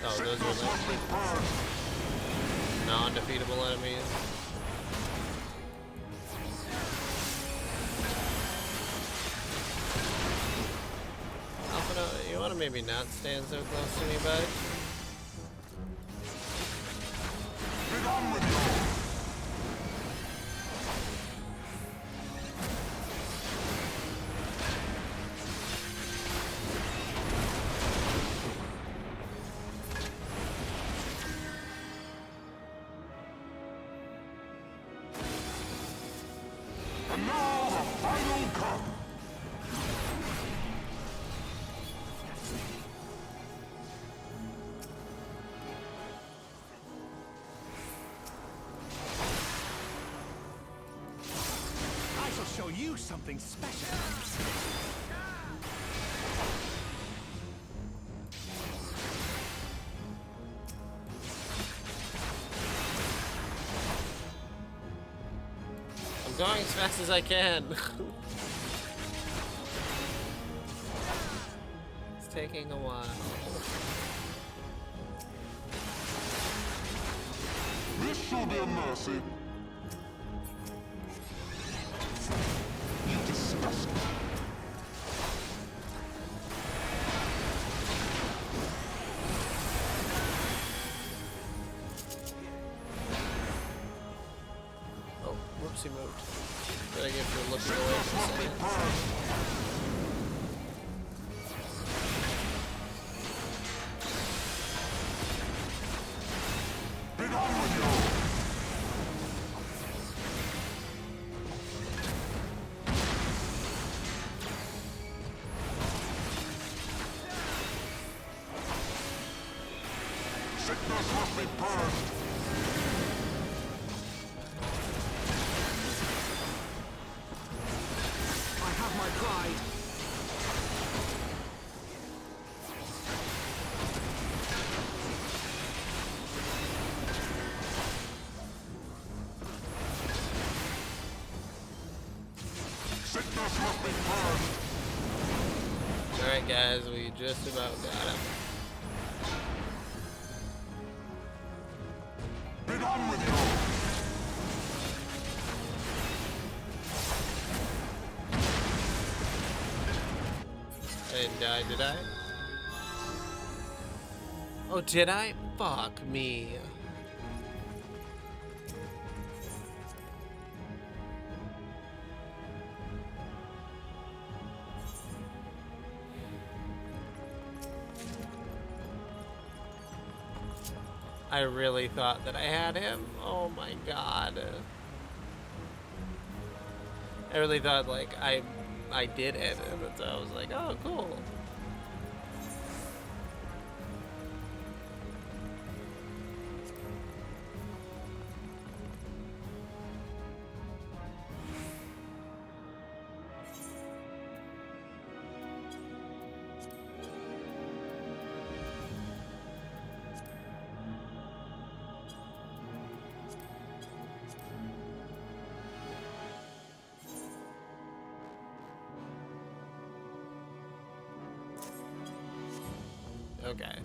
Oh, those are like non-defeatable enemies. Alpha, you want to maybe not stand so close to me, bud? Be gone with you! And now the final cut! I shall show you something special. I'm going as fast as I can. It's taking a while. This shall be a mercy. You disgust me. Oh, whoopsie moved. Did I get to look away for a second? Be gone with you! Sickness must be purged! I have my pride. Sickness must be purged! Alright guys, we just about got him. Be gone with you! I didn't die, did I? Oh, did I? Fuck me. I really thought that I had him. Oh my god. I really thought like I did it, and so I was like, oh cool. Okay.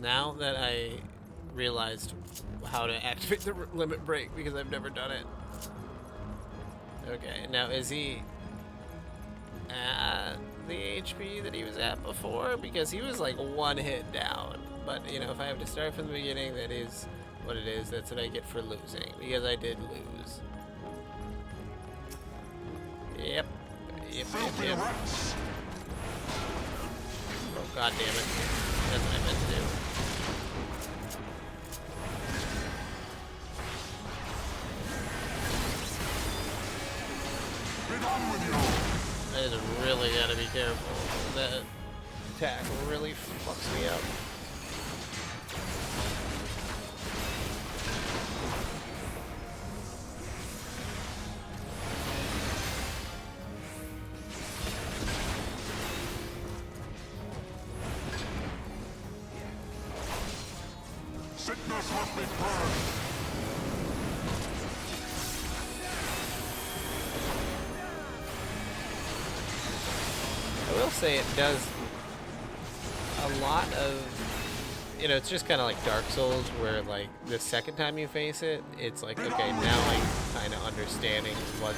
Now that I realized how to activate the limit break because I've never done it. Okay, now is he... the HP that he was at before, because he was like one hit down. But, you know, if I have to start from the beginning, that is what it is. That's what I get for losing, because I did lose. Yep. Yep. Oh, god damn it. That's what I meant to do. I just really gotta be careful. That attack really fucks me up. Sickness must be purged. I will say it does a lot of, you know, it's just kind of like Dark Souls, where like the second time you face it, it's like, okay, now I'm kind of understanding what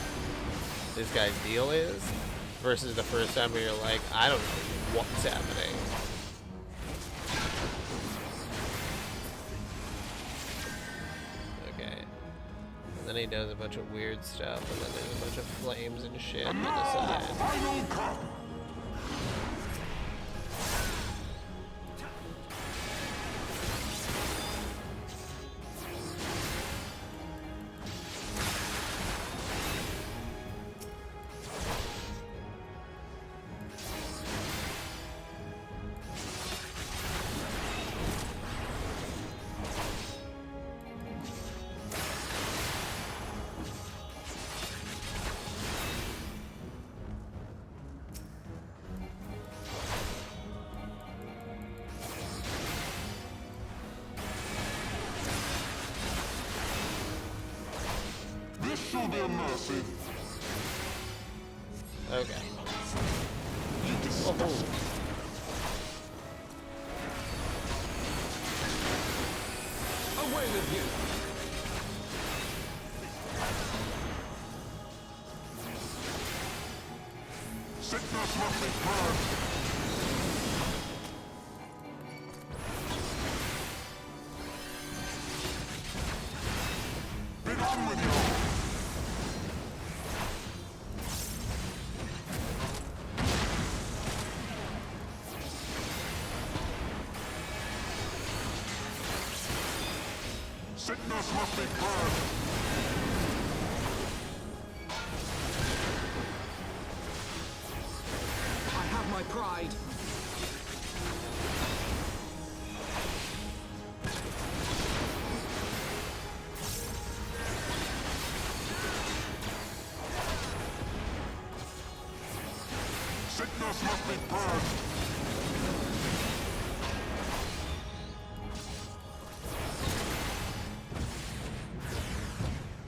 this guy's deal is, versus the first time where you're like, I don't know what's happening. Okay. And then he does a bunch of weird stuff, and then there's a bunch of flames and shit on the side. This shall be a mercy. Okay. Away with you! Sickness must be purged. Be gone with you! Sickness must be purged. I have my pride. Sickness must be purged.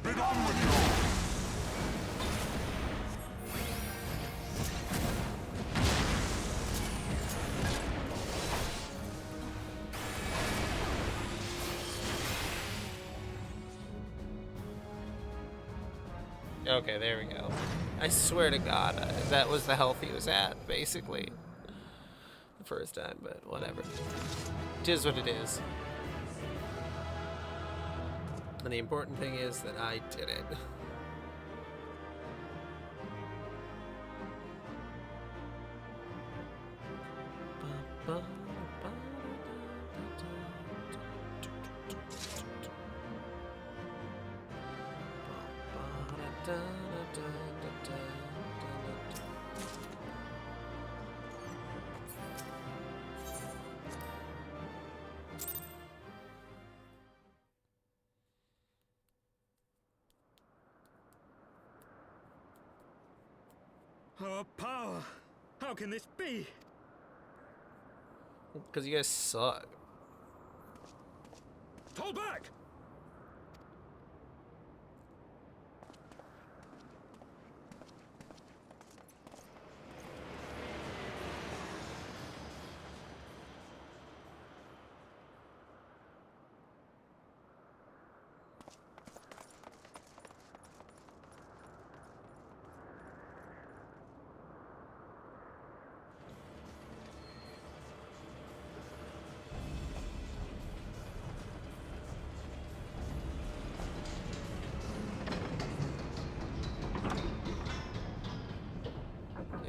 Be gone with you! Okay, there we go. I swear to God, that was the health he was at, basically. The first time, but whatever. It is what it is. And the important thing is that I did it. Our power! How can this be? Because you guys suck. Fall back!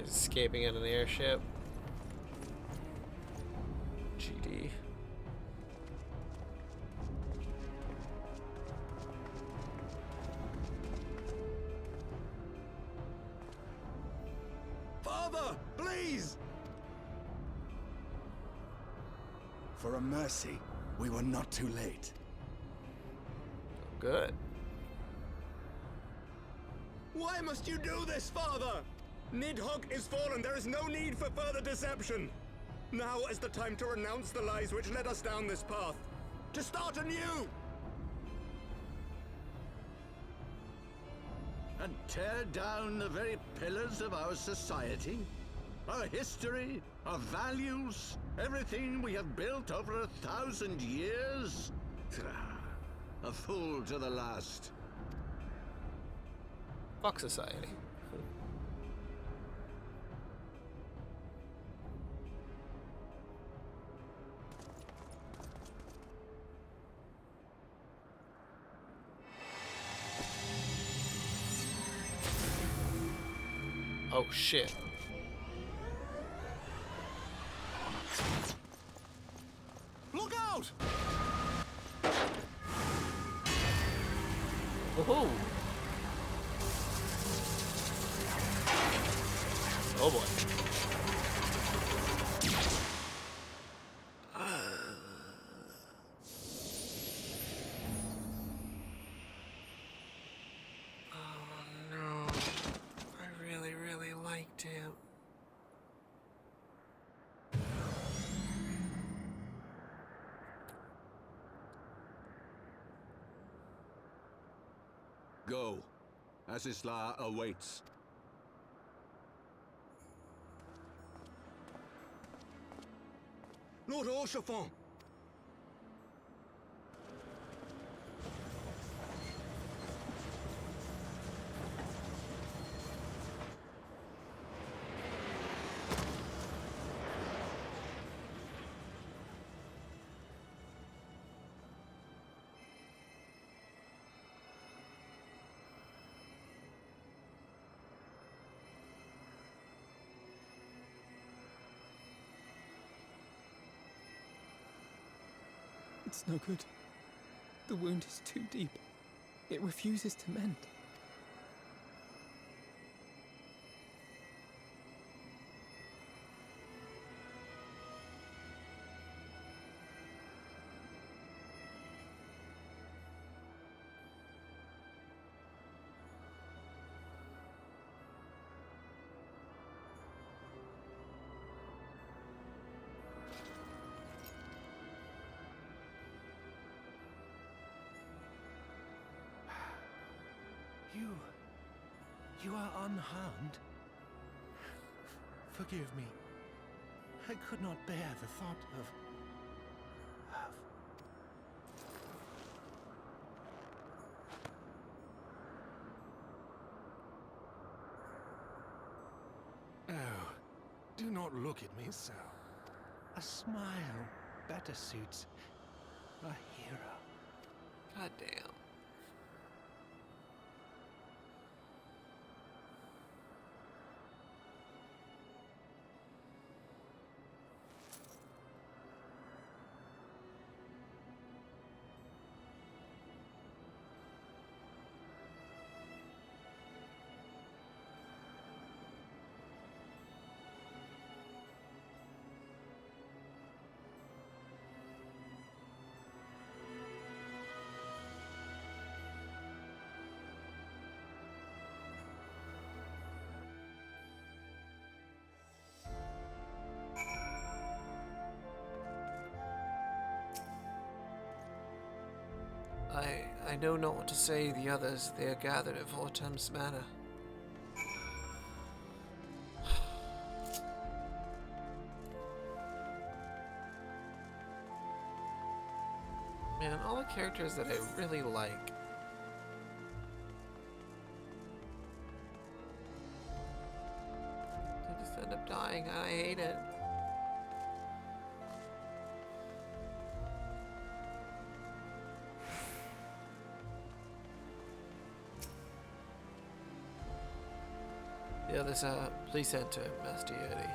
Escaping in an airship. GD. Father, please! For a mercy, we were not too late. Good. Why must you do this, Father? Nidhogg is fallen. There is no need for further deception. Now is the time to renounce the lies which led us down this path. To start anew! And tear down the very pillars of our society? Our history, our values, everything we have built over 1,000 years? A fool to the last. Fuck society. Oh shit. Look out! Woohoo! Oh boy. Oh no. I really, really liked him. Go. Azisla awaits. Lord Orchefort! It's no good. The wound is too deep. It refuses to mend. You are unharmed? Forgive me. I could not bear the thought of... Oh, do not look at me so. A smile better suits a hero. God damn. I know not what to say the others. They are gathered at Vortem's Manor. Man, all the characters that I really like. They just end up dying and I hate it. Yeah, there's a please enter, Master Yodi.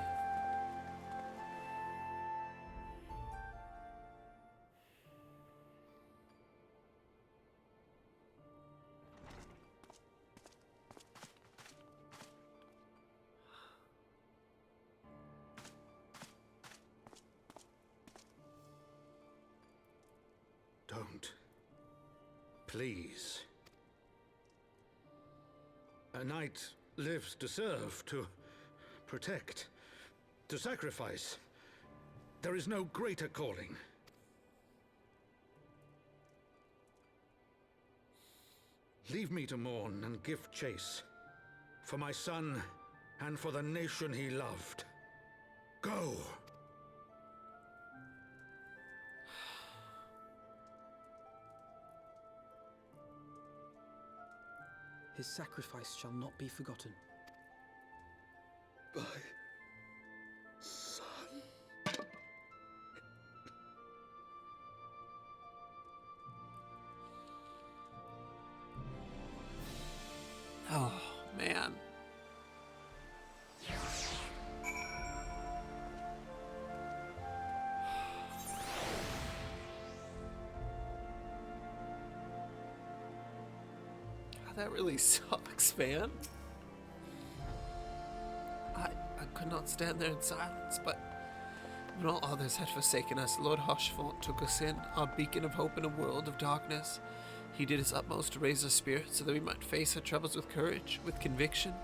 Don't. Please. A knight lives to serve, to protect, to sacrifice. There is no greater calling. Leave me to mourn and give chase. For my son and for the nation he loved. Go! His sacrifice shall not be forgotten. My son. Oh, man. That really sucks, man. I could not stand there in silence, but when all others had forsaken us, Lord Hoshfort took us in, our beacon of hope in a world of darkness. He did his utmost to raise our spirits so that we might face our troubles with courage, with conviction,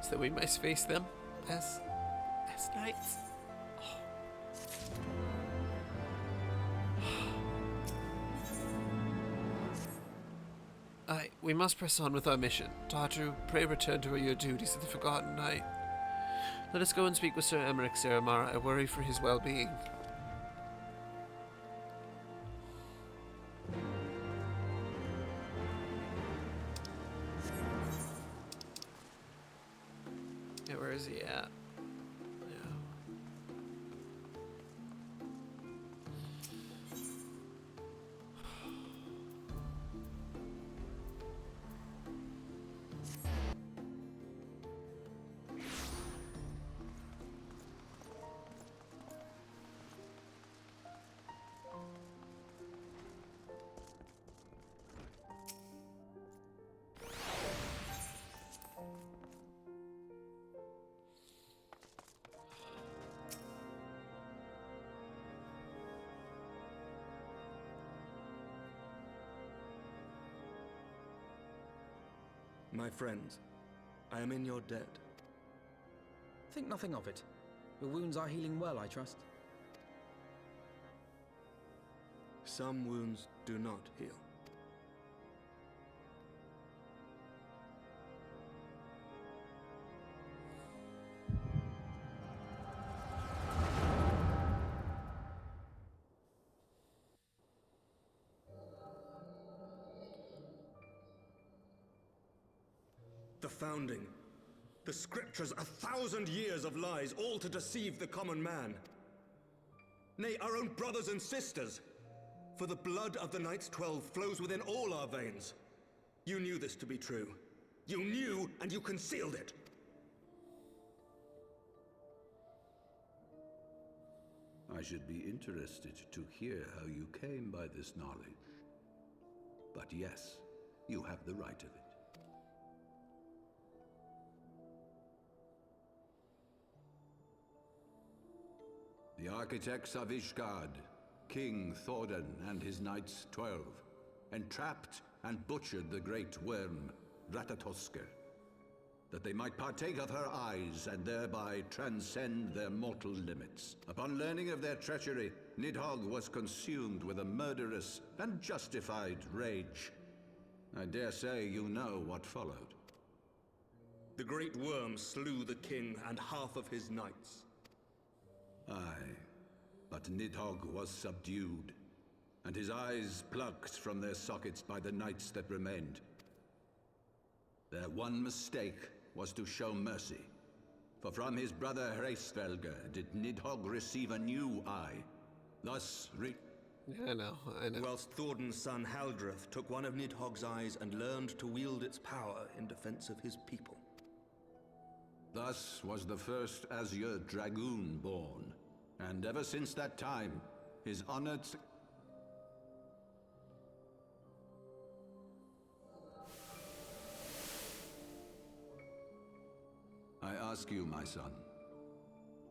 so that we might face them as knights. We must press on with our mission. Tartu, pray return to your duties at the Forgotten Knight. Let us go and speak with Sir Emmerich Saramara. I worry for his well-being. Yeah, where is he at? My friends, I am in your debt. Think nothing of it. Your wounds are healing well, I trust. Some wounds do not heal. The Founding. The Scriptures, 1,000 years of lies, all to deceive the common man. Nay, our own brothers and sisters. For the blood of the Knights 12 flows within all our veins. You knew this to be true. You knew, and you concealed it. I should be interested to hear how you came by this knowledge. But yes, you have the right of it. The architects of Ishgard, King Thordan and his Knights 12, entrapped and butchered the great worm, Ratatosker, that they might partake of her eyes and thereby transcend their mortal limits. Upon learning of their treachery, Nidhogg was consumed with a murderous and justified rage. I dare say you know what followed. The great worm slew the king and half of his knights. Aye, but Nidhogg was subdued, and his eyes plucked from their sockets by the knights that remained. Their one mistake was to show mercy, for from his brother Hreisvelger did Nidhogg receive a new eye, thus I know. Whilst Thordan's son Haldreth took one of Nidhogg's eyes and learned to wield its power in defense of his people. Thus was the first Azure Dragoon born, and ever since that time, his honored... I ask you, my son,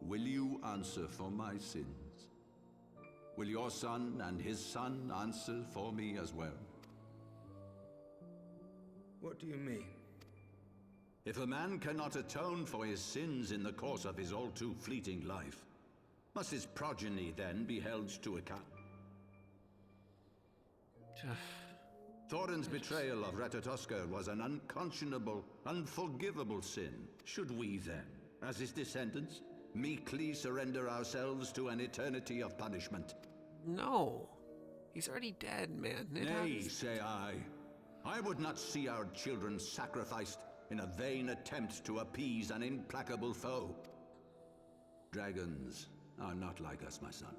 will you answer for my sins? Will your son and his son answer for me as well? What do you mean? If a man cannot atone for his sins in the course of his all too fleeting life, must his progeny then be held to account? Thorin's betrayal of Ratatoskr was an unconscionable, unforgivable sin. Should we then, as his descendants, meekly surrender ourselves to an eternity of punishment? No. He's already dead, man. Nay, say I. I would not see our children sacrificed in a vain attempt to appease an implacable foe. Dragons are not like us, my son.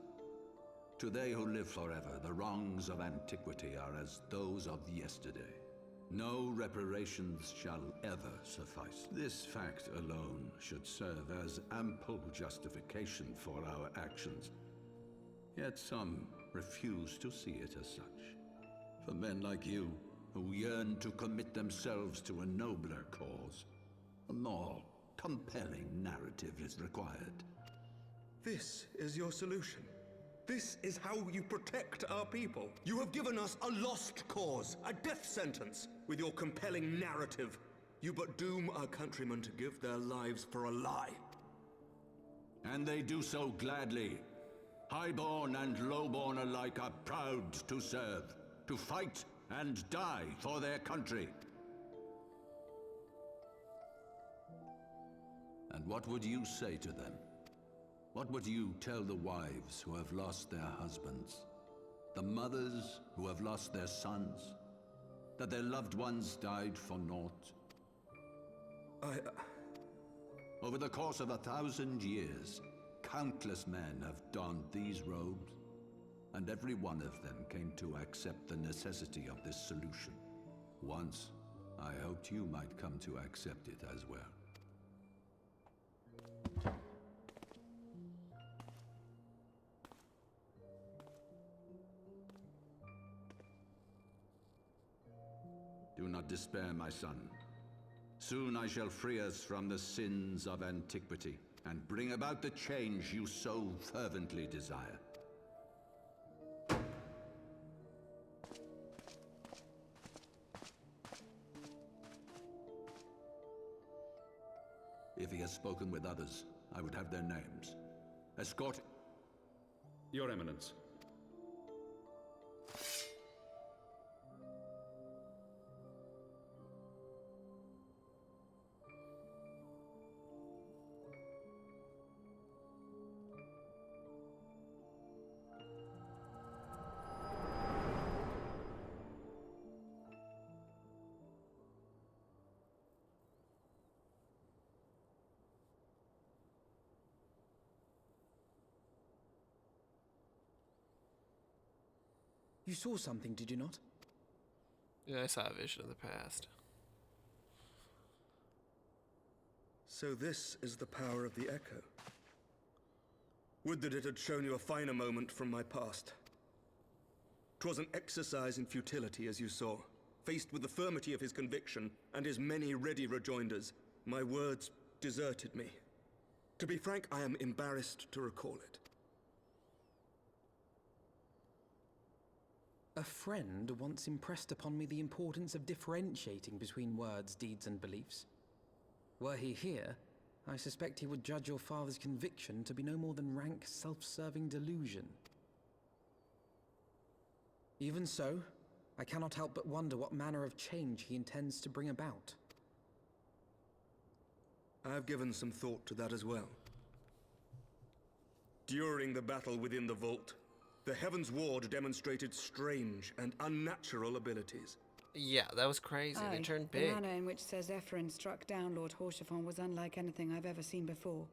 To they who live forever, the wrongs of antiquity are as those of yesterday. No reparations shall ever suffice. This fact alone should serve as ample justification for our actions. Yet some refuse to see it as such. For men like you, who yearn to commit themselves to a nobler cause, a more compelling narrative is required. This is your solution. This is how you protect our people. You have given us a lost cause, a death sentence. With your compelling narrative, you but doom our countrymen to give their lives for a lie. And they do so gladly. Highborn and lowborn alike are proud to serve, to fight and die for their country. And what would you say to them? What would you tell the wives who have lost their husbands? The mothers who have lost their sons? That their loved ones died for naught? Over the course of 1,000 years, countless men have donned these robes, and every one of them came to accept the necessity of this solution. Once, I hoped you might come to accept it as well. Do not despair, my son. Soon I shall free us from the sins of antiquity and bring about the change you so fervently desire. If he has spoken with others, I would have their names. Escort... Your Eminence. You saw something, did you not? Yeah, I saw a vision of the past. So this is the power of the Echo. Would that it had shown you a finer moment from my past. 'Twas an exercise in futility, as you saw. Faced with the firmity of his conviction and his many ready rejoinders, my words deserted me. To be frank, I am embarrassed to recall it. A friend once impressed upon me the importance of differentiating between words, deeds, and beliefs. Were he here, I suspect he would judge your father's conviction to be no more than rank, self-serving delusion. Even so, I cannot help but wonder what manner of change he intends to bring about. I have given some thought to that as well. During the battle within the vault, the Heavensward demonstrated strange and unnatural abilities. Yeah, that was crazy. They turned big. The manner in which Ser Zephyrin struck down Lord Horshafon was unlike anything I've ever seen before.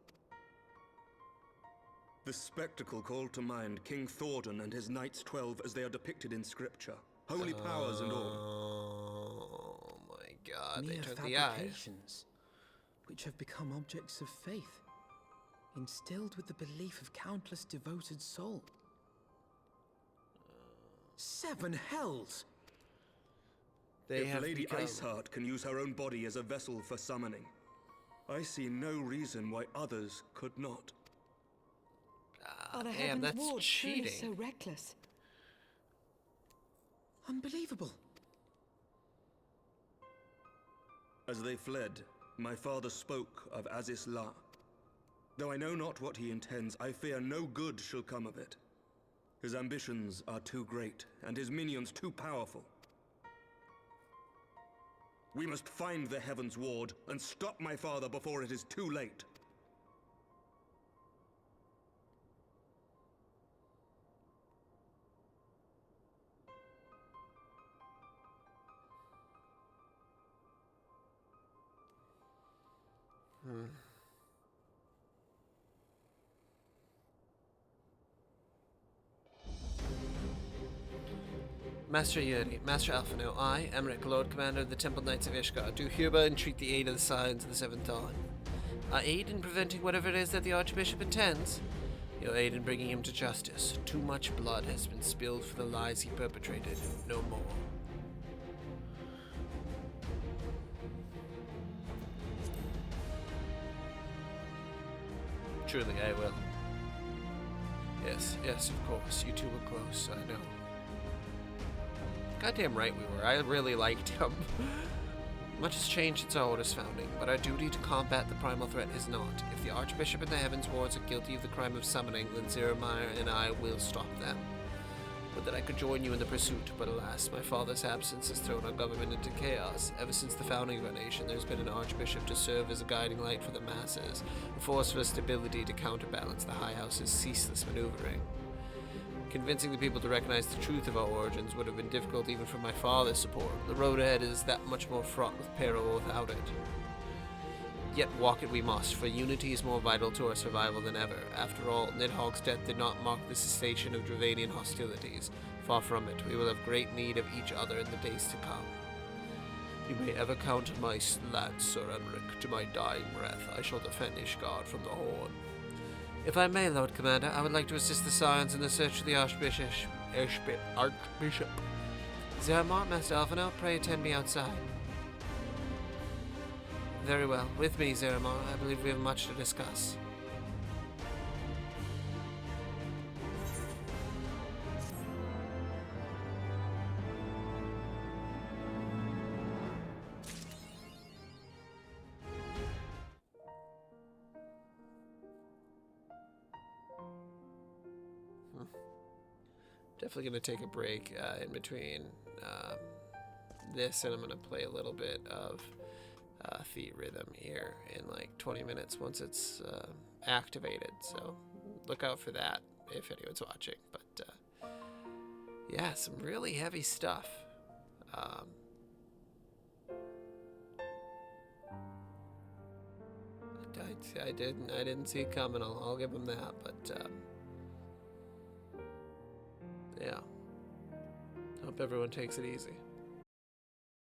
The spectacle called to mind King Thordan and his Knights 12 as they are depicted in scripture. Holy powers and all. Oh my god, they Mere took the eyes. fabrications. which have become objects of faith, instilled with the belief of countless devoted souls. 7 hells! If Lady Iceheart can use her own body as a vessel for summoning, I see no reason why others could not. Are the Damn, that's Heavensward truly cheating. so reckless? Unbelievable. As they fled, my father spoke of Aziz La. Though I know not what he intends, I fear no good shall come of it. His ambitions are too great, and his minions too powerful. We must find the Heavensward and stop my father before it is too late. Master Yuri, Master Alphino, I, Emmerich, Lord Commander of the Temple Knights of Ishgard, do hereby entreat the aid of the Scions of the Seventh Dawn. Our aid in preventing whatever it is that the Archbishop intends. Your aid in bringing him to justice. Too much blood has been spilled for the lies he perpetrated. No more. Truly, I will. Yes, yes, of course. You two were close, I know. Goddamn right we were. I really liked him. Much has changed since our Order's founding, but our duty to combat the primal threat is not. If the Archbishop and the Heavenswards are guilty of the crime of summoning, then Zeremire and I will stop them. Would that I could join you in the pursuit, but alas, my father's absence has thrown our government into chaos. Ever since the founding of our nation, there's been an Archbishop to serve as a guiding light for the masses, a force for stability to counterbalance the High House's ceaseless maneuvering. Convincing the people to recognize the truth of our origins would have been difficult even for my father's support. The road ahead is that much more fraught with peril without it. Yet walk it we must, for unity is more vital to our survival than ever. After all, Nidhogg's death did not mark the cessation of Dravanian hostilities. Far from it, we will have great need of each other in the days to come. You may ever count on my lad, Sir Emmerich. To my dying breath, I shall defend Ishgard from the Horn. If I may, Lord Commander, I would like to assist the Scions in the search for the Archbishop. Zermar, Master Alphino, pray attend me outside. Very well. With me, Zermar. I believe we have much to discuss. Definitely going to take a break in between this, and I'm going to play a little bit of the rhythm here in like 20 minutes once it's activated. So look out for that if anyone's watching. But yeah, some really heavy stuff. I didn't see it coming. I'll give them that. But yeah. Hope everyone takes it easy.